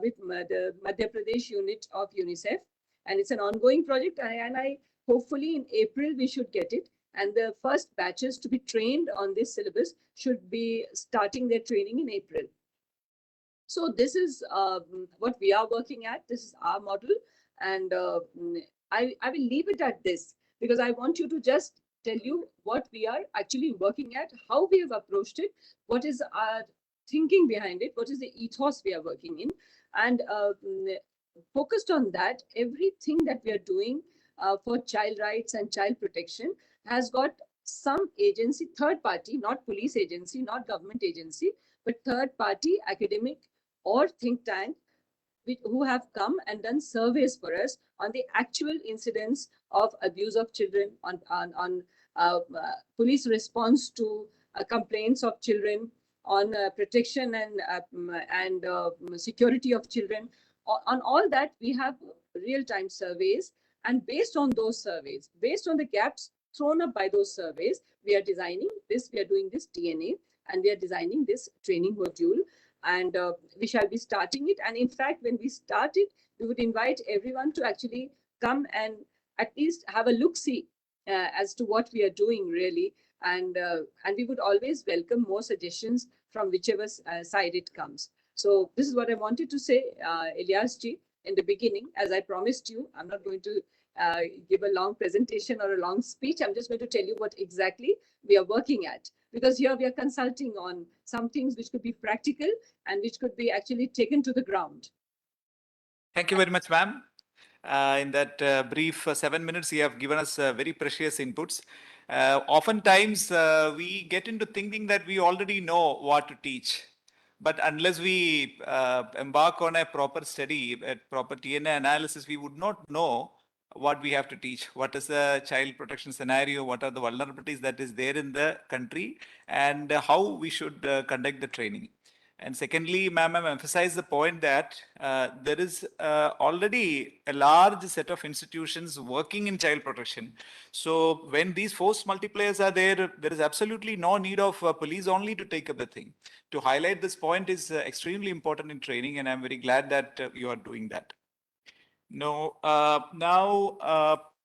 with the Madhya Pradesh unit of UNICEF. And it's an ongoing project. And I hopefully in April, we should get it. And the first batches to be trained on this syllabus should be starting their training in April. So this is what we are working at. This is our model. And I will leave it at this because I want you to just tell you what we are actually working at, how we have approached it, what is our thinking behind it, what is the ethos we are working in. And focused on that, everything that we are doing for child rights and child protection has got some agency, third party, not police agency, not government agency, but third party, academic or think tank, who have come and done surveys for us on the actual incidents of abuse of children, on police response to complaints of children, on protection and security of children. On all that, we have real-time surveys, and based on those surveys, based on the gaps thrown up by those surveys, we are designing this, we are doing this DNA, and we are designing this training module. And we shall be starting it. And in fact, when we start it, we would invite everyone to actually come and at least have a look-see as to what we are doing really. And we would always welcome more suggestions from whichever side it comes. So this is what I wanted to say, Ilyas ji, in the beginning. As I promised you, I'm not going to give a long presentation or a long speech. I'm just going to tell you what exactly we are working at. Because here we are consulting on some things which could be practical and which could be actually taken to the ground. Thank you very much, ma'am. In that brief 7 minutes, you have given us very precious inputs. Oftentimes, we get into thinking that we already know what to teach. But unless we embark on a proper study, a proper TNA analysis, we would not know what we have to teach. What is the child protection scenario? What are the vulnerabilities that is there in the country? And how we should conduct the training. And secondly, ma'am, I've emphasized the point that there is already a large set of institutions working in child protection. So when these force multipliers are there, there is absolutely no need of police only to take up the thing. To highlight this point is extremely important in training, and I'm very glad that you are doing that. No, now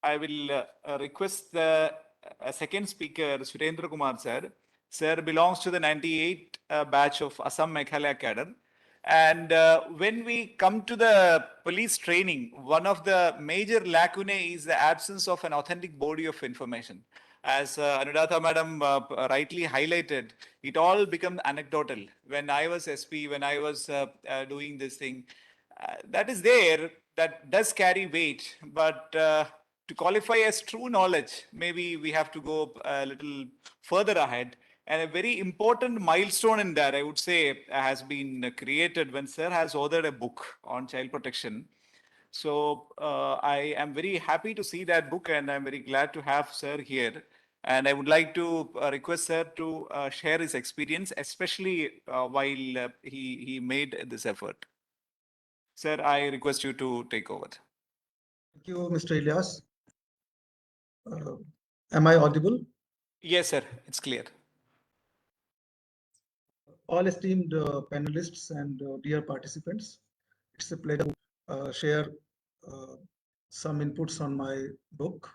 I will request the second speaker, Surendra Kumar sir. Sir belongs to the 98 batch of Assam Meghalaya cadre. And when we come to the police training, one of the major lacunae is the absence of an authentic body of information. As Anuradha madam rightly highlighted, it all becomes anecdotal. When I was SP, when I was doing this thing, that is there, that does carry weight, but to qualify as true knowledge, maybe we have to go a little further ahead. And a very important milestone in that, I would say, has been created when Sir has authored a book on child protection. So I am very happy to see that book, and I'm very glad to have Sir here. And I would like to request Sir to share his experience, especially while he made this effort. Sir, I request you to take over. Thank you, Mr. Ilyas. Am I audible? Yes, sir. It's clear. All esteemed panelists and dear participants, it's a pleasure to share some inputs on my book,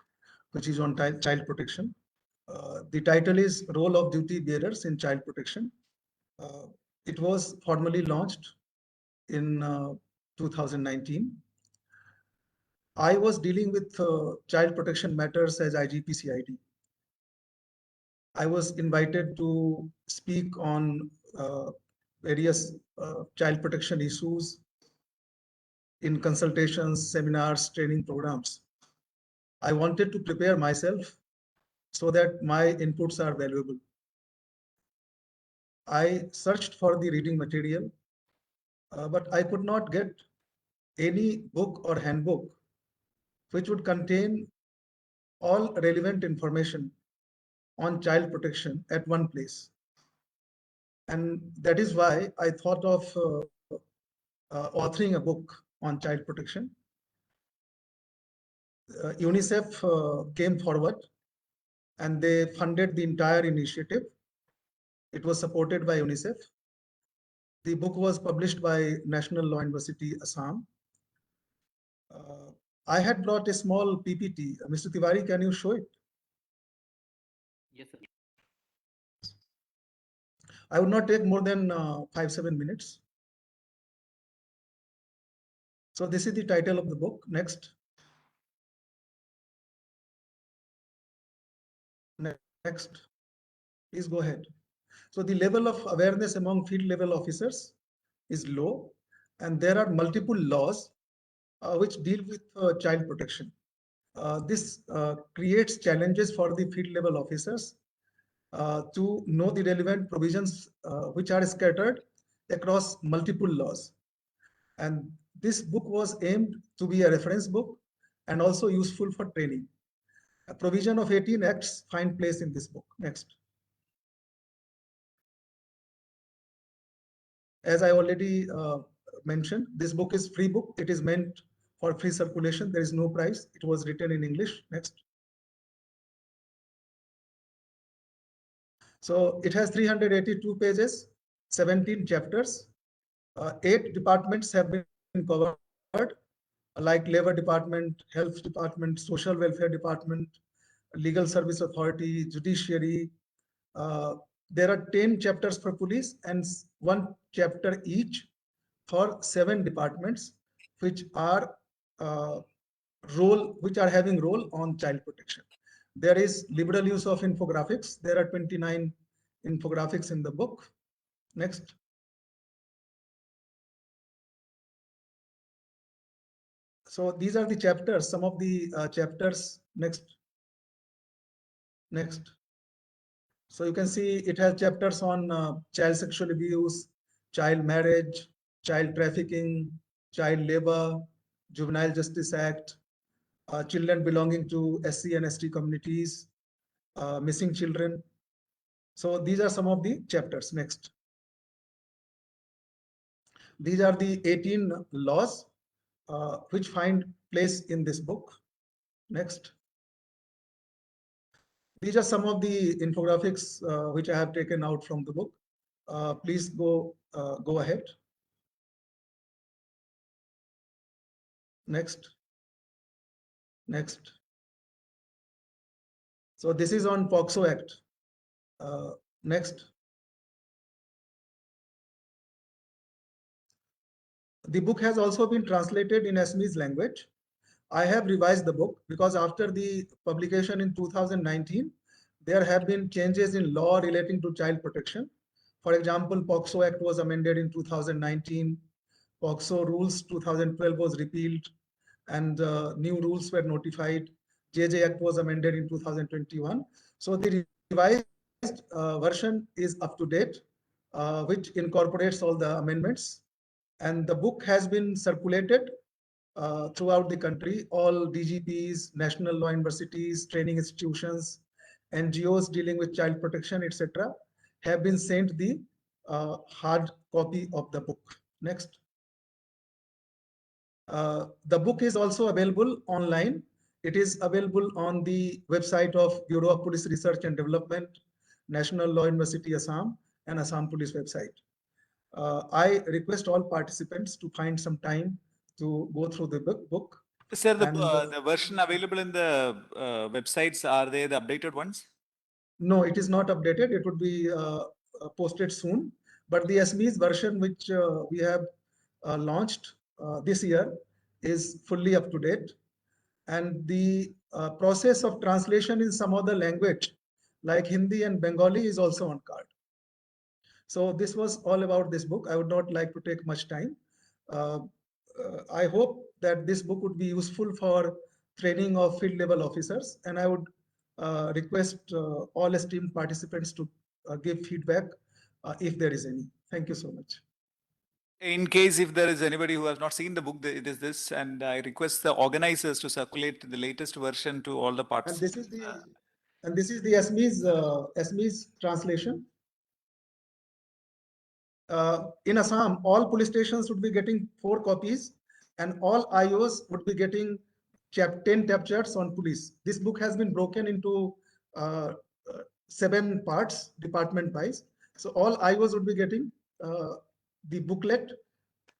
which is on child protection. The title is Role of Duty Bearers in Child Protection. It was formally launched in 2019. I was dealing with child protection matters as IGP CID. I was invited to speak on various child protection issues in consultations, seminars, training programs. I wanted to prepare myself so that my inputs are valuable. I searched for the reading material, but I could not get any book or handbook which would contain all relevant information on child protection at one place. And that is why I thought of authoring a book on child protection. UNICEF came forward and they funded the entire initiative. It was supported by UNICEF. The book was published by National Law University, Assam. I had brought a small PPT. Mr. Tiwari, can you show it? Yes, sir. I would not take more than 5-7 minutes. So this is the title of the book. Next. Next. Please go ahead. So the level of awareness among field level officers is low, and there are multiple laws which deal with child protection. This creates challenges for the field level officers to know the relevant provisions which are scattered across multiple laws. And this book was aimed to be a reference book and also useful for training. A provision of 18 acts find place in this book. Next. As I already mentioned, this book is free book. It is meant for free circulation. There is no price. It was written in English. Next. So it has 382 pages, 17 chapters. 8 departments have been covered, like Labor Department, Health Department, Social Welfare Department, Legal Service Authority, Judiciary. There are 10 chapters for police and 1 chapter each for 7 departments, which are having role on child protection. There is liberal use of infographics. There are 29 infographics in the book. Next. So these are the chapters, some of the chapters. Next. Next. So you can see it has chapters on child sexual abuse, child marriage, child trafficking, child labor, Juvenile Justice Act, children belonging to SC and ST communities, missing children. So these are some of the chapters. Next. These are the 18 laws which find place in this book. Next. These are some of the infographics which I have taken out from the book. Please go ahead. Next. Next. So this is on POCSO Act. Next. The book has also been translated in Assamese language. I have revised the book because after the publication in 2019, there have been changes in law relating to child protection. For example, POCSO Act was amended in 2019. POCSO rules 2012 was repealed and new rules were notified. JJ Act was amended in 2021. So the revised version is up to date, which incorporates all the amendments. And the book has been circulated throughout the country. All DGPs, national law universities, training institutions, NGOs dealing with child protection, etc., have been sent the hard copy of the book. Next. The book is also available online. It is available on the website of Bureau of Police Research and Development, National Law University, Assam, and Assam Police website. I request all participants to find some time to go through the book. Sir, the version available in the websites, are they the updated ones? No, it is not updated. It would be posted soon. But the SMEs version, which we have launched this year, is fully up to date. And the process of translation in some other language, like Hindi and Bengali, is also on card. So this was all about this book. I would not like to take much time. I hope that this book would be useful for training of field level officers, and I would request all esteemed participants to give feedback if there is any. Thank you so much. In case if there is anybody who has not seen the book, it is this, and I request the organizers to circulate the latest version to all the And participants. this is the SME's translation. In Assam, all police stations would be getting 4 copies, and all IOs would be getting 10 chapters on police. This book has been broken into 7 parts, department-wise. So all IOs would be getting the booklet,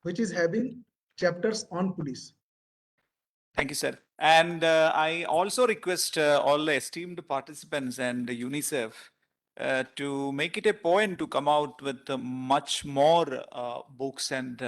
which is having chapters on police. Thank you, sir. And I also request all the esteemed participants and UNICEF to make it a point to come out with much more books and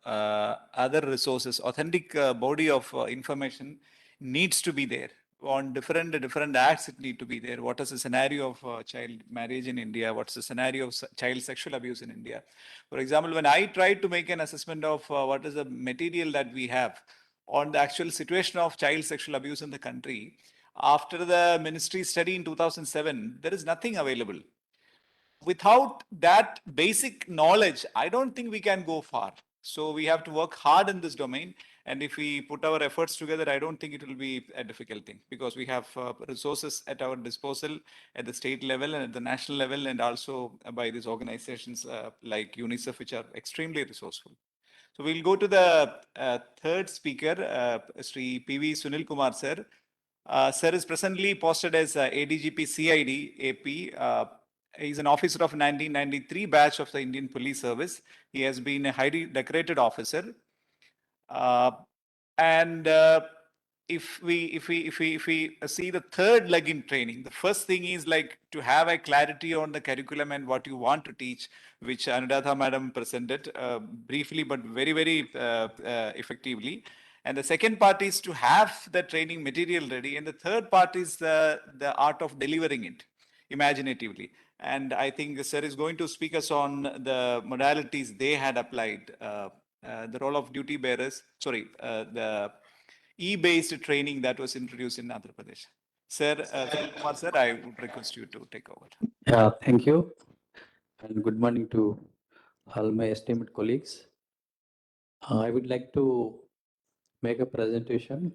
other resources. Authentic body of information needs to be there. On different acts, it need to be there. What is the scenario of child marriage in India? What's the scenario of child sexual abuse in India? For example, when I tried to make an assessment of what is the material that we have on the actual situation of child sexual abuse in the country, after the ministry study in 2007, there is nothing available. Without that basic knowledge, I don't think we can go far. So we have to work hard in this domain. And if we put our efforts together, I don't think it will be a difficult thing, because we have resources at our disposal at the state level and at the national level, and also by these organizations like UNICEF, which are extremely resourceful. So we'll go to the third speaker, Sri PV Sunil Kumar sir. Sir is presently posted as ADGP CID AP. He's an officer of 1993 batch of the Indian Police Service. He has been a highly decorated officer. If we see the third leg in training, the first thing is like to have a clarity on the curriculum and what you want to teach, which Anuradha madam presented briefly but very effectively. And the second part is to have the training material ready, and the third part is the art of delivering it imaginatively. And I think sir is going to speak us on the modalities they had applied, the role of duty bearers, the e-based training that was introduced in Andhra Pradesh. Sir, Kumar sir, I would request you to take over. Yeah, thank you. And good morning to all my esteemed colleagues. I would like to make a presentation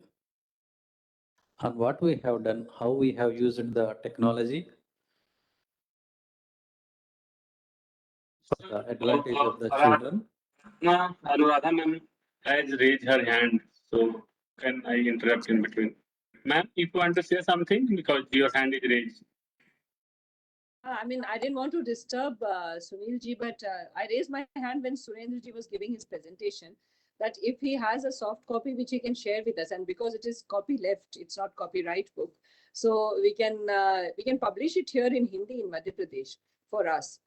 on what we have done, how we have used the technology for the advantage of the children. Anuradha ma'am has raised her hand, so can I interrupt in between? Ma'am, if you want to say something, because your hand is raised. I mean, I didn't want to disturb Sunil ji, but I raised my hand when Surendra ji was giving his presentation, that if he has a soft copy which he can share with us, and because it is copy left, it's not copyright book, so we can publish it here in Hindi in Madhya Pradesh for us,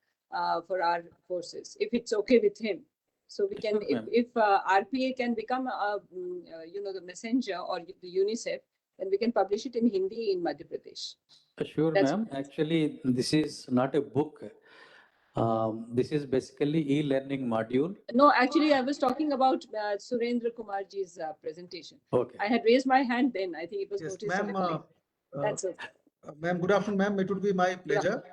for our forces, if it's okay with him. So we can, if RPA can become the messenger or the UNICEF, then we can publish it in Hindi in Madhya Pradesh. Sure, ma'am. Actually, this is not a book. This is basically e-learning module. No, actually, I was talking about Surendra Kumarji's presentation. Okay. I had raised my hand then. I think it was Yes, noticed. ma'am. That's it. Ma'am, good afternoon, ma'am. It would be my pleasure.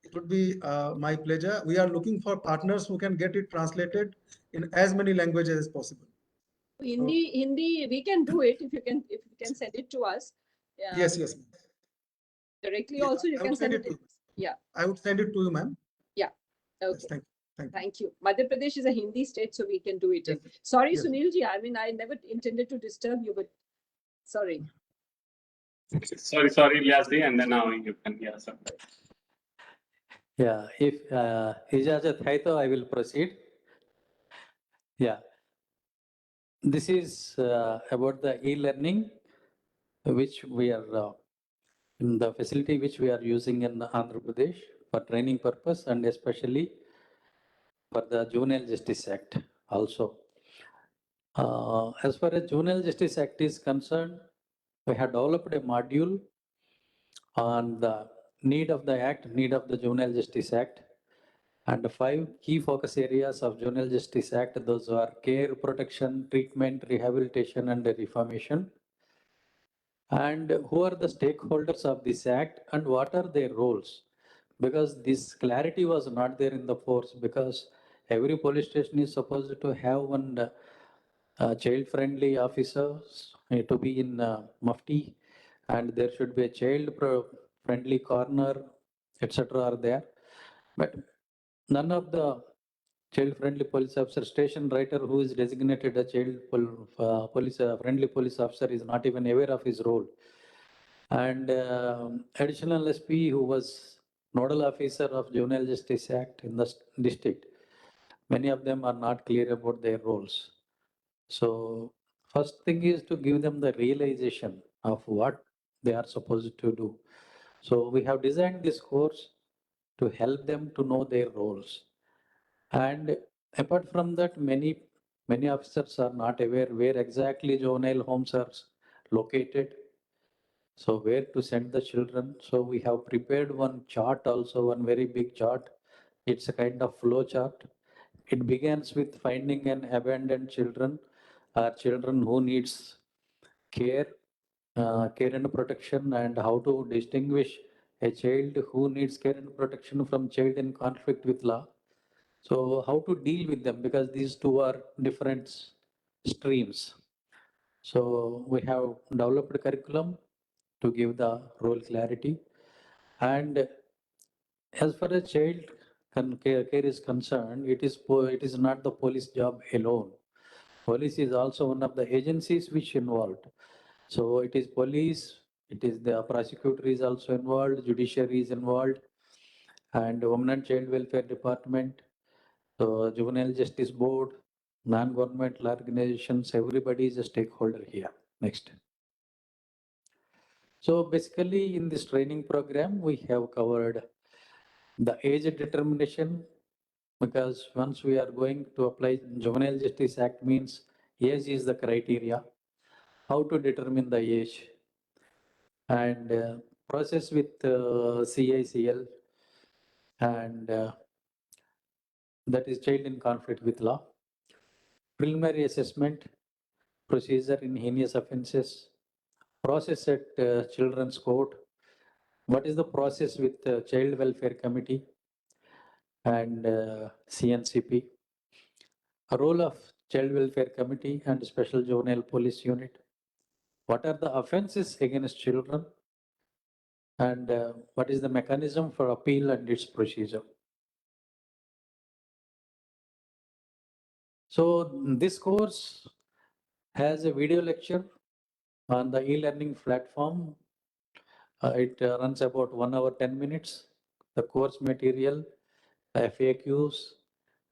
It would be my pleasure. We are looking for partners who can get it translated in as many languages as possible. Hindi, we can do it if you can send it to us. Yes. Directly Yes, also you I can would send send it. it Yeah. I would send it to you, ma'am. Yeah. Okay. Yes, thank you. Thank you. Madhya Pradesh is a Hindi state, so we can do it. Yes. Sorry, Yes. Sunil ji. I mean, I never intended to disturb you, but sorry. Sorry, Ilyas, and then now you can, yeah, sir. Yeah, if ijazat hai to I will proceed. Yeah. This is about the e-learning, which we are in the facility which we are using in Andhra Pradesh for training purpose, and especially for the Juvenile Justice Act also. As far as Juvenile Justice Act is concerned, we have developed a module on the need of the Act, need of the Juvenile Justice Act, and the 5 key focus areas of Juvenile Justice Act. Those are care, protection, treatment, rehabilitation, and reformation. And who are the stakeholders of this Act and what are their roles? Because this clarity was not there in the force, because every police station is supposed to have one child-friendly officer to be in Mufti, and there should be a child-friendly corner, etc. are there. But none of the child-friendly police officer, station writer who is designated a friendly police officer is not even aware of his role. And additional SP who was nodal officer of Juvenile Justice Act in the district, many of them are not clear about their roles. So first thing is to give them the realization of what they are supposed to do. So we have designed this course to help them to know their roles. And apart from that, many officers are not aware where exactly juvenile homes are located. So where to send the children. So we have prepared one chart also, one very big chart. It's a kind of flow chart. It begins with finding an abandoned children or children who needs care, care and protection, and how to distinguish a child who needs care and protection from child in conflict with law. So how to deal with them, because these two are different streams. So we have developed curriculum to give the role clarity. And as far as child care is concerned, it is not the police job alone. Police is also one of the agencies which involved. So it is police, it is the prosecutor is also involved, judiciary is involved, and Women and Child Welfare Department, so Juvenile Justice Board, non-governmental organizations, everybody is a stakeholder here. Next. So basically in this training program, we have covered the age determination, because once we are going to apply Juvenile Justice Act means age is the criteria, how to determine the age, and process with CICL, and that is child in conflict with law, preliminary assessment, procedure in heinous offences, process at children's court, what is the process with child welfare committee and CNCP, a role of child welfare committee and special juvenile police unit, what are the offences against children, and what is the mechanism for appeal and its procedure. So this course has a video lecture on the e-learning platform. It runs about 1 hour 10 minutes. The course material, FAQs,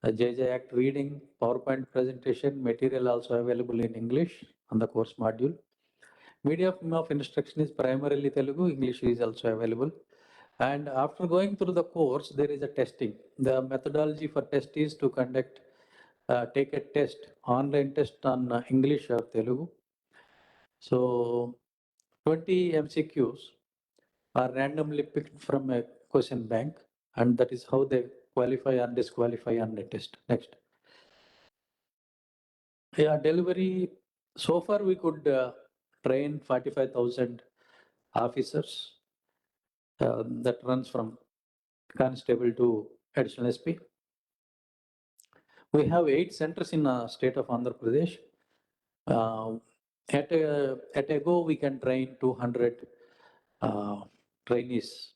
JJ Act reading, PowerPoint presentation material also available in English on the course module. Medium of instruction is primarily Telugu, English is also available. And after going through the course, there is a testing. The methodology for test is to conduct, take a test, online test on English or Telugu. So 20 MCQs are randomly picked from a question bank, and that is how they qualify or disqualify on the test. Next. Yeah, delivery. So far, we could train 45,000 officers. That runs from constable to additional SP. We have 8 centers in the state of Andhra Pradesh. At a go, we can train 200 trainees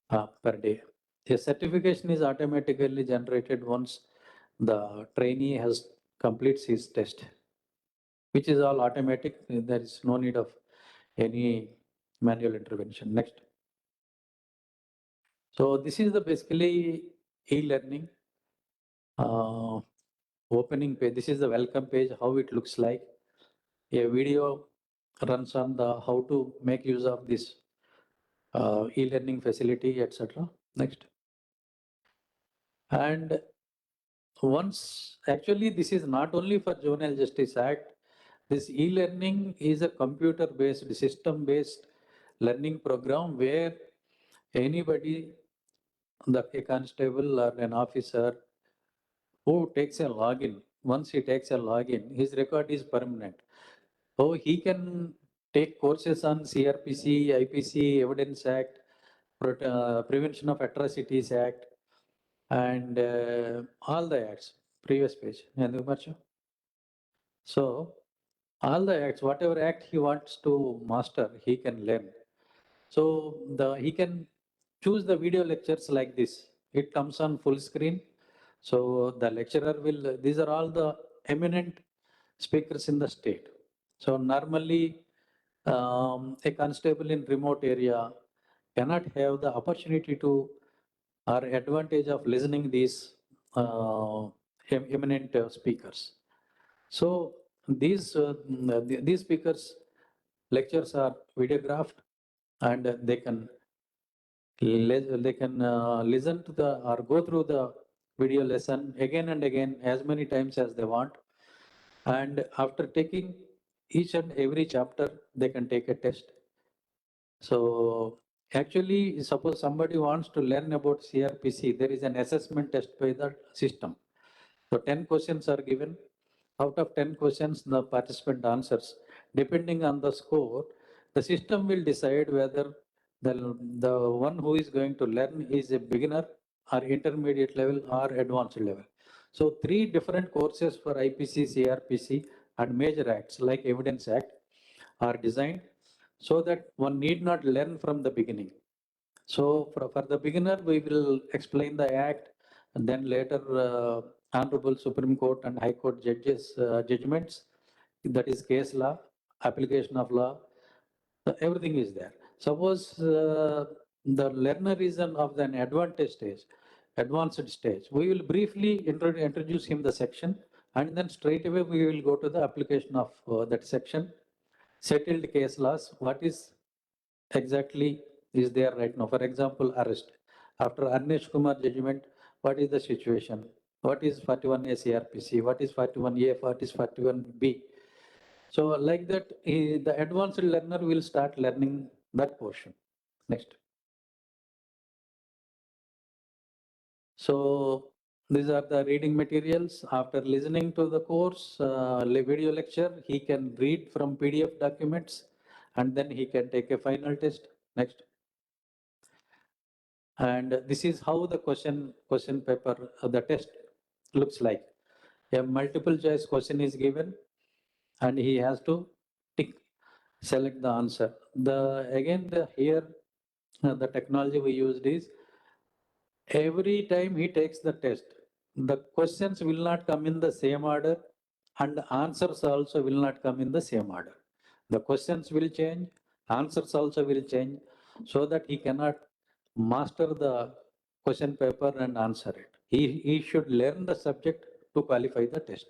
per day. A certification is automatically generated once the trainee has completes his test, which is all automatic. There is no need of any manual intervention. Next. So this is the basically e-learning opening page. This is the welcome page, how it looks like. A video runs on the how to make use of this e-learning facility, etc. Next. And once, actually, this is not only for Juvenile Justice Act. This e-learning is a computer-based, system-based learning program where anybody, a constable or an officer who takes a login, once he takes a login, his record is permanent. So he can take courses on CRPC, IPC, Evidence Act, Prevention of Atrocities Act, and all the acts. Previous page. So all the acts, whatever act he wants to master, he can learn. So he can choose the video lectures like this. It comes on full screen. So the lecturer will, these are all the eminent speakers in the state. So normally a constable in remote area cannot have the opportunity to or advantage of listening these eminent speakers. So these speakers lectures are videographed and they can listen to the or go through the video lesson again and again as many times as they want. And after taking each and every chapter, they can take a test. So actually, suppose somebody wants to learn about CRPC, there is an assessment test by the system. So 10 questions are given. Out of 10 questions, the participant answers. Depending on the score, the system will decide whether the one who is going to learn is a beginner or intermediate level or advanced level. So 3 different courses for IPC, CRPC and major acts like Evidence Act are designed so that one need not learn from the beginning. So for the beginner, we will explain the act and then later Honorable Supreme Court and High Court judges judgments, that is case law, application of law, everything is there. Suppose the learner is of an advanced stage, we will briefly introduce him the section and then straight away we will go to the application of that section. Settled case laws, what is exactly is there right now? For example, arrest. After Arnesh Kumar judgment, what is the situation? What is 41A CRPC? What is 41A? What is 41B? So like that, the advanced learner will start learning that portion. Next. So these are the reading materials. After listening to the course, video lecture, he can read from PDF documents and then he can take a final test. Next. And this is how the question paper, the test looks like. A multiple choice question is given and he has to select the answer. Here the technology we used is every time he takes the test, the questions will not come in the same order and the answers also will not come in the same order. The questions will change, answers also will change so that he cannot master the question paper and answer it. He should learn the subject to qualify the test.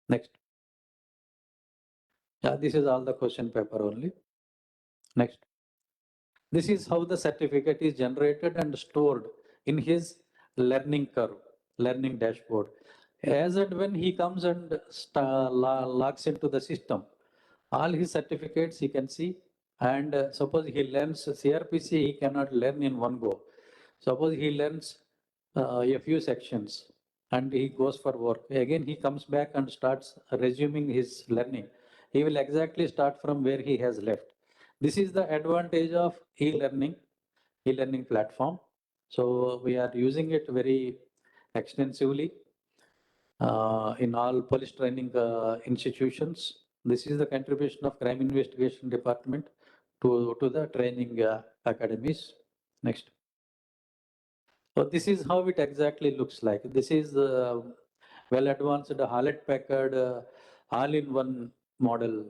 Next. Yeah, this is all the question paper only. Next. This is how the certificate is generated and stored in his learning curve, learning dashboard. As and when he comes and logs into the system, all his certificates he can see. And suppose he learns CRPC, he cannot learn in one go. Suppose he learns a few sections and he goes for work. Again, he comes back and starts resuming his learning. He will exactly start from where he has left. This is the advantage of e-learning platform. So we are using it very extensively in all police training institutions. This is the contribution of Crime Investigation Department to the training academies. Next. So this is how it exactly looks like. This is well advanced Hewlett Packard all-in-one model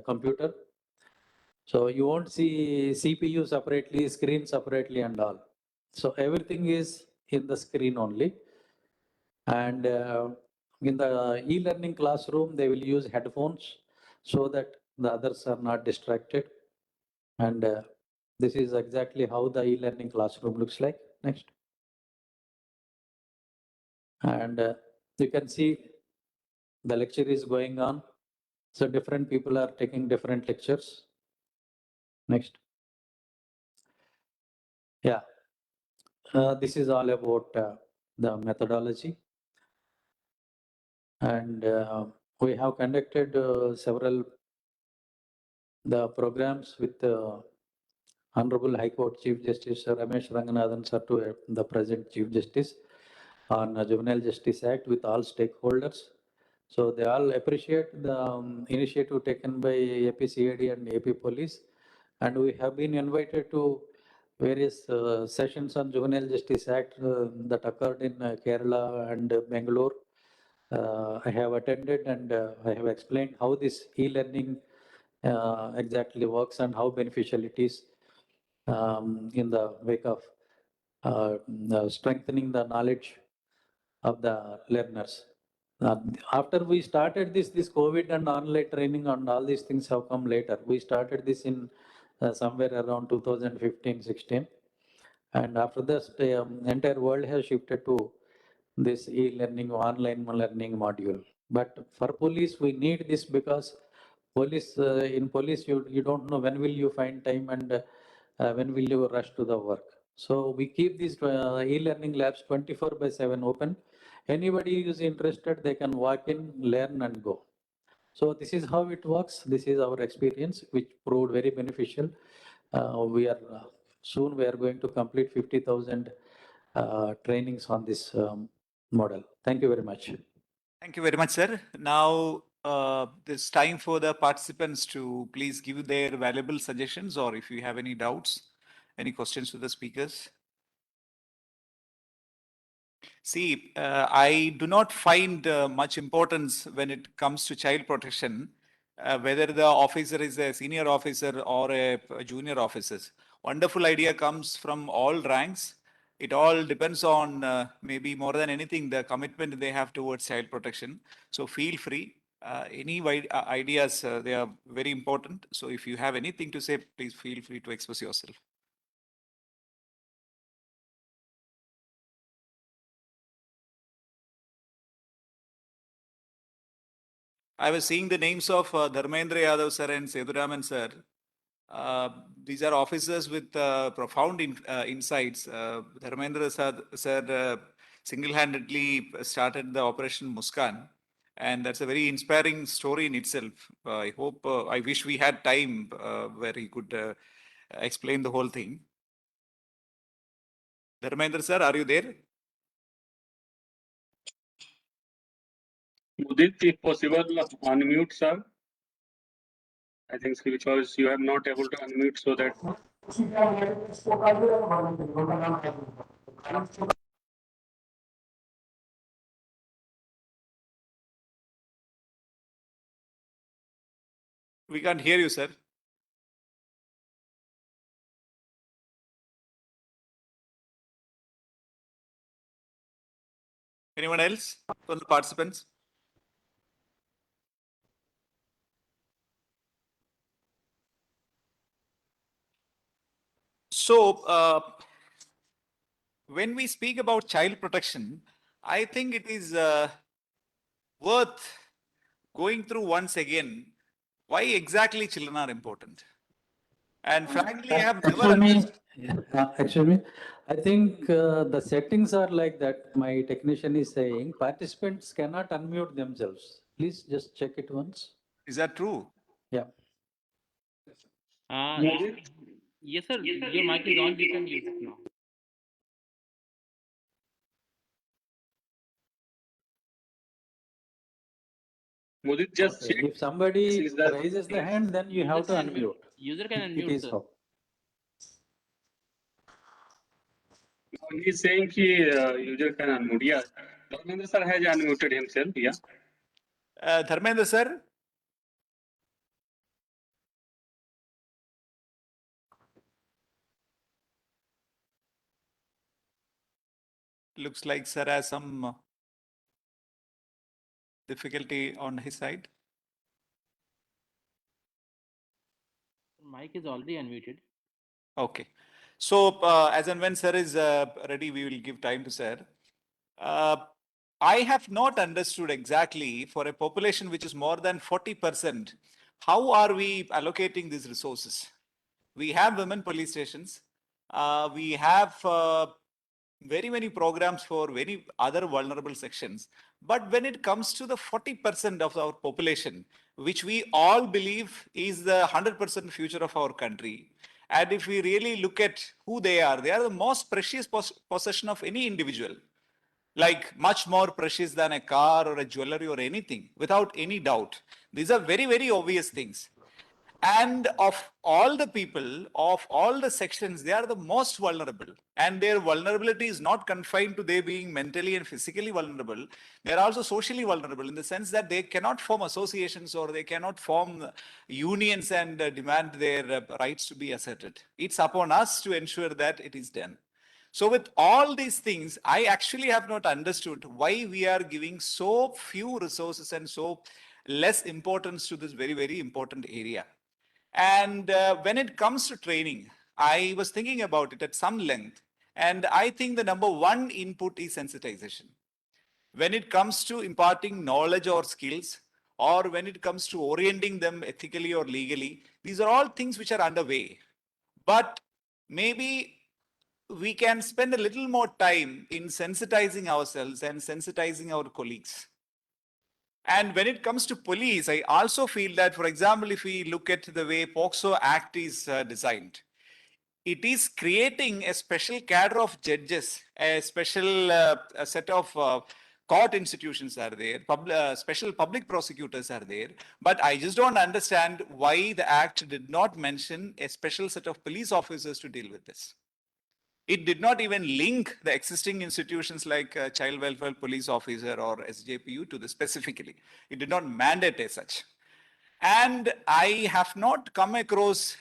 computer. So you won't see CPU separately, screen separately and all. So everything is in the screen only. And in the e-learning classroom, they will use headphones so that the others are not distracted. And this is exactly how the e-learning classroom looks like. Next. And you can see the lecture is going on. So different people are taking different lectures. Next. Yeah. This is all about the methodology. And we have conducted several the programs with Honorable High Court Chief Justice Ramesh Ranganathan sir to the present Chief Justice on Juvenile Justice Act with all stakeholders. So they all appreciate the initiative taken by APCAD and AP Police. And we have been invited to various sessions on Juvenile Justice Act that occurred in Kerala and Bangalore. I have attended and I have explained how this e-learning exactly works and how beneficial it is in the wake of strengthening the knowledge of the learners. After we started this COVID and online training and all these things have come later. We started this in somewhere around 2015-16. And after this, the entire world has shifted to this e-learning, online learning module. But for police, we need this because police, in police, you don't know when will you find time and when will you rush to the work. So we keep these e-learning labs 24/7 open. Anybody who is interested, they can walk in, learn and go. So this is how it works. This is our experience, which proved very beneficial. Soon we are going to complete 50,000 trainings on this model. Thank you very much. Thank you very much, sir. Now, it's time for the participants to please give their valuable suggestions, or if you have any doubts, any questions to the speakers. See, I do not find much importance when it comes to child protection, whether the officer is a senior officer or a junior officer. Wonderful idea comes from all ranks. It all depends on maybe more than anything, the commitment they have towards child protection. So feel free. Any ideas, they are very important. So if you have anything to say, please feel free to express yourself. I was seeing the names of Dharmendra Yadav sir and Seduraman sir. These are officers with profound insights. Dharmendra sir single-handedly started the Operation Muskan, and that's a very inspiring story in itself. I hope, I wish we had time where he could explain the whole thing. Dharmendra sir, are you there? Mudit, if possible, unmute, sir. I think because you have not able to unmute, so that. We can't hear you, sir. Anyone else from the participants? So, when we speak about child protection, I think it is worth going through once again why exactly children are important. And frankly, I have never understood. Excuse me. I think the settings are like that. My technician is saying participants cannot unmute themselves. Please just check it once. Is that true? Yeah. Yes, sir. Your mic is on. You can use it now. Mudit, just check. If somebody raises the hand, then you have to unmute. User can It unmute, is sir. how. He is saying that user can unmute. Yeah. Dharmendra sir has unmuted himself. Yeah. Dharmendra sir? Looks like sir has some difficulty on his side. Mic is already unmuted. Okay. So, as and when sir is ready, we will give time to sir. I have not understood exactly for a population which is more than 40%, how are we allocating these resources? We have women police stations. We have very many programs for very other vulnerable sections. But when it comes to the 40% of our population, which we all believe is the 100% future of our country, and if we really look at who they are the most precious possession of any individual, like much more precious than a car or a jewelry or anything, without any doubt. These are very, very obvious things. And of all the people, of all the sections, they are the most vulnerable. And their vulnerability is not confined to they being mentally and physically vulnerable. They are also socially vulnerable in the sense that they cannot form associations or they cannot form unions and demand their rights to be asserted. It's upon us to ensure that it is done. So with all these things, I actually have not understood why we are giving so few resources and so less importance to this very, very important area. And when it comes to training, I was thinking about it at some length. And I think the number one input is sensitization. When it comes to imparting knowledge or skills, or when it comes to orienting them ethically or legally, these are all things which are underway. But maybe we can spend a little more time in sensitizing ourselves and sensitizing our colleagues. And when it comes to police, I also feel that, for example, if we look at the way POCSO Act is designed, it is creating a special cadre of judges, a special a set of court institutions are there, special public prosecutors are there. But I just don't understand why the Act did not mention a special set of police officers to deal with this. It did not even link the existing institutions like Child Welfare Police Officer or SJPU to this specifically. It did not mandate as such. And I have not come across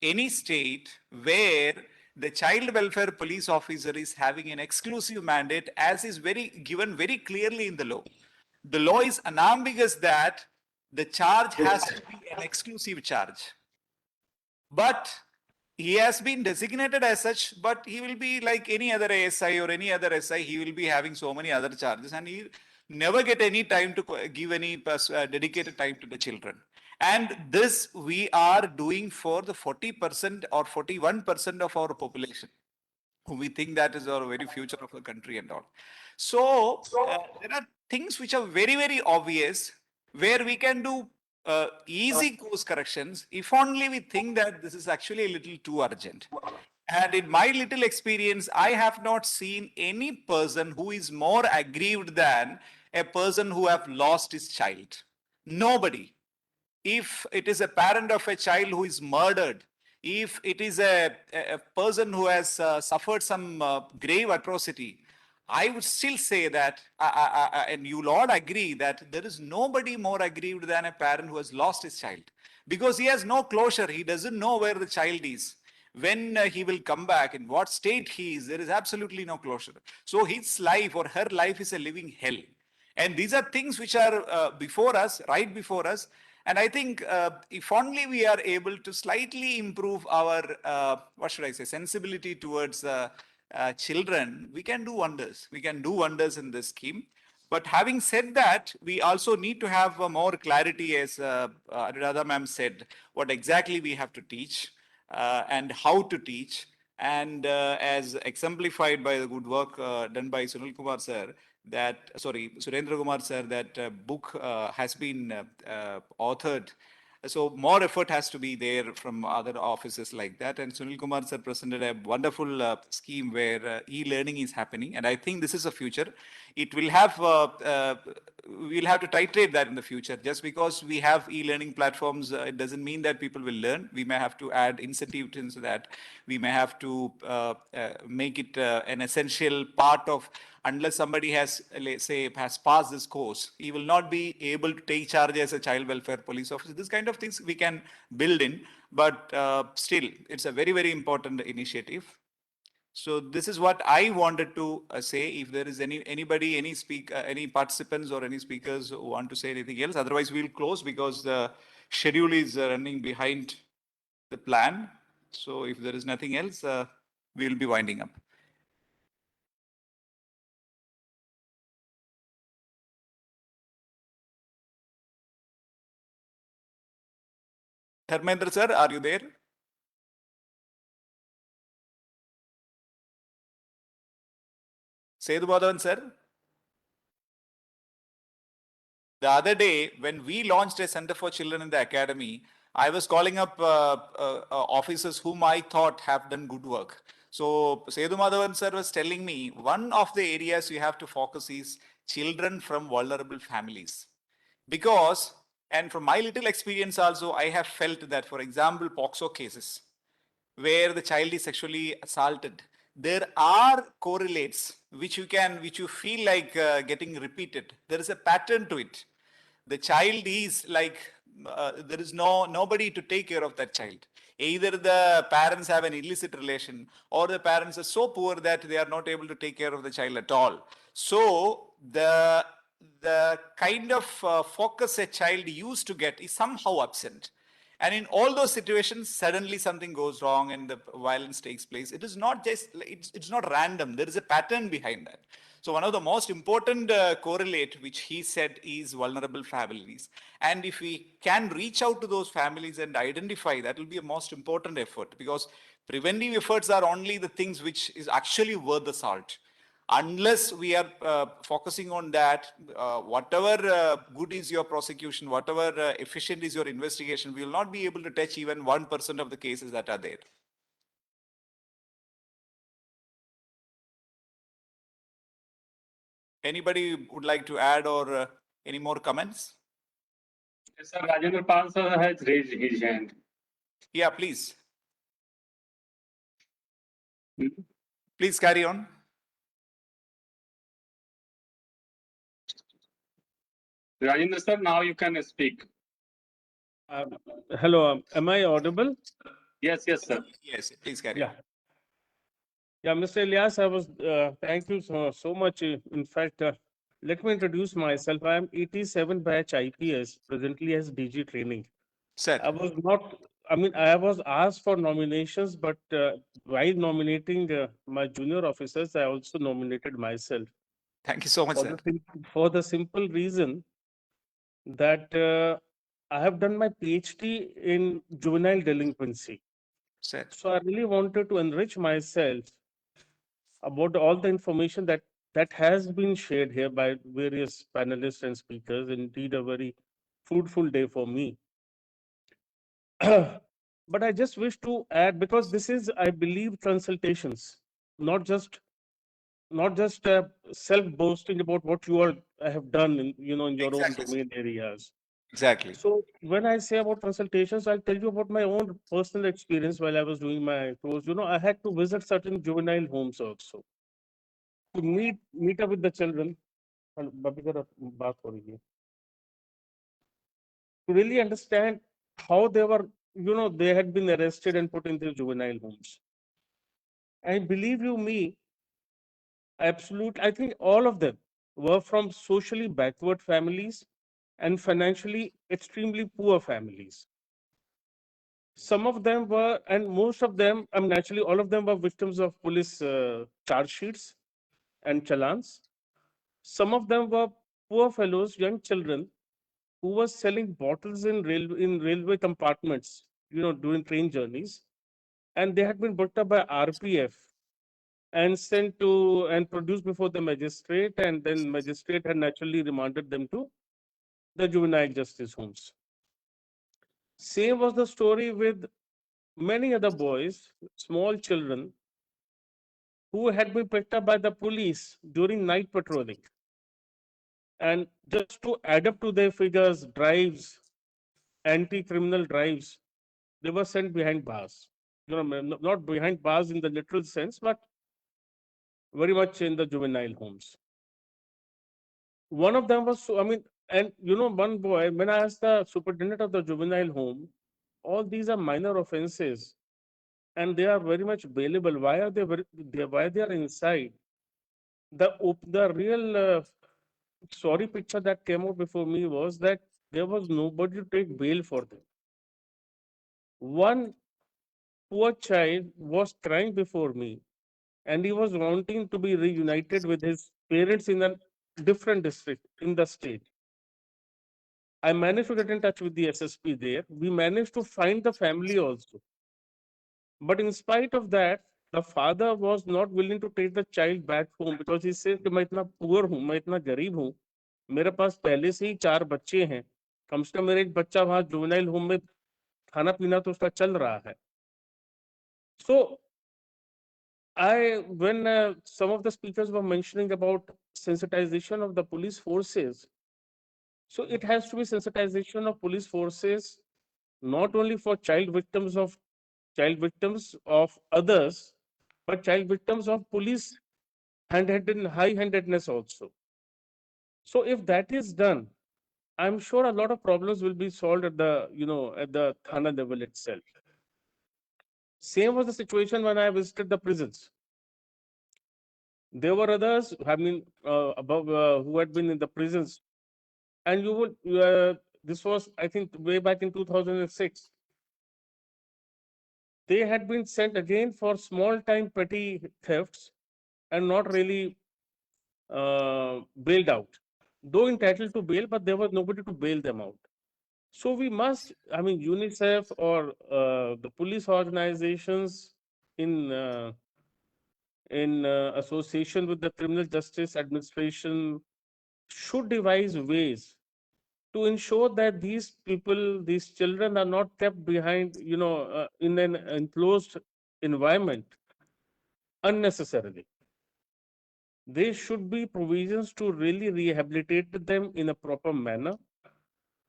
any state where the Child Welfare Police Officer is having an exclusive mandate as is given very clearly in the law. The law is unambiguous that the charge has to be an exclusive charge. But he has been designated as such, but he will be like any other ASI or any other SI, he will be having so many other charges and he never get any time to give any dedicated time to the children. And this we are doing for the 40% or 41% of our population, who we think that is our very future of the country and all. So there are things which are very, very obvious where we can do easy course corrections if only we think that this is actually a little too urgent. And in my little experience, I have not seen any person who is more aggrieved than a person who have lost his child. Nobody. If it is a parent of a child who is murdered, if it is a person who has suffered some grave atrocity, I would still say that, and you'll all agree that there is nobody more aggrieved than a parent who has lost his child, because he has no closure. He doesn't know where the child is, when he will come back, in what state he is. There is absolutely no closure. So his life or her life is a living hell. And these are things which are before us, right before us. And I think if only we are able to slightly improve our, what should I say, sensibility towards children, we can do wonders. We can do wonders in this scheme. But having said that, we also need to have more clarity, as Anuradha ma'am said, what exactly we have to teach and how to teach. And as exemplified by the good work done by Sunil Kumar sir, Surendra Kumar sir, that book has been authored. So more effort has to be there from other offices like that. And Sunil Kumar sir presented a wonderful scheme where e-learning is happening. And I think this is a future. It will have, we'll have to titrate that in the future. Just because we have e-learning platforms, it doesn't mean that people will learn. We may have to add incentives into that. We may have to make it an essential part of, unless somebody has, let's say, has passed this course, he will not be able to take charge as a child welfare police officer. This kind of things we can build in, but still, it's a very, very important initiative. So this is what I wanted to say. If there is anybody, any participants or any speakers who want to say anything else, otherwise we'll close because the schedule is running behind the plan. So if there is nothing else, we'll be winding up. Dharmendra sir, are you there? Sethu Madhavan sir? The other day, when we launched a Center for Children in the Academy, I was calling up officers whom I thought have done good work. So Sethu Madhavan sir was telling me, one of the areas you have to focus is children from vulnerable families. Because, and from my little experience also, I have felt that, for example, POXO cases, where the child is sexually assaulted, there are correlates which you feel like getting repeated. There is a pattern to it. The child is like, there is nobody to take care of that child. Either the parents have an illicit relation, or the parents are so poor that they are not able to take care of the child at all. So the kind of focus a child used to get is somehow absent. And in all those situations, suddenly something goes wrong and the violence takes place. It is not just, it's not random. There is a pattern behind that. So one of the most important correlate, which he said, is vulnerable families. And if we can reach out to those families and identify, that will be a most important effort, because preventive efforts are only the things which is actually worth the salt. Unless we are focusing on that, whatever good is your prosecution, whatever efficient is your investigation, we will not be able to touch even 1% of the cases that are there. Anybody would like to add or any more comments? Yes, sir, Rajendra Pal sir has raised his hand. Yeah, please. Hmm? Please carry on. Rajendra sir, now you can speak. Hello, am I audible? Yes, yes, sir. Yes, please carry on. Yeah, Mr. Elias, thank you so much. In fact, let me introduce myself. I am 87 batch IPS, presently as DG training. Sir. I was asked for nominations, but while nominating my junior officers, I also nominated myself. Thank you so much, sir. For the simple reason that I have done my PhD in juvenile delinquency. Sir. So I really wanted to enrich myself about all the information that has been shared here by various panelists and speakers. Indeed, a very fruitful day for me. But I just wish to add, because this is, I believe, consultations, not just self-boasting about what you all have done in your own domain areas. Exactly. So when I say about consultations, I'll tell you about my own personal experience while I was doing my course. I had to visit certain juvenile homes also to meet up with the children and to really understand how they were, they had been arrested and put in the juvenile homes. And believe you me, absolutely, I think all of them were from socially backward families and financially extremely poor families. Some of them were, and most of them, naturally, all of them were victims of police charge sheets and challans. Some of them were poor fellows, young children, who was selling bottles in railway compartments, during train journeys, and they had been booked up by RPF and sent to and produced before the magistrate, and then magistrate had naturally remanded them to the juvenile justice homes. Same was the story with many other boys, small children, who had been picked up by the police during night patrolling. And just to add up to their figures, drives, anti-criminal drives, they were sent behind bars. Not behind bars in the literal sense, but very much in the juvenile homes. One of them was, one boy, when I asked the superintendent of the juvenile home, all these are minor offenses and they are very much bailable. Why are why they are inside? The real sorry picture that came out before me was that there was nobody to take bail for them. One poor child was crying before me, and he was wanting to be reunited with his parents in a different district in the state. I managed to get in touch with the SSP there. We managed to find the family also. But in spite of that, the father was not willing to take the child back home because he said कि मैं इतना poor हूँ, मैं इतना गरीब हूँ, मेरे पास पहले से ही 4 बच्चे हैं, कम से कम मेरा एक बच्चा वहाँ जुवेनाइल होम में खाना पीना तो उसका चल रहा है. So when some of the speakers were mentioning about sensitization of the police forces, so it has to be sensitization of police forces not only for child victims of others, but child victims of police high-handedness also. So if that is done, I'm sure a lot of problems will be solved at the at the Thana level itself. Same was the situation when I visited the prisons. There were others who had been in the prisons, and this was, I think, way back in 2006. They had been sent again for small-time petty thefts and not really bailed out. Though entitled to bail, but there was nobody to bail them out. So we must, UNICEF or the police organizations in association with the Criminal Justice Administration should devise ways to ensure that these people, these children are not kept behind, in an enclosed environment unnecessarily. There should be provisions to really rehabilitate them in a proper manner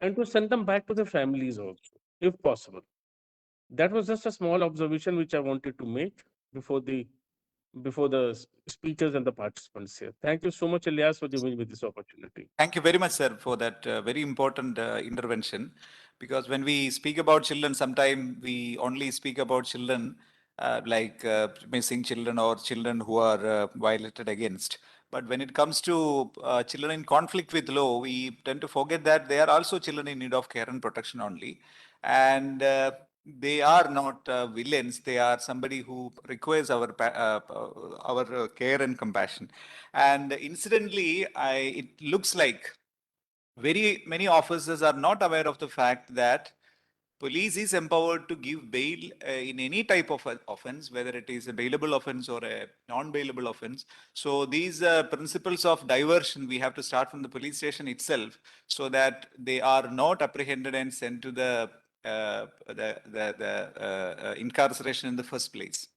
and to send them back to their families also, if possible. That was just a small observation which I wanted to make before the speakers and the participants here. Thank you so much, Elias, for giving me this opportunity. Thank you very much, sir, for that very important intervention. Because when we speak about children, sometimes we only speak about children like missing children or children who are violated against. But when it comes to children in conflict with law, we tend to forget that they are also children in need of care and protection only. And they are not villains. They are somebody who requires our care and compassion. And incidentally, it looks like very many officers are not aware of the fact that police is empowered to give bail in any type of offense, whether it is a bailable offense or a non-bailable offense. So these principles of diversion, we have to start from the police station itself, so that they are not apprehended and sent to the incarceration in the first place.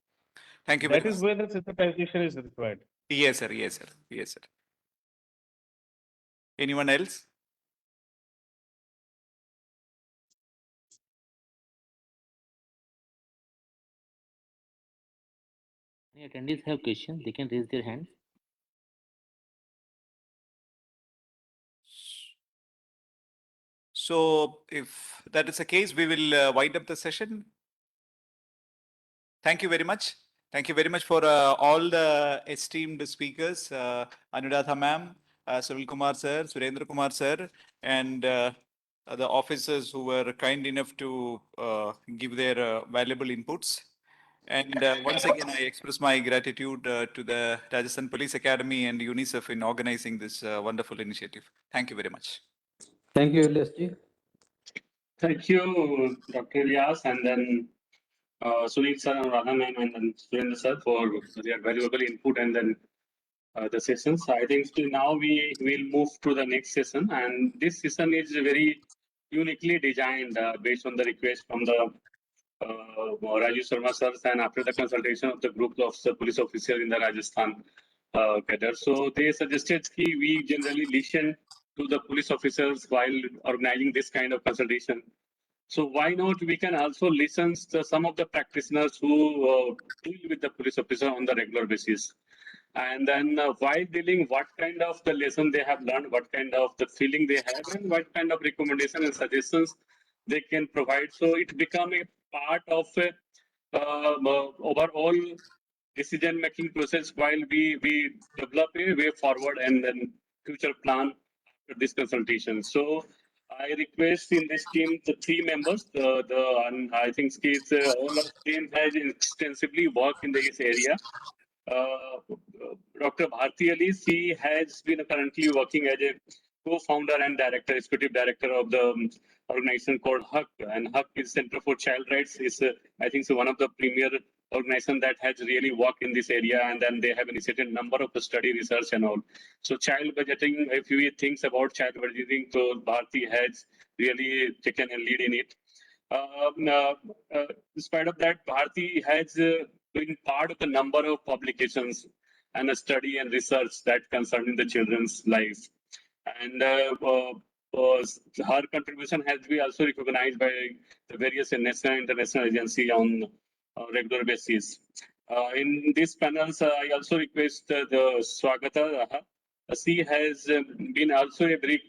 Thank you very much. That is where the sensitization is required. Yes, sir. Yes, sir. Yes, sir. Anyone else? Any attendees have questions, they can raise their hands. So if that is the case, we will wind up the session. Thank you very much. Thank you very much for all the esteemed speakers, Anuradha ma'am, Sunil Kumar sir, Surendra Kumar sir, and the officers who were kind enough to give their valuable inputs. And once again, I express my gratitude to the Rajasthan Police Academy and UNICEF in organizing this wonderful initiative. Thank you very much. Thank you, Elias-ji. Thank you, Dr. Elias, and then Sunil sir, and Radha ma'am, and then Surendra sir for their valuable input, and then the sessions. I think now we will move to the next session, and this session is very uniquely designed based on the request from the Rajiv Sharma sir, and after the consultation of the group of the police officers in the Rajasthan Cadet. So they suggested that we generally listen to the police officers while organizing this kind of consultation. So why not we can also listen to some of the practitioners who deal with the police officer on the regular basis. And then while dealing, what kind of the lesson they have learned, what kind of the feeling they have, and what kind of recommendation and suggestions they can provide. So it become a part of a overall decision-making process while we develop a way forward and then future plan after this consultation. So I request in this team the 3 members. And I think all of them has extensively worked in this area. Dr. Bharti Ali, she has been currently working as a co-founder and director, executive director of the organization called HUC. And HUC is Center for Child Rights. Is I think so one of the premier organization that has really worked in this area, and then they have initiated number of the study research and all. So child budgeting, if we think about child budgeting, so Bharti has really taken a lead in it. In spite of that, Bharti has been part of the number of publications and a study and research that concerning the children's life. And her contribution has been also recognized by the various national and international agencies on a regular basis. In these panels, I also request the Swagata. She has been also a very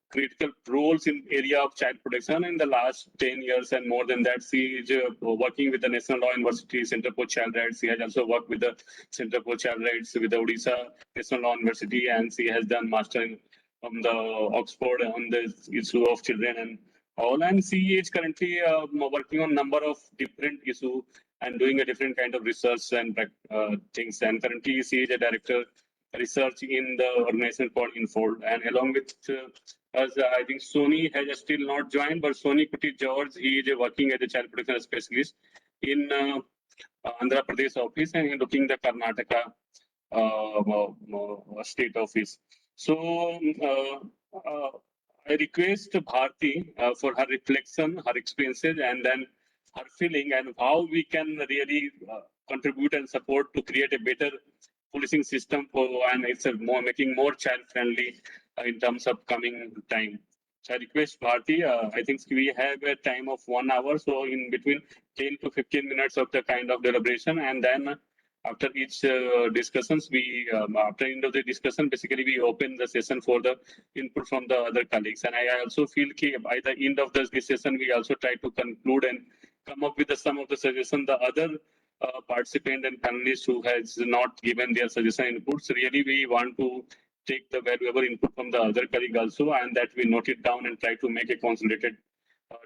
critical roles in area of child protection in the last 10 years and more than that. She is working with the National Law University Center for Child Rights. She has also worked with the Center for Child Rights with the Odisha National Law University, and she has done master from the Oxford on the issue of children and all. And she is currently working on number of different issues and doing a different kind of research and things. And currently she is a director research in the organization called Infold. And along with as I think Sony has still not joined, but Sony Kuti George, he is working as a child protection specialist in Andhra Pradesh office and looking the Karnataka state office. So I request Bharti for her reflection, her experiences, and then her feeling and how we can really contribute and support to create a better policing system for, and it's making more child friendly in terms of coming time. So I request Bharti, I think we have a time of 1 hour. So in between 10 to 15 minutes of the kind of deliberation, and then after each discussions, we after end of the discussion, basically we open the session for the input from the other colleagues. And I also feel by the end of this session, we also try to conclude and come up with some of the suggestions. The other participant and panelists who has not given their suggestion inputs, really we want to take the valuable input from the other colleague also, and that we note it down and try to make a consolidated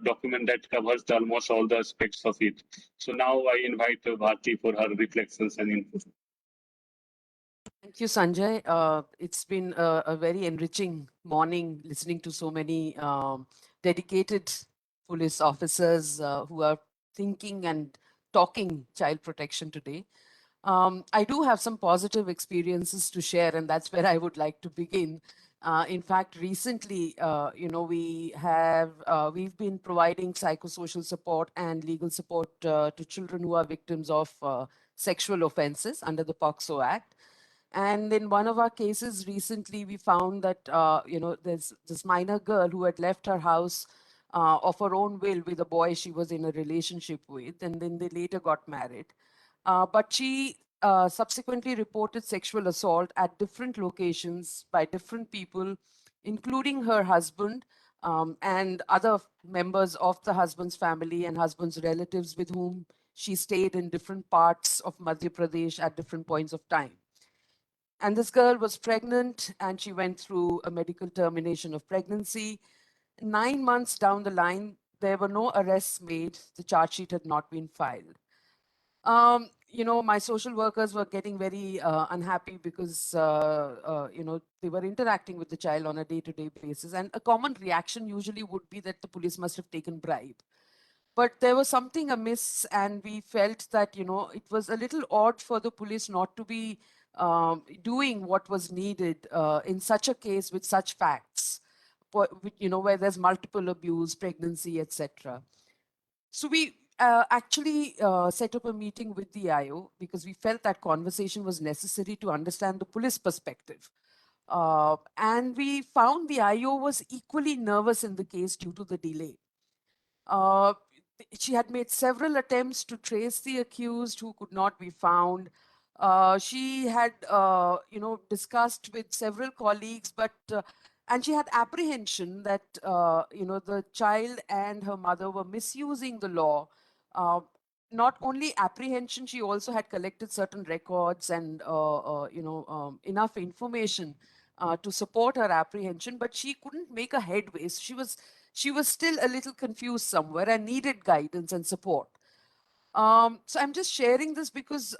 document that covers almost all the aspects of it. So now I invite Bharti for her reflections and input. Thank you, Sanjay. It's been a very enriching morning listening to so many dedicated police officers who are thinking and talking child protection today. I do have some positive experiences to share, and that's where I would like to begin. In fact, recently, we've been providing psychosocial support and legal support to children who are victims of sexual offenses under the POCSO Act. And in one of our cases recently, we found that, there's this minor girl who had left her house of her own will with a boy she was in a relationship with, and then they later got married. But she subsequently reported sexual assault at different locations by different people, including her husband and other members of the husband's family and husband's relatives with whom she stayed in different parts of Madhya Pradesh at different points of time. And this girl was pregnant and she went through a medical termination of pregnancy. 9 months down the line, there were no arrests made. The charge sheet had not been filed. My social workers were getting very unhappy because, they were interacting with the child on a day-to-day basis. And a common reaction usually would be that the police must have taken bribe. But there was something amiss, and we felt that, it was a little odd for the police not to be doing what was needed in such a case with such facts, where there's multiple abuse, pregnancy, etc. So we actually set up a meeting with the IO because we felt that conversation was necessary to understand the police perspective. And we found the IO was equally nervous in the case due to the delay. She had made several attempts to trace the accused who could not be found. She had, discussed with several colleagues, but and she had apprehension that, the child and her mother were misusing the law. Not only apprehension, she also had collected certain records and, enough information to support her apprehension, but she couldn't make a headway. So she was still a little confused somewhere and needed guidance and support. So I'm just sharing this because,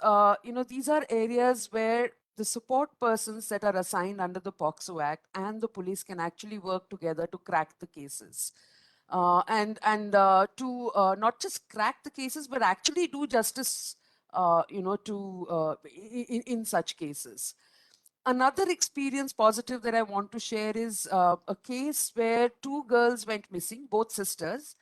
these are areas where the support persons that are assigned under the POCSO Act and the police can actually work together to crack the cases. And to not just crack the cases, but actually do justice, in such cases. Another experience positive that I want to share is a case where two girls went missing, both sisters.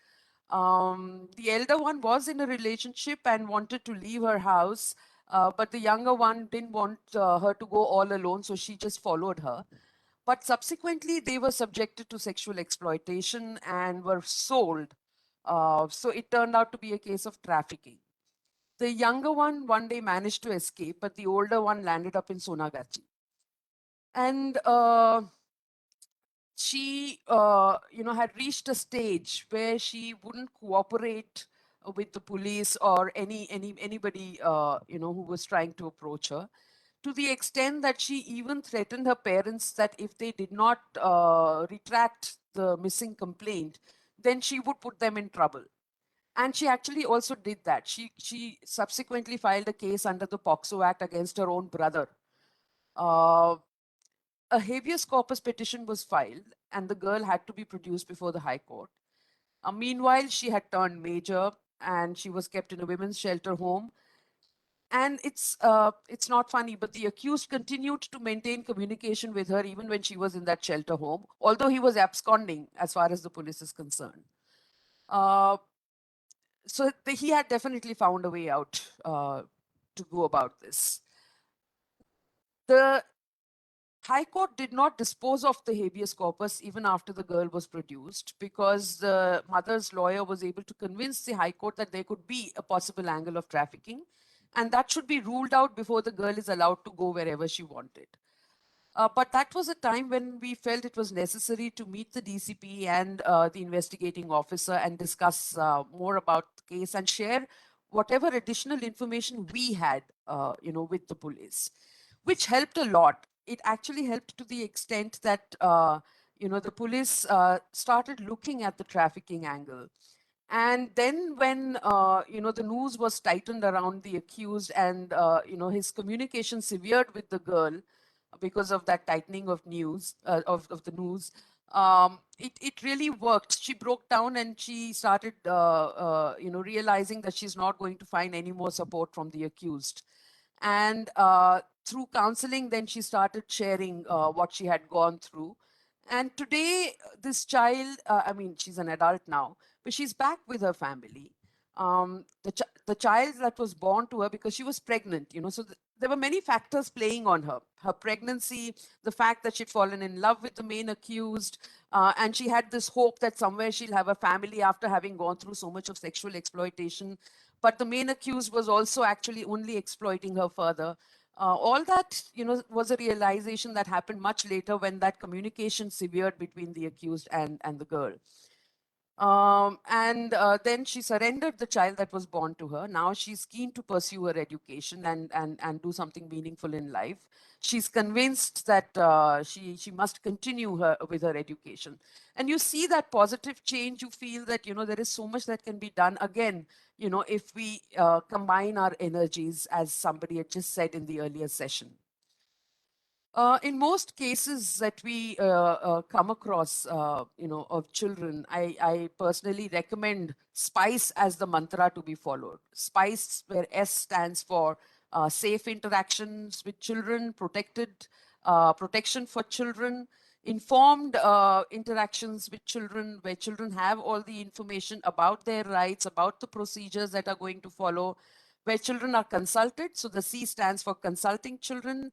The elder one was in a relationship and wanted to leave her house, but the younger one didn't want her to go all alone, so she just followed her. But subsequently, they were subjected to sexual exploitation and were sold. So it turned out to be a case of trafficking. The younger one day managed to escape, but the older one landed up in Sonagachi. And she, had reached a stage where she wouldn't cooperate with the police or anybody, who was trying to approach her, to the extent that she even threatened her parents that if they did not retract the missing complaint, then she would put them in trouble. And she actually also did that. She subsequently filed a case under the POCSO Act against her own brother. A habeas corpus petition was filed and the girl had to be produced before the High Court. Meanwhile, she had turned major and she was kept in a women's shelter home. And it's not funny, but the accused continued to maintain communication with her even when she was in that shelter home, although he was absconding as far as the police is concerned. So he had definitely found a way out to go about this. The High Court did not dispose of the habeas corpus even after the girl was produced, because the mother's lawyer was able to convince the High Court that there could be a possible angle of trafficking, and that should be ruled out before the girl is allowed to go wherever she wanted. But that was a time when we felt it was necessary to meet the DCP and the investigating officer and discuss more about the case and share whatever additional information we had, with the police, which helped a lot. It actually helped to the extent that, the police started looking at the trafficking angle. And then when, the news was tightened around the accused and, his communication severed with the girl because of that tightening of news, of the news, it really worked. She broke down and she started, realizing that she's not going to find any more support from the accused. And through counseling, then she started sharing what she had gone through. And today, this child, she's an adult now, but she's back with her family. The child that was born to her, because she was pregnant, so there were many factors playing on her. Her pregnancy, the fact that she'd fallen in love with the main accused, and she had this hope that somewhere she'll have a family after having gone through so much of sexual exploitation. But the main accused was also actually only exploiting her further. All that, was a realization that happened much later when that communication severed between the accused and the girl. Then she surrendered the child that was born to her. Now she's keen to pursue her education and do something meaningful in life. She's convinced that she must continue with her education. And you see that positive change. You feel that, there is so much that can be done. Again, if we combine our energies, as somebody had just said in the earlier session. In most cases that we come across, of children, I personally recommend SPICE as the mantra to be followed. SPICE, where S stands for safe interactions with children, protection for children, informed interactions with children, where children have all the information about their rights, about the procedures that are going to follow, where children are consulted. So the C stands for consulting children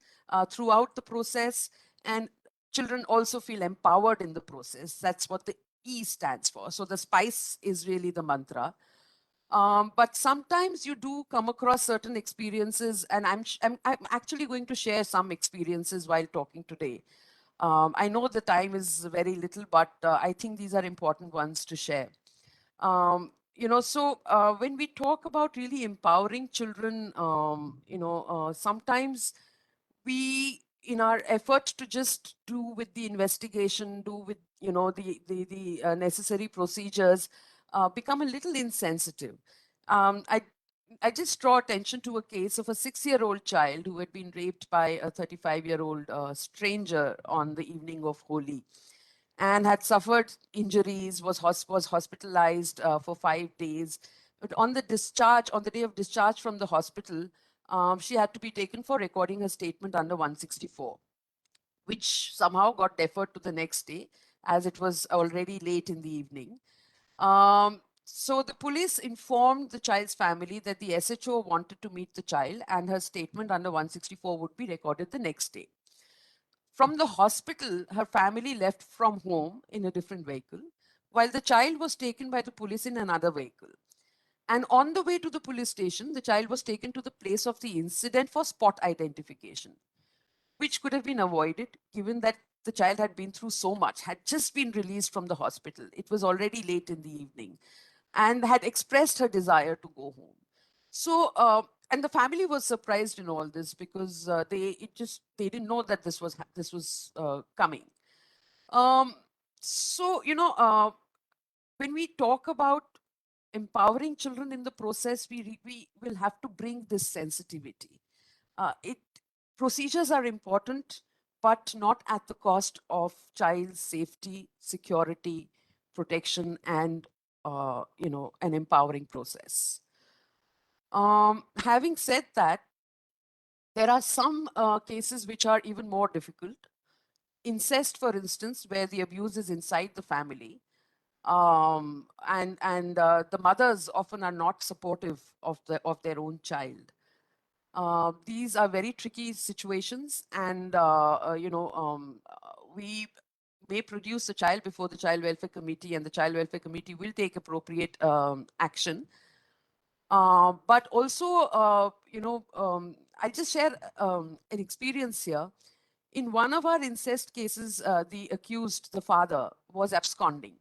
throughout the process, and children also feel empowered in the process. That's what the E stands for. So the SPICE is really the mantra. But sometimes you do come across certain experiences, and I'm actually going to share some experiences while talking today. I know the time is very little, but I think these are important ones to share. When we talk about really empowering children, sometimes we, in our effort to just do with the investigation, do with, the necessary procedures, become a little insensitive. I just draw attention to a case of a 6-year-old child who had been raped by a 35-year-old stranger on the evening of Holi and had suffered injuries, was hospitalized for 5 days. But on the day of discharge from the hospital, she had to be taken for recording her statement under 164, which somehow got deferred to the next day as it was already late in the evening. So the police informed the child's family that the SHO wanted to meet the child and her statement under 164 would be recorded the next day. From the hospital, her family left from home in a different vehicle, while the child was taken by the police in another vehicle. And on the way to the police station, the child was taken to the place of the incident for spot identification, which could have been avoided given that the child had been through so much, had just been released from the hospital. It was already late in the evening and had expressed her desire to go home. So, and the family was surprised in all this because they didn't know that this was coming. When we talk about empowering children in the process, we will have to bring this sensitivity. Procedures are important, but not at the cost of child safety, security, protection, and an empowering process. Having said that, there are some cases which are even more difficult. Incest, for instance, where the abuse is inside the family. The mothers often are not supportive of their own child. These are very tricky situations, and we may produce a child before the Child Welfare Committee, and the Child Welfare Committee will take appropriate action. But also, I'll just share an experience here. In one of our incest cases, the accused, the father, was absconding.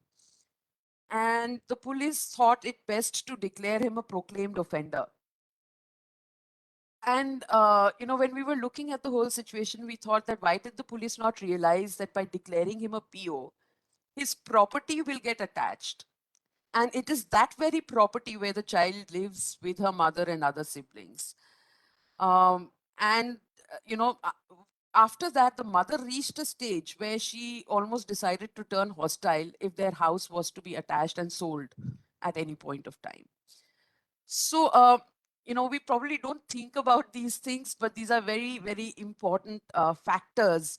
And the police thought it best to declare him a proclaimed offender. And, when we were looking at the whole situation, we thought that why did the police not realize that by declaring him a PO, his property will get attached. And it is that very property where the child lives with her mother and other siblings. After that, the mother reached a stage where she almost decided to turn hostile if their house was to be attached and sold at any point of time. So, we probably don't think about these things, but these are very, very important factors.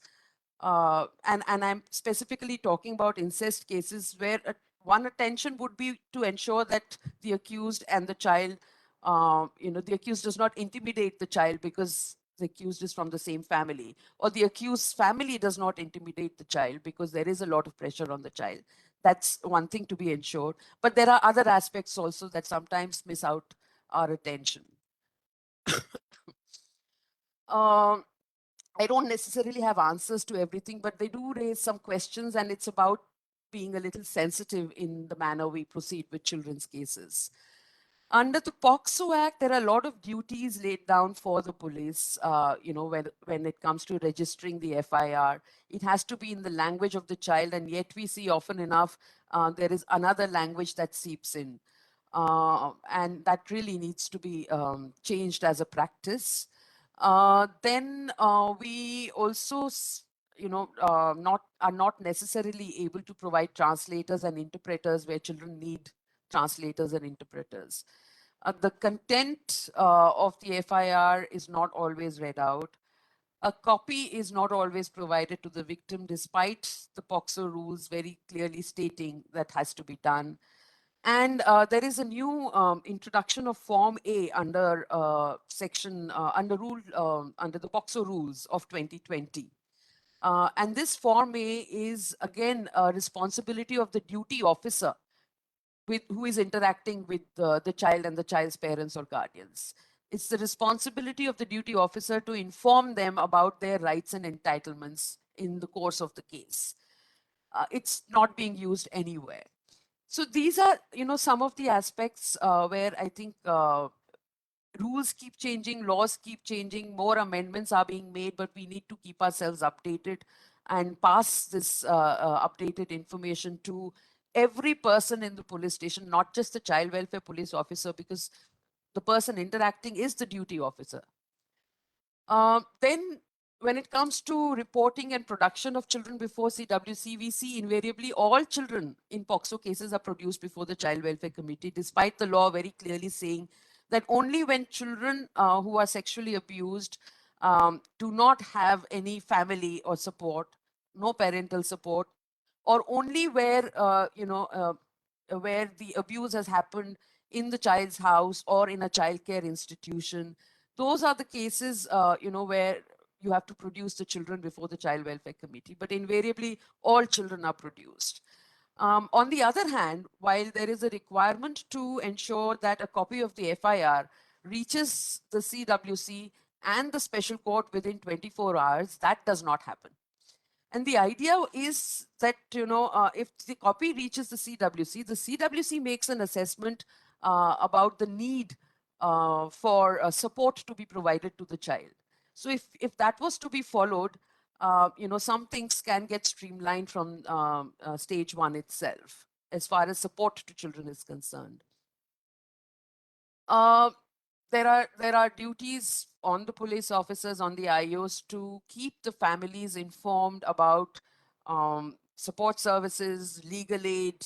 And I'm specifically talking about incest cases where one attention would be to ensure that the accused and the child, the accused does not intimidate the child because the accused is from the same family, or the accused's family does not intimidate the child because there is a lot of pressure on the child. That's one thing to be ensured. But there are other aspects also that sometimes miss out our attention. I don't necessarily have answers to everything, but they do raise some questions, and it's about being a little sensitive in the manner we proceed with children's cases. Under the POCSO Act, there are a lot of duties laid down for the police, when it comes to registering the FIR. It has to be in the language of the child, and yet we see often enough there is another language that seeps in. And that really needs to be changed as a practice. Then we also, are not necessarily able to provide translators and interpreters where children need translators and interpreters. The content of the FIR is not always read out. A copy is not always provided to the victim, despite the POCSO rules very clearly stating that has to be done. And there is a new introduction of Form A under under the POCSO rules of 2020. And this Form A is again a responsibility of the duty officer who is interacting with the child and the child's parents or guardians. It's the responsibility of the duty officer to inform them about their rights and entitlements in the course of the case. It's not being used anywhere. So these are, some of the aspects where I think rules keep changing, laws keep changing, more amendments are being made, but we need to keep ourselves updated and pass this updated information to every person in the police station, not just the child welfare police officer, because the person interacting is the duty officer. Then when it comes to reporting and production of children before CWC, we see invariably all children in POCSO cases are produced before the Child Welfare Committee, despite the law very clearly saying that only when children who are sexually abused do not have any family or support, no parental support, or only where, where the abuse has happened in the child's house or in a childcare institution. Those are the cases, where you have to produce the children before the Child Welfare Committee, but invariably all children are produced. On the other hand, while there is a requirement to ensure that a copy of the FIR reaches the CWC and the special court within 24 hours, that does not happen. And the idea is that, if the copy reaches the CWC makes an assessment about the need for support to be provided to the child. So if that was to be followed, some things can get streamlined from stage one itself, as far as support to children is concerned. There are duties on the police officers, on the IOs, to keep the families informed about support services, legal aid,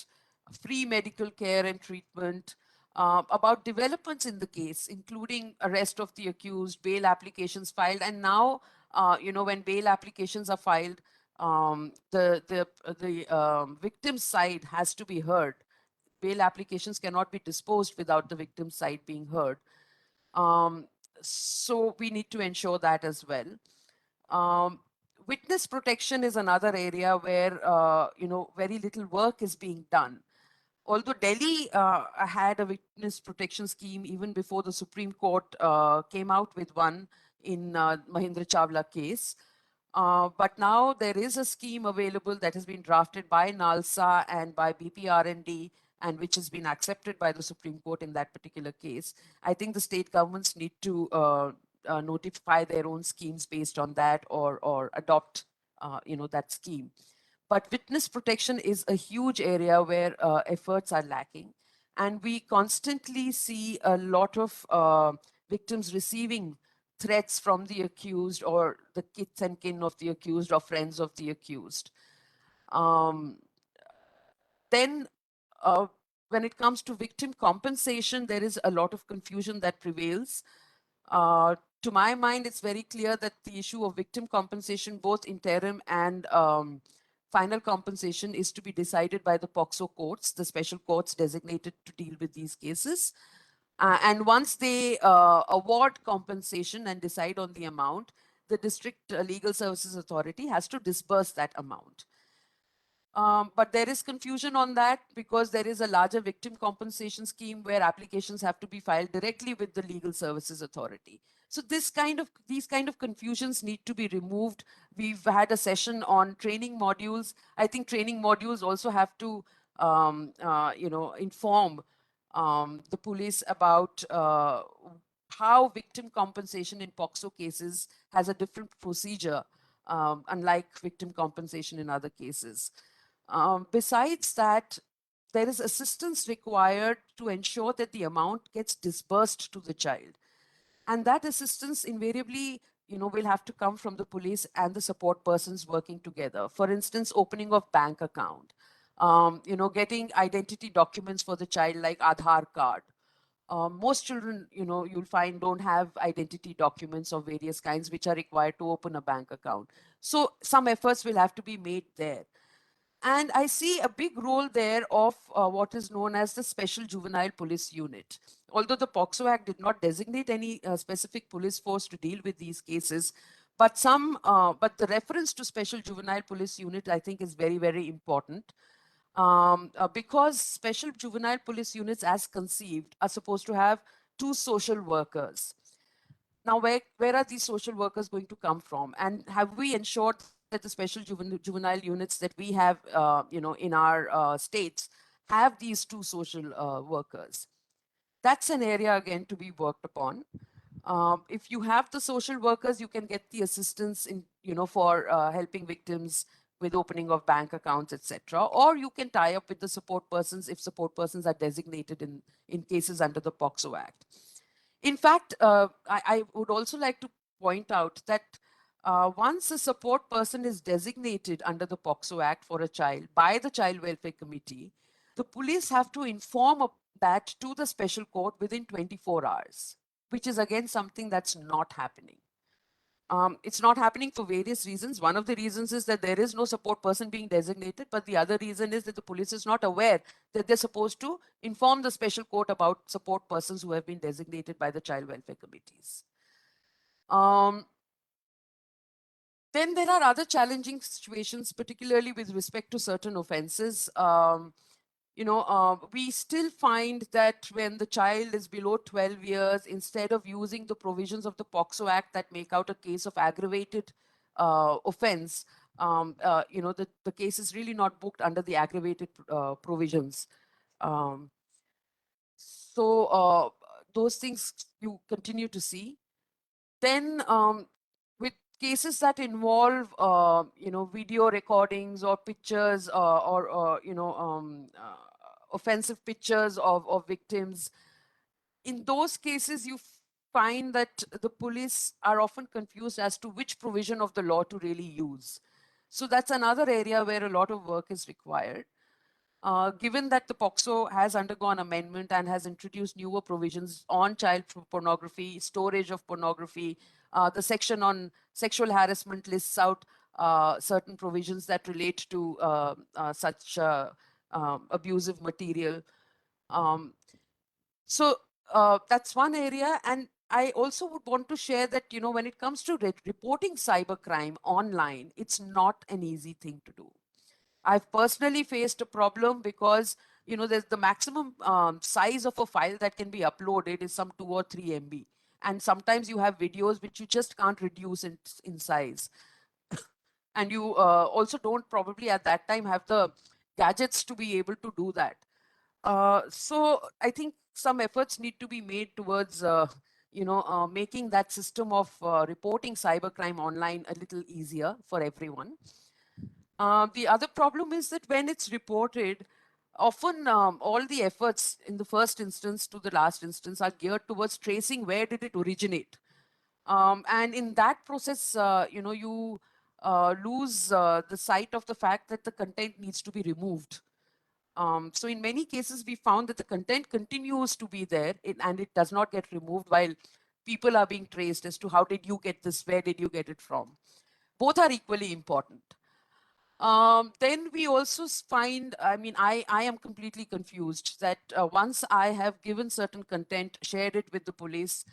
free medical care and treatment, about developments in the case, including arrest of the accused, bail applications filed, and now, when bail applications are filed, the victim's side has to be heard. Bail applications cannot be disposed without the victim's side being heard. So we need to ensure that as well. Witness protection is another area where, very little work is being done. Although Delhi had a witness protection scheme even before the Supreme Court came out with one in Mahindra Chawla case. But now there is a scheme available that has been drafted by NALSA and by BPRND, and which has been accepted by the Supreme Court in that particular case. I think the state governments need to notify their own schemes based on that, or adopt, that scheme. But witness protection is a huge area where efforts are lacking. And we constantly see a lot of victims receiving threats from the accused, or the kith and kin of the accused, or friends of the accused. Then when it comes to victim compensation, there is a lot of confusion that prevails. To my mind, it's very clear that the issue of victim compensation, both interim and final compensation, is to be decided by the POCSO courts, the special courts designated to deal with these cases. And once they award compensation and decide on the amount, the District Legal Services Authority has to disburse that amount. But there is confusion on that because there is a larger victim compensation scheme where applications have to be filed directly with the Legal Services Authority. So these kind of confusions need to be removed. We've had a session on training modules. I think training modules also have to, inform the police about how victim compensation in POCSO cases has a different procedure, unlike victim compensation in other cases. Besides that, there is assistance required to ensure that the amount gets disbursed to the child. And that assistance invariably, will have to come from the police and the support persons working together. For instance, opening of bank account, getting identity documents for the child like Aadhaar card. Most children, you'll find don't have identity documents of various kinds which are required to open a bank account. So some efforts will have to be made there. And I see a big role there of what is known as the Special Juvenile Police Unit. Although the POCSO Act did not designate any specific police force to deal with these cases, but the reference to Special Juvenile Police Unit, I think, is very, very important. Because Special Juvenile Police Units, as conceived, are supposed to have 2 social workers. Now, where are these social workers going to come from? And have we ensured that the special juvenile units that we have, in our states have these 2 social workers? That's an area, again, to be worked upon. If you have the social workers, you can get the assistance in, for helping victims with opening of bank accounts, etc. Or you can tie up with the support persons if support persons are designated in cases under the POCSO Act. In fact, I would also like to point out that once a support person is designated under the POCSO Act for a child by the Child Welfare Committee, the police have to inform that to the special court within 24 hours, which is again something that's not happening. It's not happening for various reasons. One of the reasons is that there is no support person being designated, but the other reason is that the police is not aware that they're supposed to inform the special court about support persons who have been designated by the child welfare committees. Then there are other challenging situations, particularly with respect to certain offenses. We still find that when the child is below 12 years, instead of using the provisions of the POCSO Act that make out a case of aggravated offense, the case is really not booked under the aggravated provisions. Those things you continue to see. Then with cases that involve, video recordings or pictures or offensive pictures of victims, in those cases, you find that the police are often confused as to which provision of the law to really use. So that's another area where a lot of work is required. Given that the POCSO has undergone amendment and has introduced newer provisions on child pornography, storage of pornography, the section on sexual harassment lists out certain provisions that relate to such abusive material. That's one area. And I also would want to share that, when it comes to reporting cybercrime online, it's not an easy thing to do. I've personally faced a problem because, there's the maximum size of a file that can be uploaded is some 2 or 3 MB. And sometimes you have videos which you just can't reduce in size. And you also don't probably at that time have the gadgets to be able to do that. So I think some efforts need to be made towards, making that system of reporting cybercrime online a little easier for everyone. The other problem is that when it's reported, often all the efforts in the first instance to the last instance are geared towards tracing where did it originate. And in that process, you lose the sight of the fact that the content needs to be removed. So in many cases, we found that the content continues to be there and it does not get removed while people are being traced as to how did you get this, where did you get it from. Both are equally important. Then we also find, I am completely confused that once I have given certain content, shared it with the police,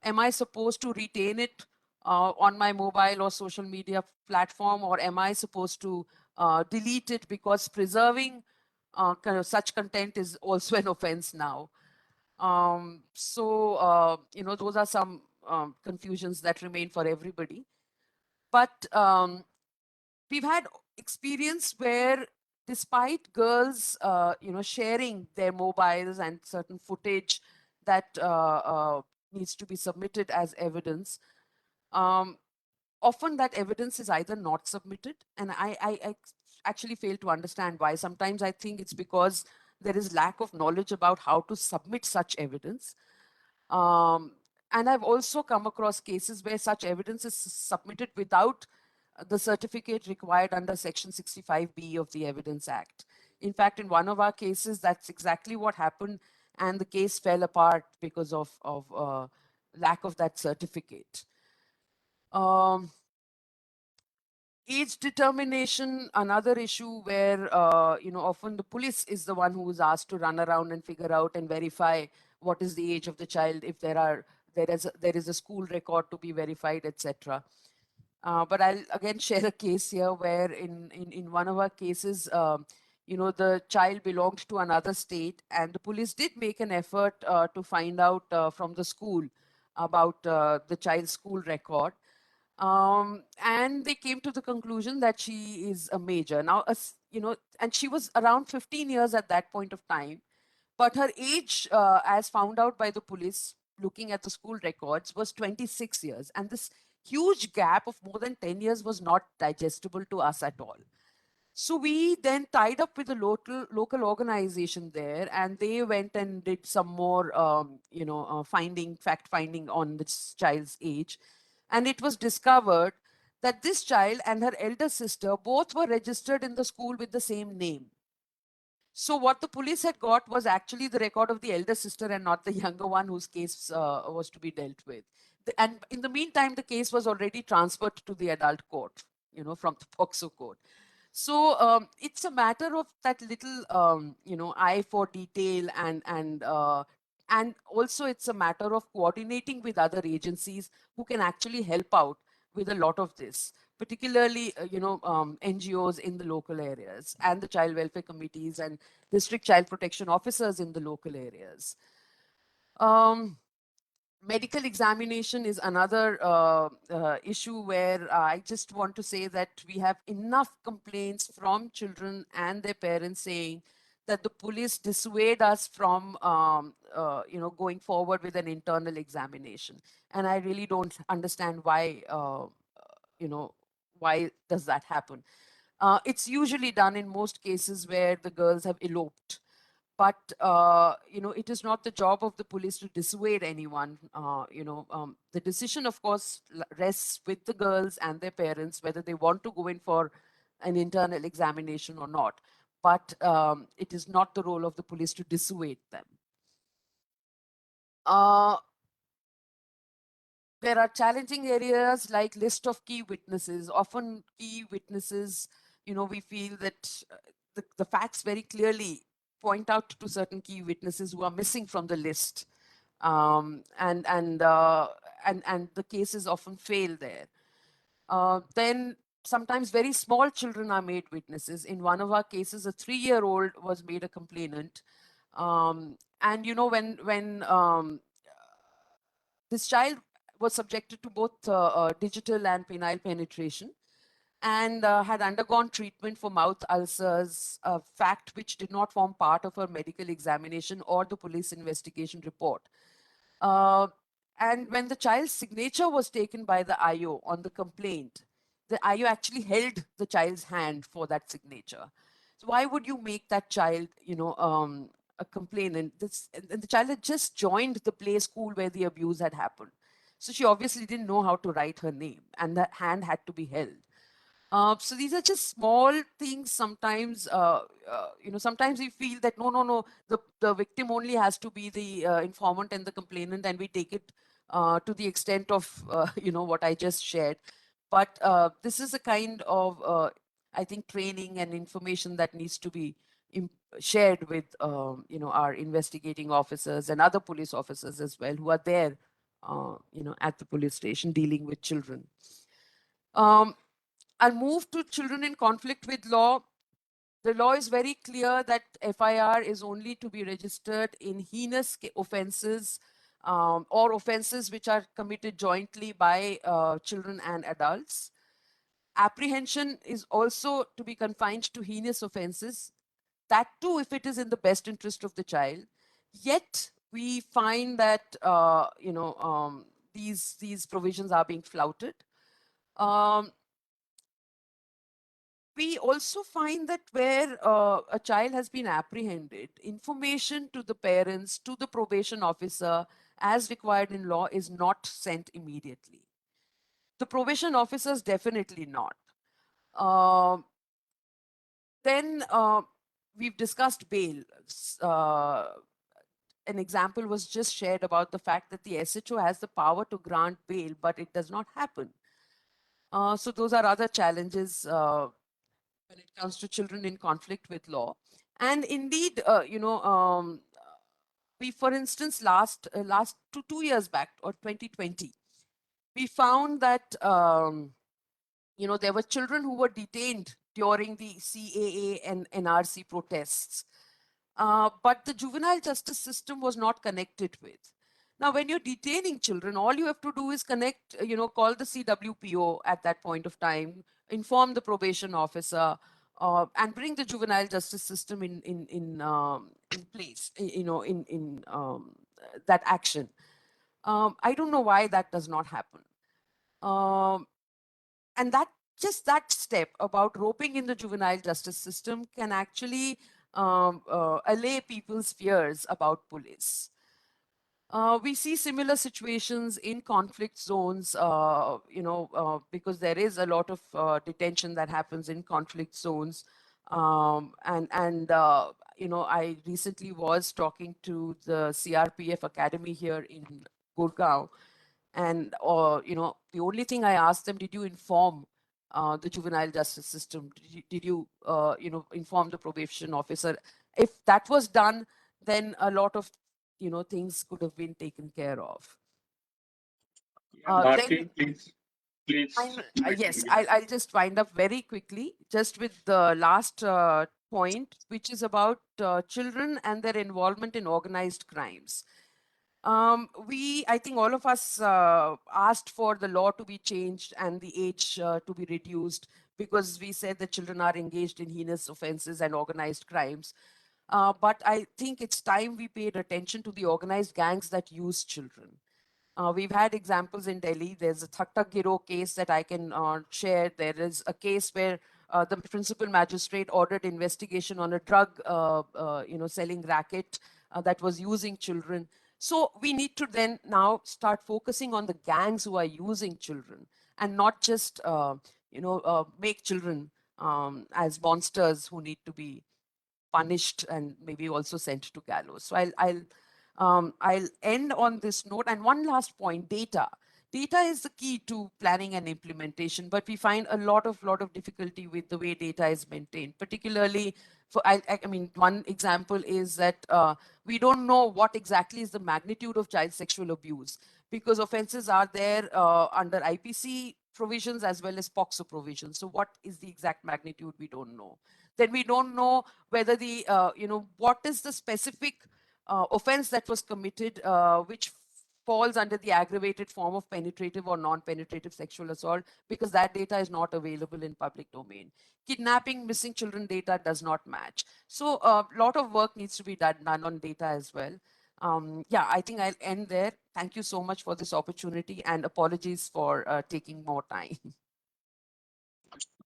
am I supposed to retain it on my mobile or social media platform, or am I supposed to delete it because preserving such content is also an offense now? Those are some confusions that remain for everybody. But we've had experience where despite girls, sharing their mobiles and certain footage that needs to be submitted as evidence, often that evidence is either not submitted, and I actually fail to understand why. Sometimes I think it's because there is lack of knowledge about how to submit such evidence. And I've also come across cases where such evidence is submitted without the certificate required under Section 65B of the Evidence Act. In fact, in one of our cases, that's exactly what happened, and the case fell apart because of lack of that certificate. Age determination, another issue where, often the police is the one who is asked to run around and figure out and verify what is the age of the child, if there is a school record to be verified, etc. But I'll again share a case here where in one of our cases, the child belonged to another state, and the police did make an effort to find out from the school about the child's school record. And they came to the conclusion that she is a major. Now, and she was around 15 years at that point of time, but her age, as found out by the police looking at the school records, was 26 years. And this huge gap of more than 10 years was not digestible to us at all. So we then tied up with a local organization there, and they went and did some more, fact finding on this child's age. And it was discovered that this child and her elder sister both were registered in the school with the same name. So what the police had got was actually the record of the elder sister and not the younger one whose case was to be dealt with. And in the meantime, the case was already transferred to the adult court, from the POCSO court. So it's a matter of that little, eye for detail, and also it's a matter of coordinating with other agencies who can actually help out with a lot of this, particularly, NGOs in the local areas and the child welfare committees and district child protection officers in the local areas. Medical examination is another issue where I just want to say that we have enough complaints from children and their parents saying that the police dissuade us from, going forward with an internal examination. And I really don't understand why, why does that happen? It's usually done in most cases where the girls have eloped. But, it is not the job of the police to dissuade anyone. The decision, of course, rests with the girls and their parents, whether they want to go in for an internal examination or not. But it is not the role of the police to dissuade them. There are challenging areas like list of key witnesses. Often key witnesses, we feel that the facts very clearly point out to certain key witnesses who are missing from the list, and the cases often fail there. Then sometimes very small children are made witnesses. In one of our cases, a 3-year-old was made a complainant, and when this child was subjected to both digital and penile penetration, and had undergone treatment for mouth ulcers, a fact which did not form part of her medical examination or the police investigation report. And when the child's signature was taken by the IO on the complaint, the IO actually held the child's hand for that signature. So why would you make that child, a complainant? And the child had just joined the play school where the abuse had happened. So she obviously didn't know how to write her name, and the hand had to be held. So these are just small things. Sometimes, sometimes we feel that no, the victim only has to be the informant and the complainant, and we take it to the extent of, what I just shared. But this is a kind of, I think, training and information that needs to be shared with, our investigating officers and other police officers as well, who are there, at the police station dealing with children. I'll move to children in conflict with law. The law is very clear that FIR is only to be registered in heinous offenses or offenses which are committed jointly by children and adults. Apprehension is also to be confined to heinous offenses, that too if it is in the best interest of the child. Yet we find that these provisions are being flouted. We also find that where a child has been apprehended, information to the parents, to the probation officer, as required in law, is not sent immediately. The probation officers definitely not. Then we've discussed bail. An example was just shared about the fact that the SHO has the power to grant bail, but it does not happen. So those are other challenges when it comes to children in conflict with law. And indeed, we, for instance, last 2 years back, or 2020, we found that, there were children who were detained during the CAA and NRC protests. But the juvenile justice system was not connected with. Now, when you're detaining children, all you have to do is connect, call the CWPO at that point of time, inform the probation officer, and bring the juvenile justice system in place, in that action. I don't know why that does not happen. And that just that step about roping in the juvenile justice system can actually allay people's fears about police. We see similar situations in conflict zones, because there is a lot of detention that happens in conflict zones. I recently was talking to the CRPF Academy here in Gurgaon. And, the only thing I asked them, did you inform the juvenile justice system? Did you inform the probation officer? If that was done, then a lot of things could have been taken care of. Bharti, please. Yes, I'll just wind up very quickly, just with the last point, which is about children and their involvement in organized crimes. I think all of us asked for the law to be changed and the age to be reduced, because we said that children are engaged in heinous offenses and organized crimes. But I think it's time we paid attention to the organized gangs that use children. We've had examples in Delhi. There's a Thak Thak Giro case that I can share. There is a case where the principal magistrate ordered investigation on a drug, selling racket that was using children. So we need to then now start focusing on the gangs who are using children, and not just, make children as monsters who need to be punished and maybe also sent to gallows. So I'll end on this note. And one last point: data. Data is the key to planning and implementation, but we find a lot of difficulty with the way data is maintained, particularly for, one example is that we don't know what exactly is the magnitude of child sexual abuse, because offenses are there under IPC provisions as well as POCSO provisions. So what is the exact magnitude? We don't know. Then we don't know whether the, what is the specific offense that was committed, which falls under the aggravated form of penetrative or non-penetrative sexual assault, because that data is not available in public domain. Kidnapping, missing children data does not match. So a lot of work needs to be done on data as well. I think I'll end there. Thank you so much for this opportunity, and apologies for taking more time.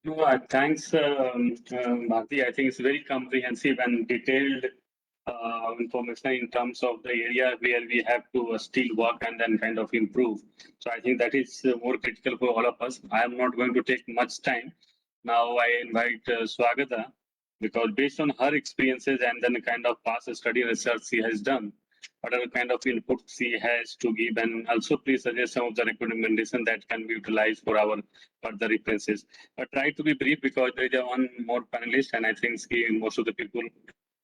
No, thanks, Bharti. I think it's very comprehensive and detailed information in terms of the area where we have to still work and then kind of improve. So I think that is more critical for all of us. I am not going to take much time. Now I invite Swagata, because based on her experiences and then the kind of past study research she has done, whatever kind of input she has to give, and also please suggest some of the recommendations that can be utilized for our further references. But try to be brief, because there is one more panelist, and I think most of the people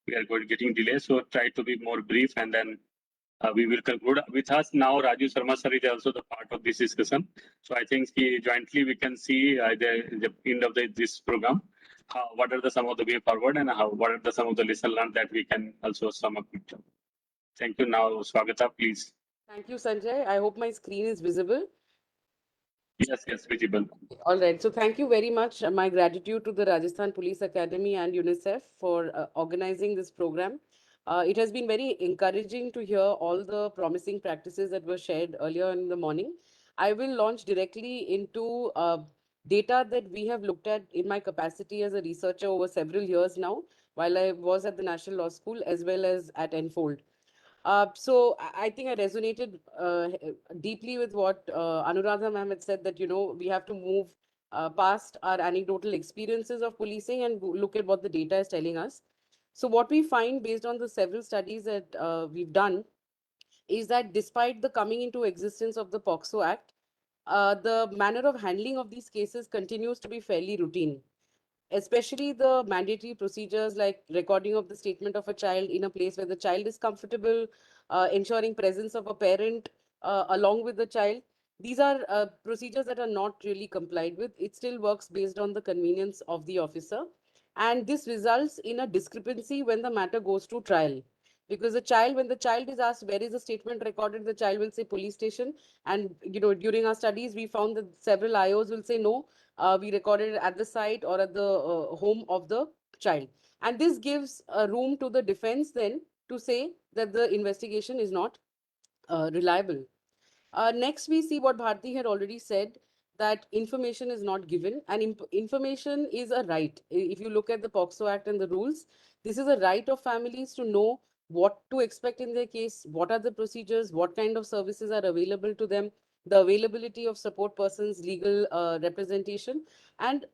we are getting delayed. So try to be more brief, and then we will conclude. With us now, Raju Sharma sir is also the part of this discussion. So I think jointly we can see the end of this program. What are some of the way forward, and what are some of the lessons learned that we can also sum up with. Thank you. Now, Swagata, please. Thank you, Sanjay. I hope my screen is visible. Yes, visible. All right. So thank you very much. My gratitude to the Rajasthan Police Academy and UNICEF for organizing this program. It has been very encouraging to hear all the promising practices that were shared earlier in the morning. I will launch directly into data that we have looked at in my capacity as a researcher over several years now, while I was at the National Law School as well as at Enfold. So I think I resonated deeply with what Anuradha ma'am had said, that, we have to move past our anecdotal experiences of policing and look at what the data is telling us. So what we find based on the several studies that we've done is that despite the coming into existence of the POCSO Act, the manner of handling of these cases continues to be fairly routine, especially the mandatory procedures like recording of the statement of a child in a place where the child is comfortable, ensuring presence of a parent along with the child. These are procedures that are not really complied with. It still works based on the convenience of the officer. And this results in a discrepancy when the matter goes to trial. Because when the child is asked, where is the statement recorded, the child will say police station. And, during our studies, we found that several IOs will say, no, we recorded it at the site or at the home of the child. And this gives room to the defense then to say that the investigation is not reliable. Next, we see what Bharti had already said, that information is not given, and information is a right. If you look at the POXO Act and the rules, this is a right of families to know what to expect in their case, what are the procedures, what kind of services are available to them, the availability of support persons, legal representation, and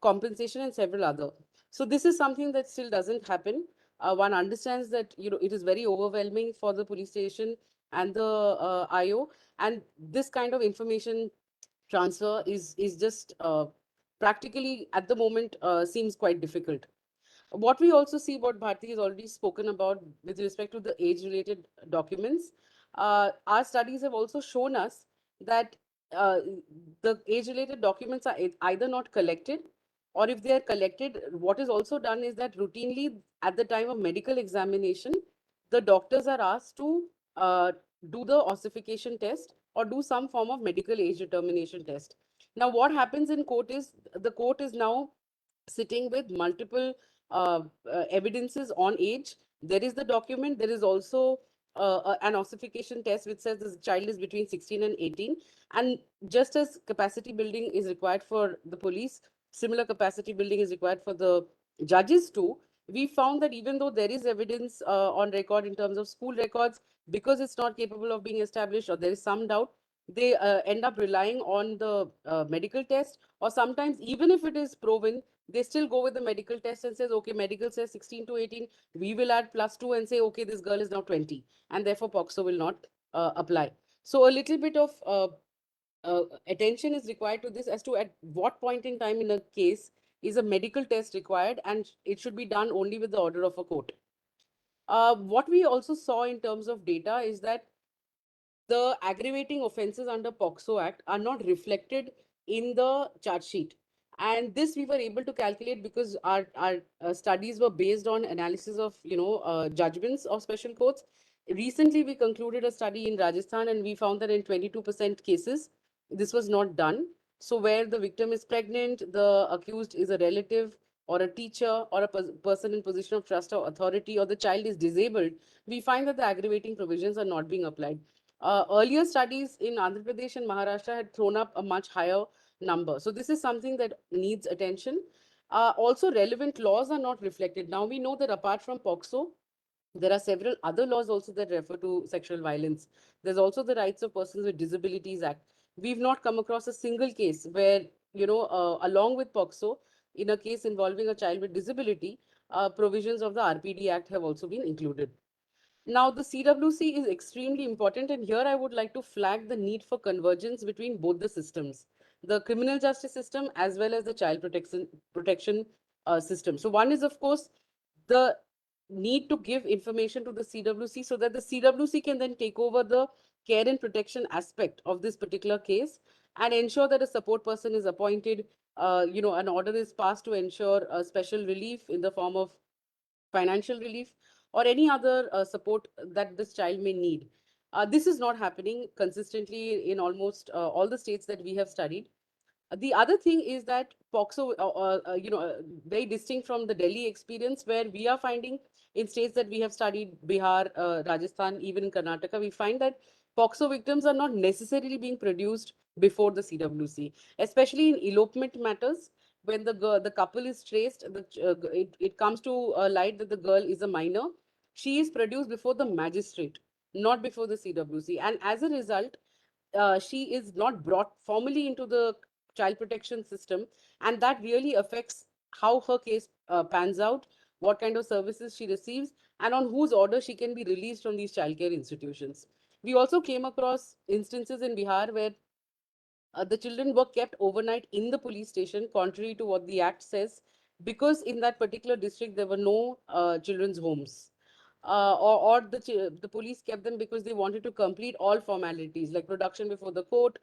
compensation, and several other. So this is something that still doesn't happen. One understands that it is very overwhelming for the police station and the IO, and this kind of information transfer is just practically at the moment seems quite difficult. What we also see, what Bharti has already spoken about with respect to the age-related documents, our studies have also shown us that uh, the age-related documents are either not collected, or if they are collected, what is also done is that routinely at the time of medical examination, the doctors are asked to do the ossification test or do some form of medical age determination test. Now, what happens in court is the court is now sitting with multiple evidences on age. There is the document, there is also an ossification test which says this child is between 16 and 18. And just as capacity building is required for the police, similar capacity building is required for the judges too. We found that even though there is evidence on record in terms of school records, because it's not capable of being established or there is some doubt, they end up relying on the medical test, or sometimes even if it is proven, they still go with the medical test and says, okay, medical says 16 to 18, we will add +2 and say, okay, this girl is now 20, and therefore POXO will not apply. So a little bit of attention is required to this as to at what point in time in a case is a medical test required, and it should be done only with the order of a court. What we also saw in terms of data is that the aggravating offences under POXO Act are not reflected in the charge sheet. And this we were able to calculate because our studies were based on analysis of, judgments of special courts. Recently, we concluded a study in Rajasthan and we found that in 22% cases, this was not done. So where the victim is pregnant, the accused is a relative or a teacher or a person in position of trust or authority, or the child is disabled, we find that the aggravating provisions are not being applied. Earlier studies in Andhra Pradesh and Maharashtra had thrown up a much higher number. So this is something that needs attention. Also, relevant laws are not reflected. Now we know that apart from POXO, there are several other laws also that refer to sexual violence. There's also the Rights of Persons with Disabilities Act. We've not come across a single case where, along with POXO, in a case involving a child with disability, provisions of the RPD Act have also been included. Now, the CWC is extremely important, and here I would like to flag the need for convergence between both the systems, the criminal justice system as well as the child protection system. So one is, of course, the need to give information to the CWC so that the CWC can then take over the care and protection aspect of this particular case and ensure that a support person is appointed, an order is passed to ensure a special relief in the form of financial relief, or any other support that this child may need. This is not happening consistently in almost all the states that we have studied. The other thing is that POXO, very distinct from the Delhi experience, where we are finding in states that we have studied, Bihar, Rajasthan, even in Karnataka, we find that POXO victims are not necessarily being produced before the CWC, especially in elopement matters. When the couple is traced, it comes to light that the girl is a minor. She is produced before the magistrate, not before the CWC. And as a result, she is not brought formally into the child protection system, and that really affects how her case pans out, what kind of services she receives, and on whose order she can be released from these childcare institutions. We also came across instances in Bihar where the children were kept overnight in the police station, contrary to what the act says, because in that particular district there were no children's homes. Or the police kept them because they wanted to complete all formalities like production before the court,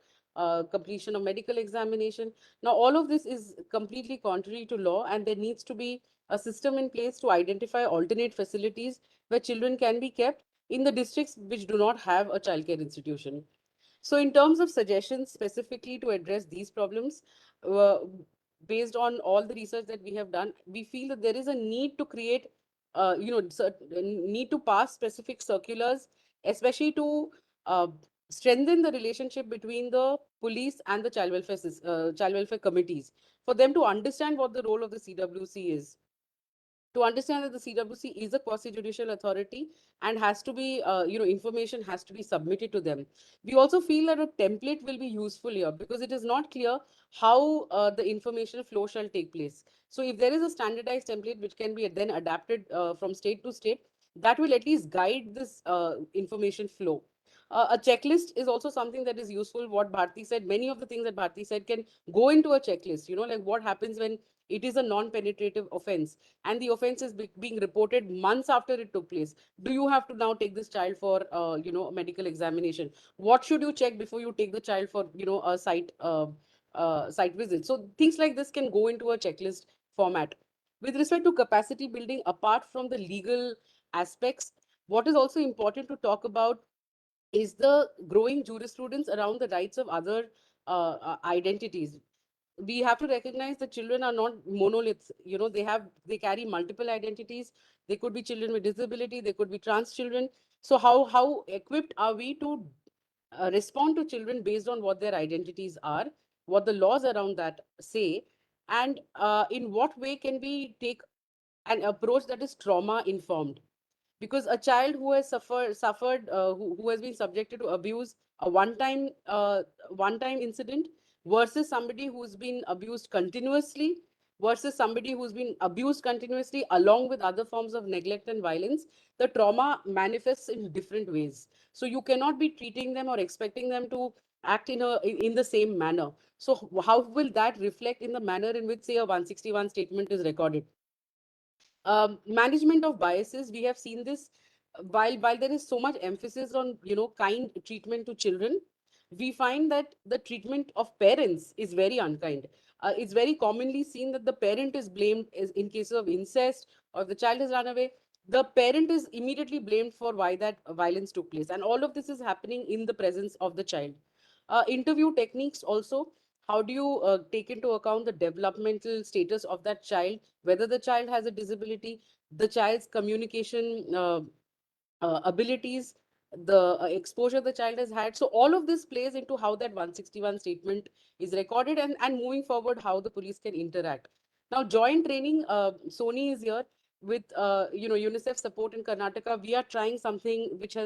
completion of medical examination. Now, all of this is completely contrary to law, and there needs to be a system in place to identify alternate facilities where children can be kept in the districts which do not have a childcare institution. So in terms of suggestions specifically to address these problems, uh, based on all the research that we have done, we feel that there is a need to create, need to pass specific circulars, especially to strengthen the relationship between the police and the child welfare committees, for them to understand what the role of the CWC is, to understand that the CWC is a quasi-judicial authority and has to be, information has to be submitted to them. We also feel that a template will be useful here because it is not clear how the information flow shall take place. So if there is a standardized template which can be then adapted from state to state, that will at least guide this information flow. A checklist is also something that is useful. What Bharti said, many of the things that Bharti said can go into a checklist, like what happens when it is a non-penetrative offense and the offense is being reported months after it took place. Do you have to now take this child for medical examination? What should you check before you take the child for a site visit? So things like this can go into a checklist format. With respect to capacity building, apart from the legal aspects, what is also important to talk about is the growing jurisprudence around the rights of other identities. We have to recognize that children are not monoliths. They carry multiple identities. They could be children with disability, they could be trans children. So how equipped are we to respond to children based on what their identities are, what the laws around that say, and in what way can we take an approach that is trauma informed? Because a child who has suffered who has been subjected to abuse, a one time incident, versus somebody who's been abused continuously, versus somebody who's been abused continuously along with other forms of neglect and violence, the trauma manifests in different ways. So you cannot be treating them or expecting them to act in the same manner. So how will that reflect in the manner in which, say, a 161 statement is recorded? Management of biases, we have seen this. While there is so much emphasis on kind treatment to children, we find that the treatment of parents is very unkind. It's very commonly seen that the parent is blamed in cases of incest, or if the child has run away, the parent is immediately blamed for why that violence took place, and all of this is happening in the presence of the child. Interview techniques also, how do you take into account the developmental status of that child, whether the child has a disability, the child's communication abilities, the exposure the child has had. So all of this plays into how that 161 statement is recorded, and moving forward, how the police can interact. Now, joint training, Sony is here with UNICEF support in Karnataka. We are trying something which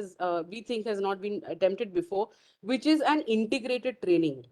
we think has not been attempted before, which is an integrated training.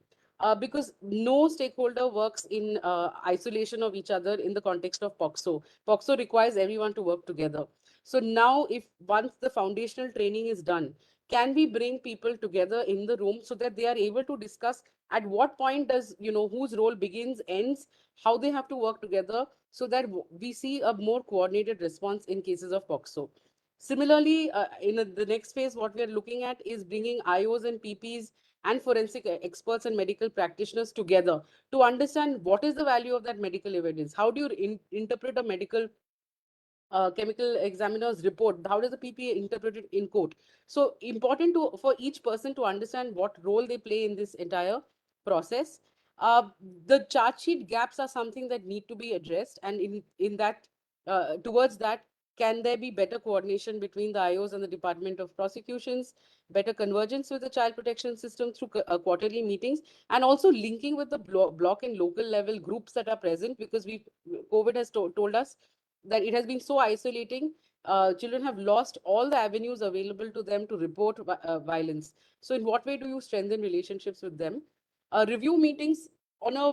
Because no stakeholder works in isolation of each other in the context of POXO. POXO requires everyone to work together. So now, if once the foundational training is done, can we bring people together in the room so that they are able to discuss at what point does, whose role begins, ends, how they have to work together, so that we see a more coordinated response in cases of POXO. Similarly, in the next phase, what we are looking at is bringing IOs and PPs and forensic experts and medical practitioners together to understand what is the value of that medical evidence. How do you interpret a medical chemical examiner's report? How does the PPA interpret it in court? So important for each person to understand what role they play in this entire process. The charge sheet gaps are something that need to be addressed, and in that towards that, can there be better coordination between the IOs and the Department of Prosecutions, better convergence with the child protection system through quarterly meetings, and also linking with the block and local level groups that are present, because COVID has told us that it has been so isolating. Children have lost all the avenues available to them to report violence. So in what way do you strengthen relationships with them? Review meetings on a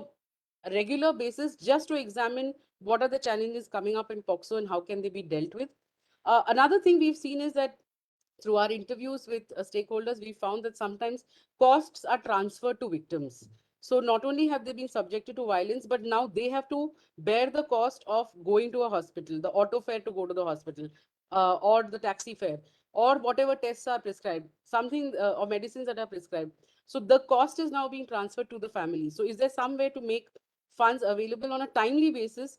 regular basis just to examine what are the challenges coming up in POXO and how can they be dealt with. Another thing we've seen is that through our interviews with stakeholders, we found that sometimes costs are transferred to victims. So not only have they been subjected to violence, but now they have to bear the cost of going to a hospital, the auto fare to go to the hospital, or the taxi fare, or whatever tests are prescribed, something or medicines that are prescribed. So the cost is now being transferred to the family. So is there some way to make funds available on a timely basis?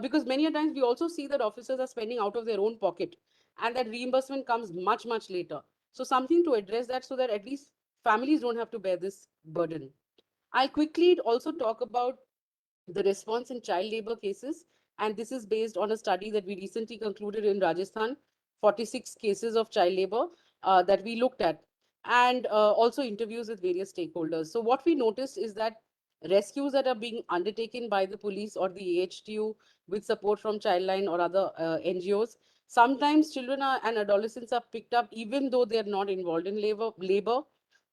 Because many a times we also see that officers are spending out of their own pocket, and that reimbursement comes much later. So something to address that, so that at least families don't have to bear this burden. I'll quickly also talk about the response in child labor cases, and this is based on a study that we recently concluded in Rajasthan, 46 cases of child labor that we looked at. and also interviews with various stakeholders. So what we noticed is that rescues that are being undertaken by the police or the AHTU with support from Childline or other NGOs, sometimes children and adolescents are picked up even though they are not involved in labor,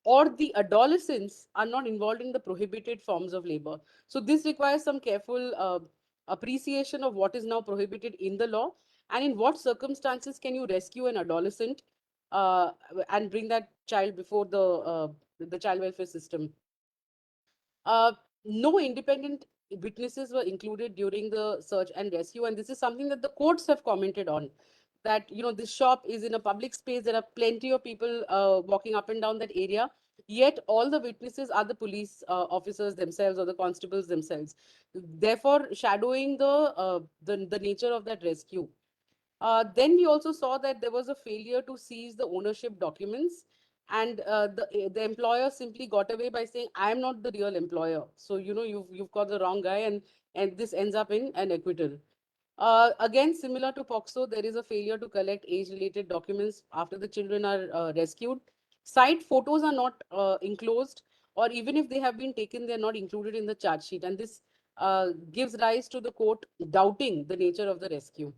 or the adolescents are not involved in the prohibited forms of labor. So this requires some careful appreciation of what is now prohibited in the law, and in what circumstances can you rescue an adolescent uh, and bring that child before the child welfare system. Uh, no independent witnesses were included during the search and rescue, and this is something that the courts have commented on. That this shop is in a public space. There are plenty of people walking up and down that area. Yet all the witnesses are the police officers themselves or the constables themselves. Therefore, shadowing the nature of that rescue. Then we also saw that there was a failure to seize the ownership documents, and the employer simply got away by saying, "I am not the real employer." So you've got the wrong guy, and this ends up in an acquittal. Again, similar to POXO, there is a failure to collect age-related documents after the children are rescued. Site photos are not enclosed, or even if they have been taken, they are not included in the charge sheet, and this gives rise to the court doubting the nature of the rescue.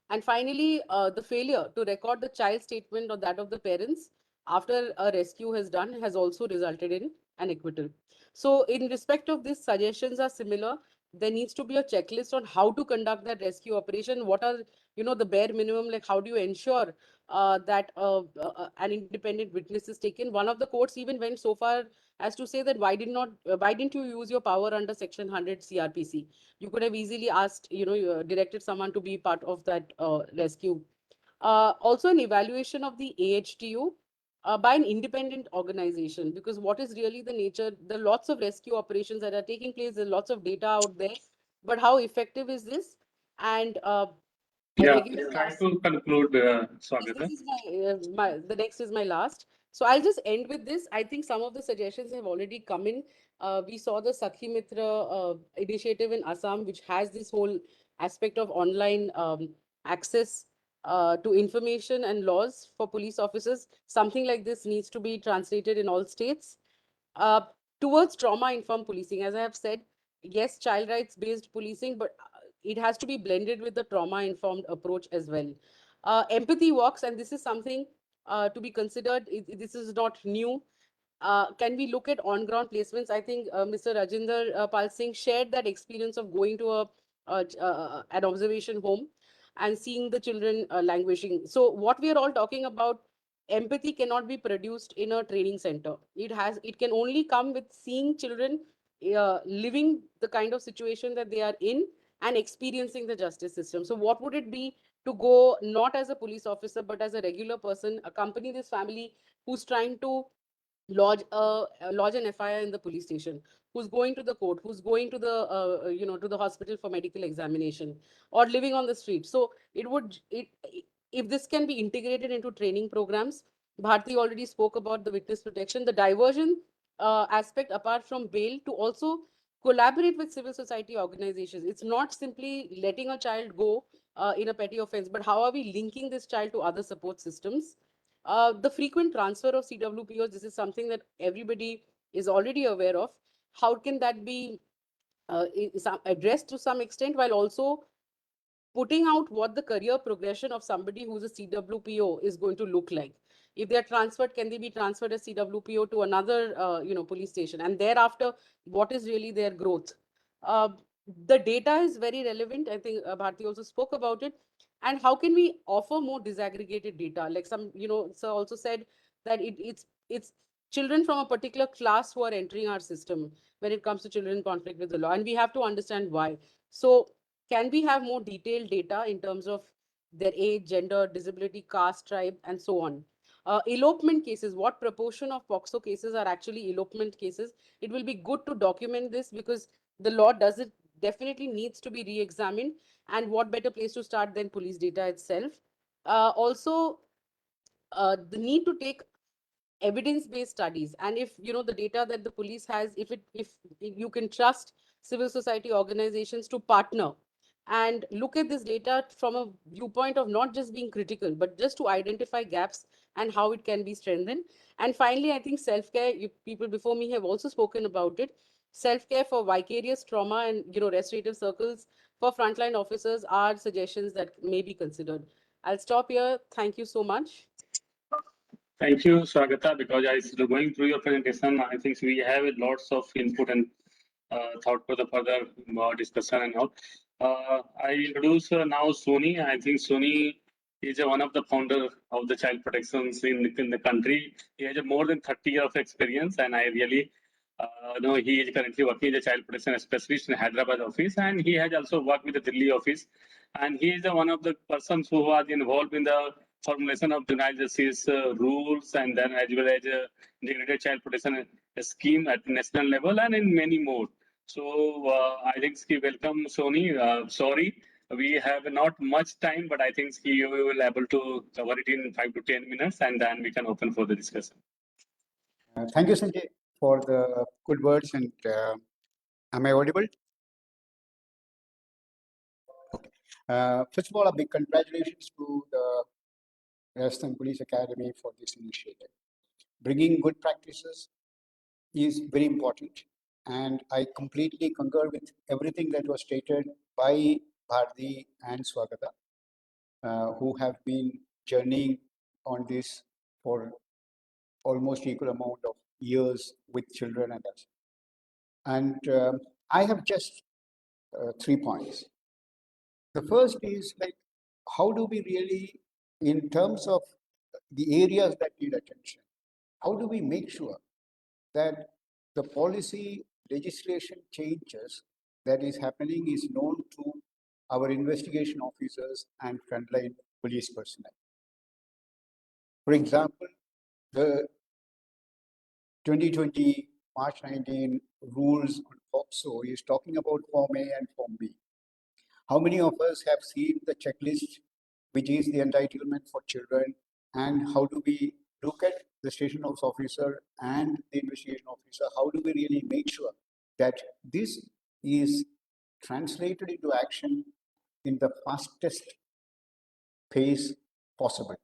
And finally, the failure to record the child statement or that of the parents after a rescue has done has also resulted in an acquittal. So in respect of this, suggestions are similar. There needs to be a checklist on how to conduct that rescue operation. What are, the bare minimum, like how do you ensure that an independent witness is taken? One of the courts even went so far as to say that why didn't you use your power under Section 100 CRPC? You could have easily asked, directed someone to be part of that rescue. Also, an evaluation of the AHTU by an independent organization, because what is really the nature? There are lots of rescue operations that are taking place. There's lots of data out there, but how effective is this? And yeah, try to conclude, Yes, Swagata. this is the next is my last. So I'll just end with this. I think some of the suggestions have already come in. We saw the Sakhi Mitra initiative in Assam, which has this whole aspect of online access to information and laws for police officers. Something like this needs to be translated in all states. Uh, Towards trauma-informed policing, as I have said, yes, child rights-based policing, but it has to be blended with the trauma-informed approach as well. Empathy walks, and this is something to be considered. This is not new. Can we look at on-ground placements? I think Mr. Rajinder Pal Singh shared that experience of going to an observation home and seeing the children languishing. So what we are all talking about, empathy cannot be produced in a training center. It can only come with seeing children living the kind of situation that they are in and experiencing the justice system. So what would it be to go not as a police officer, but as a regular person, accompany this family who's trying to lodge an FIR in the police station, who's going to the court, who's going to to the hospital for medical examination, or living on the street. So if this can be integrated into training programs. Bharti already spoke about the witness protection, the diversion aspect apart from bail, to also collaborate with civil society organizations. It's not simply letting a child go in a petty offense, but how are we linking this child to other support systems? The frequent transfer of CWPOs, this is something that everybody is already aware of. How can that be addressed to some extent, while also putting out what the career progression of somebody who's a CWPO is going to look like? If they're transferred, can they be transferred as CWPO to another, police station? And thereafter, what is really their growth? Uh, the data is very relevant. I think Bharti also spoke about it. And how can we offer more disaggregated data? Like sir also said that it's children from a particular class who are entering our system when it comes to children in conflict with the law. And we have to understand why. So can we have more detailed data in terms of their age, gender, disability, caste, tribe, and so on? Elopement cases, what proportion of POXO cases are actually elopement cases? It will be good to document this, because the law definitely needs to be re-examined, and what better place to start than police data itself. Also, the need to take evidence-based studies, and if the data that the police has, if you can trust civil society organizations to partner and look at this data from a viewpoint of not just being critical, but just to identify gaps and how it can be strengthened. And finally, I think self-care, people before me have also spoken about it. Self-care for vicarious trauma and restorative circles for frontline officers are suggestions that may be considered. I'll stop here. Thank you so much. Thank you, Swagata, because I was going through your presentation. I think we have lots of input and thought for the further discussion and all. I introduce now Sony. I think Sony is one of the founder of the child protections in the country. He has more than 30 years of experience, and I really know he is currently working as a child protection specialist in Hyderabad office, and he has also worked with the Delhi office. And he is one of the persons who was involved in the formulation of juvenile justice rules, and then as well as integrated child protection scheme at national level, and in many more. So I think welcome, Sony. Sorry, we have not much time, but I think we will able to cover it in 5 to 10 minutes, and then we can open for the discussion. Thank you, Sanjay, for the good words. And am I audible? Okay. First of all, a big congratulations to the Rajasthan Police Academy for this initiative. Bringing good practices is very important, and I completely concur with everything that was stated by Bharti and Swagata, who have been journeying on this for almost equal amount of years with children and us. And I have just 3 points. The first is like, how do we really, in terms of the areas that need attention, how do we make sure that the policy legislation changes that is happening is known to our investigation officers and frontline police personnel? For example, the 2020 March 19 rules on POCSO is talking about Form A and Form B. How many of us have seen the checklist, which is the entitlement for children, and how do we look at the station house officer and the investigation officer? How do we really make sure that this is translated into action in the fastest pace possible?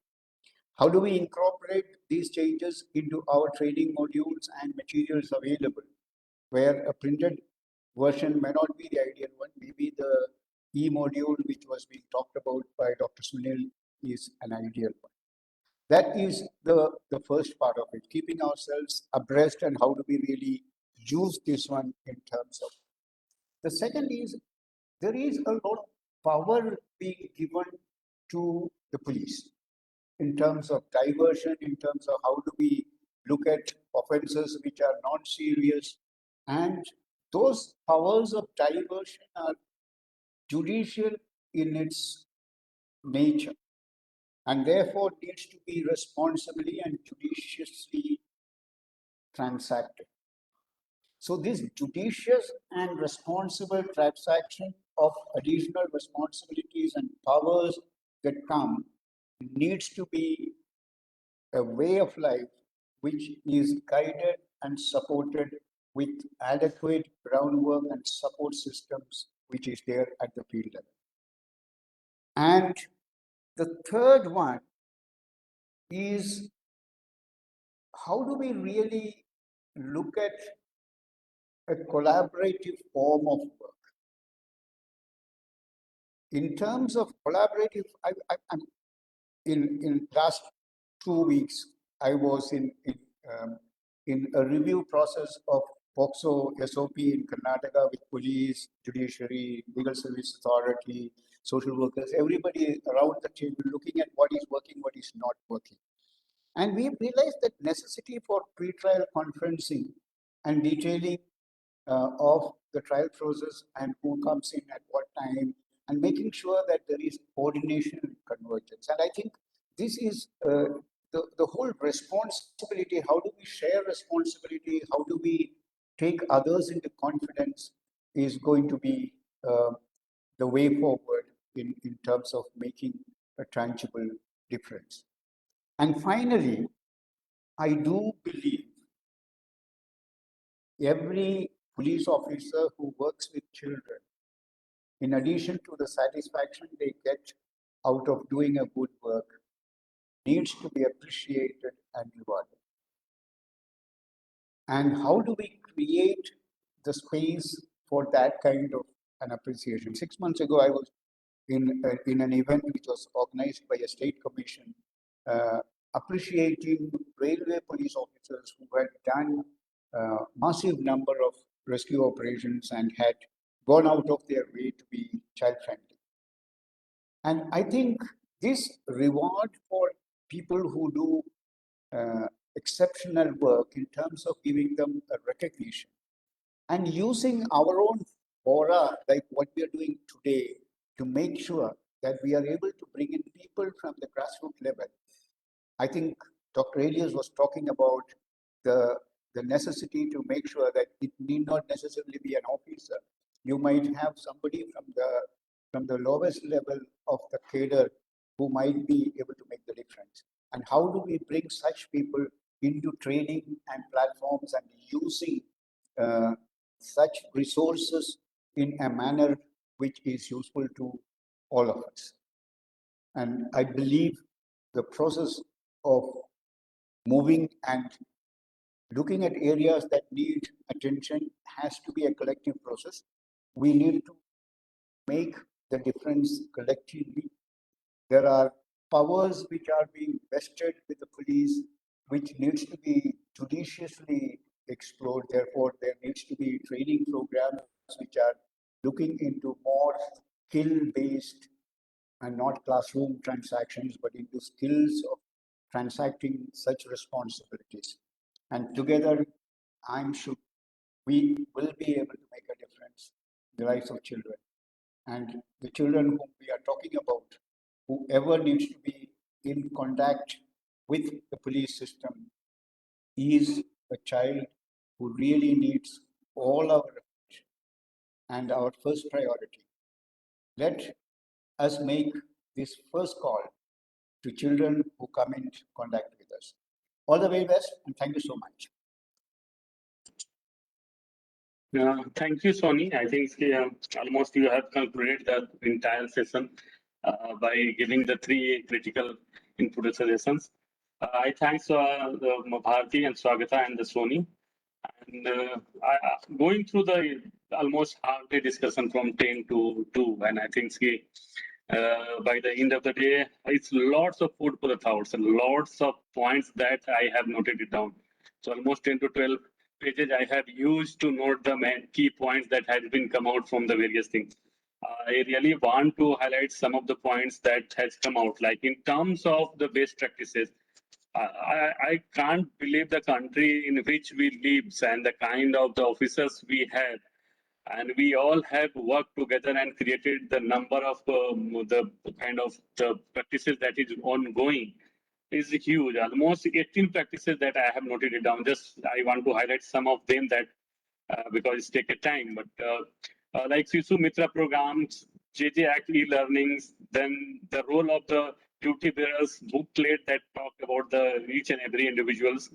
How do we incorporate these changes into our training modules and materials available, where a printed version may not be the ideal one? Maybe the e-module, which was being talked about by Dr. Sunil, is an ideal one. That is the first part of it, keeping ourselves abreast, and how do we really use this one in terms of. The second is, there is a lot of power being given to the police in terms of diversion, in terms of how do we look at offenses which are non-serious, and those powers of diversion are judicial in its nature, and therefore needs to be responsibly and judiciously transacted. So this judicious and responsible transaction of additional responsibilities and powers that come needs to be a way of life which is guided and supported with adequate groundwork and support systems which is there at the field level. And the third one is, how do we really look at a collaborative form of work? In terms of collaborative, I'm in last 2 weeks, I was in a review process of POCSO SOP in Karnataka with police, judiciary, legal service authority, social workers, everybody around the table looking at what is working, what is not working. And we realized that necessity for pre-trial conferencing and detailing of the trial process and who comes in at what time, and making sure that there is coordination and convergence. And I think this is the whole responsibility. How do we share responsibility? How do we take others into confidence is going to be the way forward in terms of making a tangible difference. And finally, I do believe every police officer who works with children, in addition to the satisfaction they get out of doing a good work, needs to be appreciated and rewarded. And how do we create the space for that kind of an appreciation? 6 months ago, I was in an event which was organized by a state commission, appreciating railway police officers who had done massive number of rescue operations and had gone out of their way to be child friendly. And I think this reward for people who do exceptional work in terms of giving them a recognition and using our own aura, like what we are doing today, to make sure that we are able to bring in people from the grassroots level. I think Dr. Elias was talking about the necessity to make sure that it need not necessarily be an officer. You might have somebody from the lowest level of the cadre who might be able to make the difference. And how do we bring such people into training and platforms and using such resources in a manner which is useful to all of us? And I believe the process of moving and looking at areas that need attention has to be a collective process. We need to make the difference collectively. There are powers which are being vested with the police, which needs to be judiciously explored. Therefore, there needs to be training programs which are looking into more skill-based and not classroom transactions, but into skills of transacting such responsibilities. And together, I'm sure we will be able to make a difference in the lives of children. And the children whom we are talking about, whoever needs to be in contact with the police system is a child who really needs all our attention and our first priority. Let us make this first call to children who come in contact with us. All the very best, and thank you so much. Thank you, Sony. I think almost you have concluded the entire session by giving the three critical input suggestions. I thank Bharti and Swagata and the Sony. And going through the almost half day discussion from 10 to 2, and I think by the end of the day, it's lots of food for the thoughts and lots of points that I have noted it down. So almost 10 to 12 pages I have used to note the main key points that has been come out from the various things. I really want to highlight some of the points that has come out, like in terms of the best practices. I can't believe the country in which we live and the kind of the officers we have. And we all have worked together and created the number of the kind of the practices that is ongoing is huge. Almost 18 practices that I have noted it down. Just I want to highlight some of them that because it's taken time. But like Sisu Mitra programs, JJ Act e-learnings, then the role of the duty bearers booklet that talk about the each and every individuals.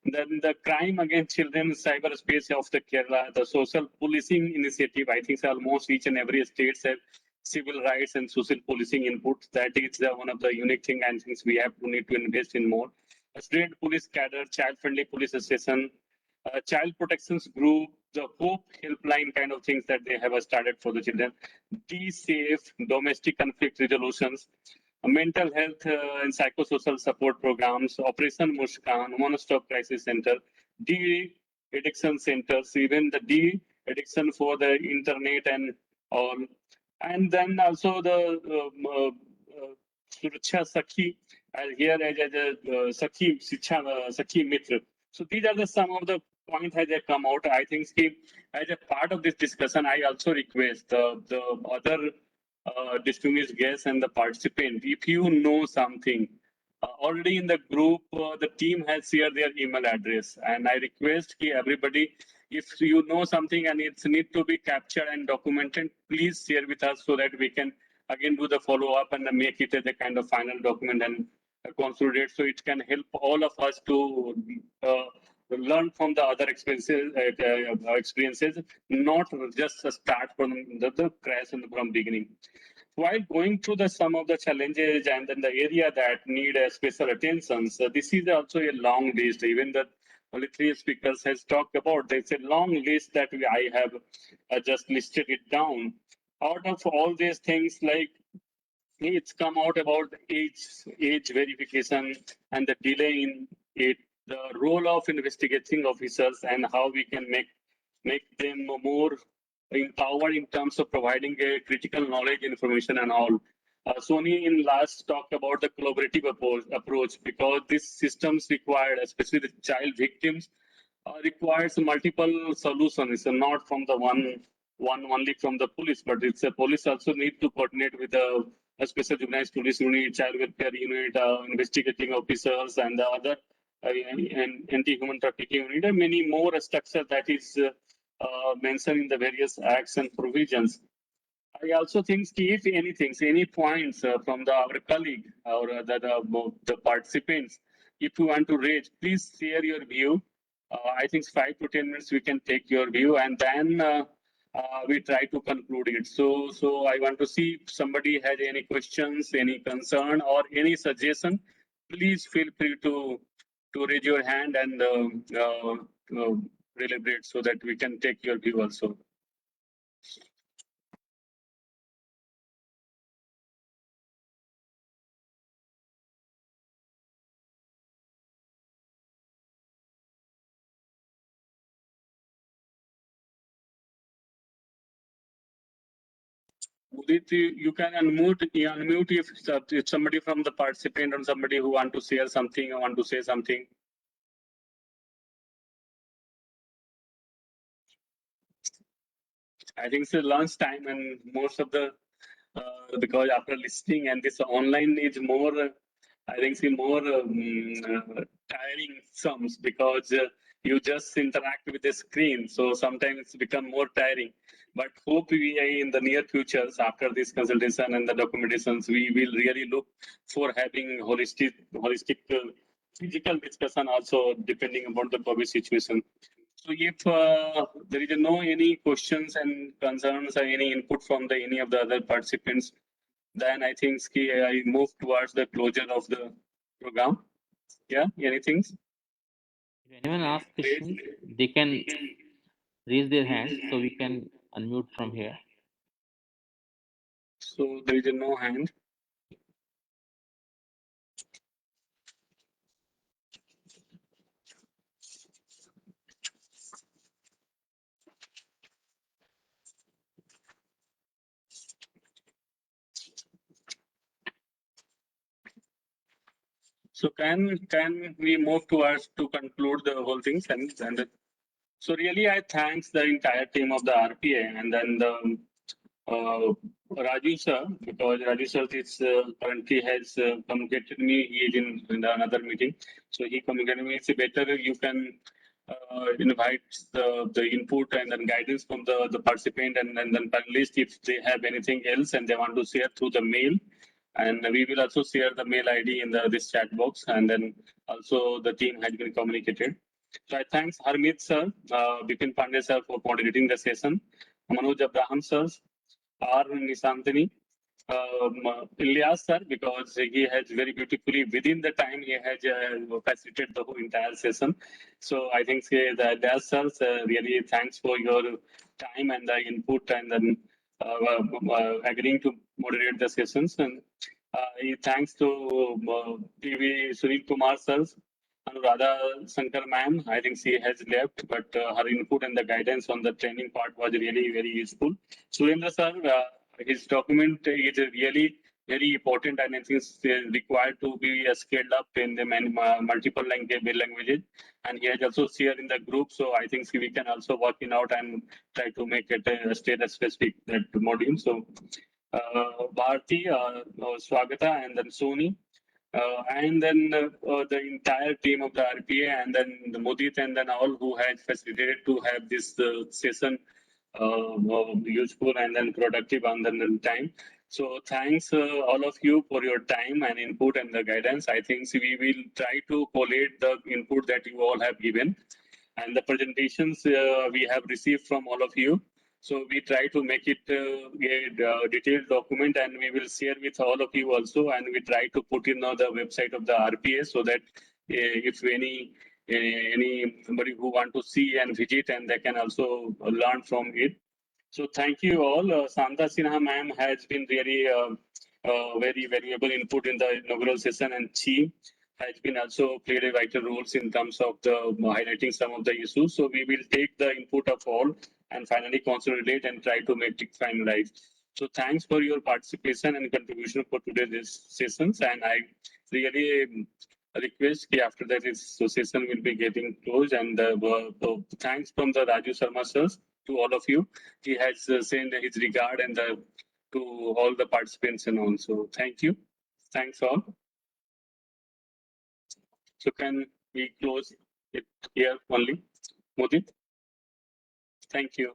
Then the crime against children cyberspace of the Kerala, the social policing initiative. I think almost each and every state have civil rights and social policing input. That is one of the unique thing and things we have to need to invest in more. A student police cadre, child-friendly police station, child protections group, the Hope helpline kind of things that they have started for the children. Be safe, domestic conflict resolutions, mental health and psychosocial support programs, Operation Muskan, One-Stop Crisis Center, de-addiction centers, even the de-addiction for the internet and all. And then also the Suraksha Sakhi, here as a Sakhi Sakhi Mitra. So these are the some of the points that have come out. I think as a part of this discussion, I also request the other distinguished guests and the participant, if you know something, already in the group, the team has shared their email address. And I request everybody, if you know something and it's need to be captured and documented, please share with us so that we can again do the follow-up and make it as a kind of final document and consolidate, so it can help all of us to learn from the other experiences, not just start from the crash and from beginning. while going through the some of the challenges and then the area that need a special attention, so this is also a long list. Even the only three speakers has talked about. There's a long list that I have just listed it down. Out of all these things, like it's come out about age verification and the delay in it, the role of investigating officers and how we can make them more empowered in terms of providing a critical knowledge, information, and all. Sony in last talked about the collaborative approach because these systems required, especially the child victims, requires multiple solutions. It's not from the one only from the police, but it's a police also need to coordinate with a special juvenile police unit, child welfare unit, investigating officers, and the other anti-human trafficking unit, and many more structure that is mentioned in the various acts and provisions. I also think if anything, any points from our colleague or the participants, if you want to raise, please share your view. I think 5 to 10 minutes we can take your view, and then we try to conclude it. So I want to see if somebody has any questions, any concern, or any suggestion. Please feel free to raise your hand and deliberate so that we can take your view also. Udit, you can unmute if somebody from the participant or somebody who want to share something or want to say something. I think it's lunch time, and most of the because after listening and this online is more, I think it's more tiring sums because you just interact with the screen. So sometimes it's become more tiring. But hope we in the near futures after this consultation and the documentations, we will really look for having holistic physical discussion also depending upon the COVID situation. So if there is no any questions and concerns or any input from any of the other participants, then I think I move towards the closure of the program. Yeah, anything? If anyone asks questions, they can raise their hands so we can unmute from here. So there is no hand. So can we move towards to conclude the whole thing? And so really, I thanks the entire team of the RPA and then the Raju sir, because Raju sir is currently has communicated me. He is in another meeting, so he communicated me. It's better you can invite the input and then guidance from the participant and then panelist if they have anything else and they want to share through the mail. And we will also share the mail ID in this chat box, and then also the team has been communicated. So I thanks Harmeet sir, Bipin Pandey sir for moderating the session, Manoj Abraham sir, R. Nisantini, Ilyas sir, because he has very beautifully within the time he has facilitated the whole entire session. So I think that Ilyas sir, really thanks for your time and the input and then agreeing to moderate the sessions. And thanks to PV Sunil Kumar sir, Anuradha Shankar ma'am. I think she has left, but her input and the guidance on the training part was really very useful. Surendra sir, his document is really very important and I think it's required to be scaled up in the multiple languages. And he has also shared in the group, so I think we can also work it out and try to make it a state specific that module. So Bharti, Swagata, and then Sony. And then the entire team of the RPA and then the Mudit and then all who had facilitated to have this session useful and then productive on the time. So thanks all of you for your time and input and the guidance. I think we will try to collate the input that you all have given and the presentations we have received from all of you. So we try to make it a detailed document, and we will share with all of you also. And we try to put in the website of the RPA so that if anybody who want to see and visit, and they can also learn from it. So thank you all. Santa Sinha ma'am has been really very valuable input in the inaugural session, and she has been also played a vital roles in terms of the highlighting some of the issues. So we will take the input of all and finally consolidate and try to make it finalized. So thanks for your participation and contribution for today's sessions. And I really request that after that this session will be getting closed. And thanks from the Raju Sharma sirs to all of you. He has sent his regard and to all the participants and all. So thank you. Thanks all. So can we close it here only? Mudit? Thank you.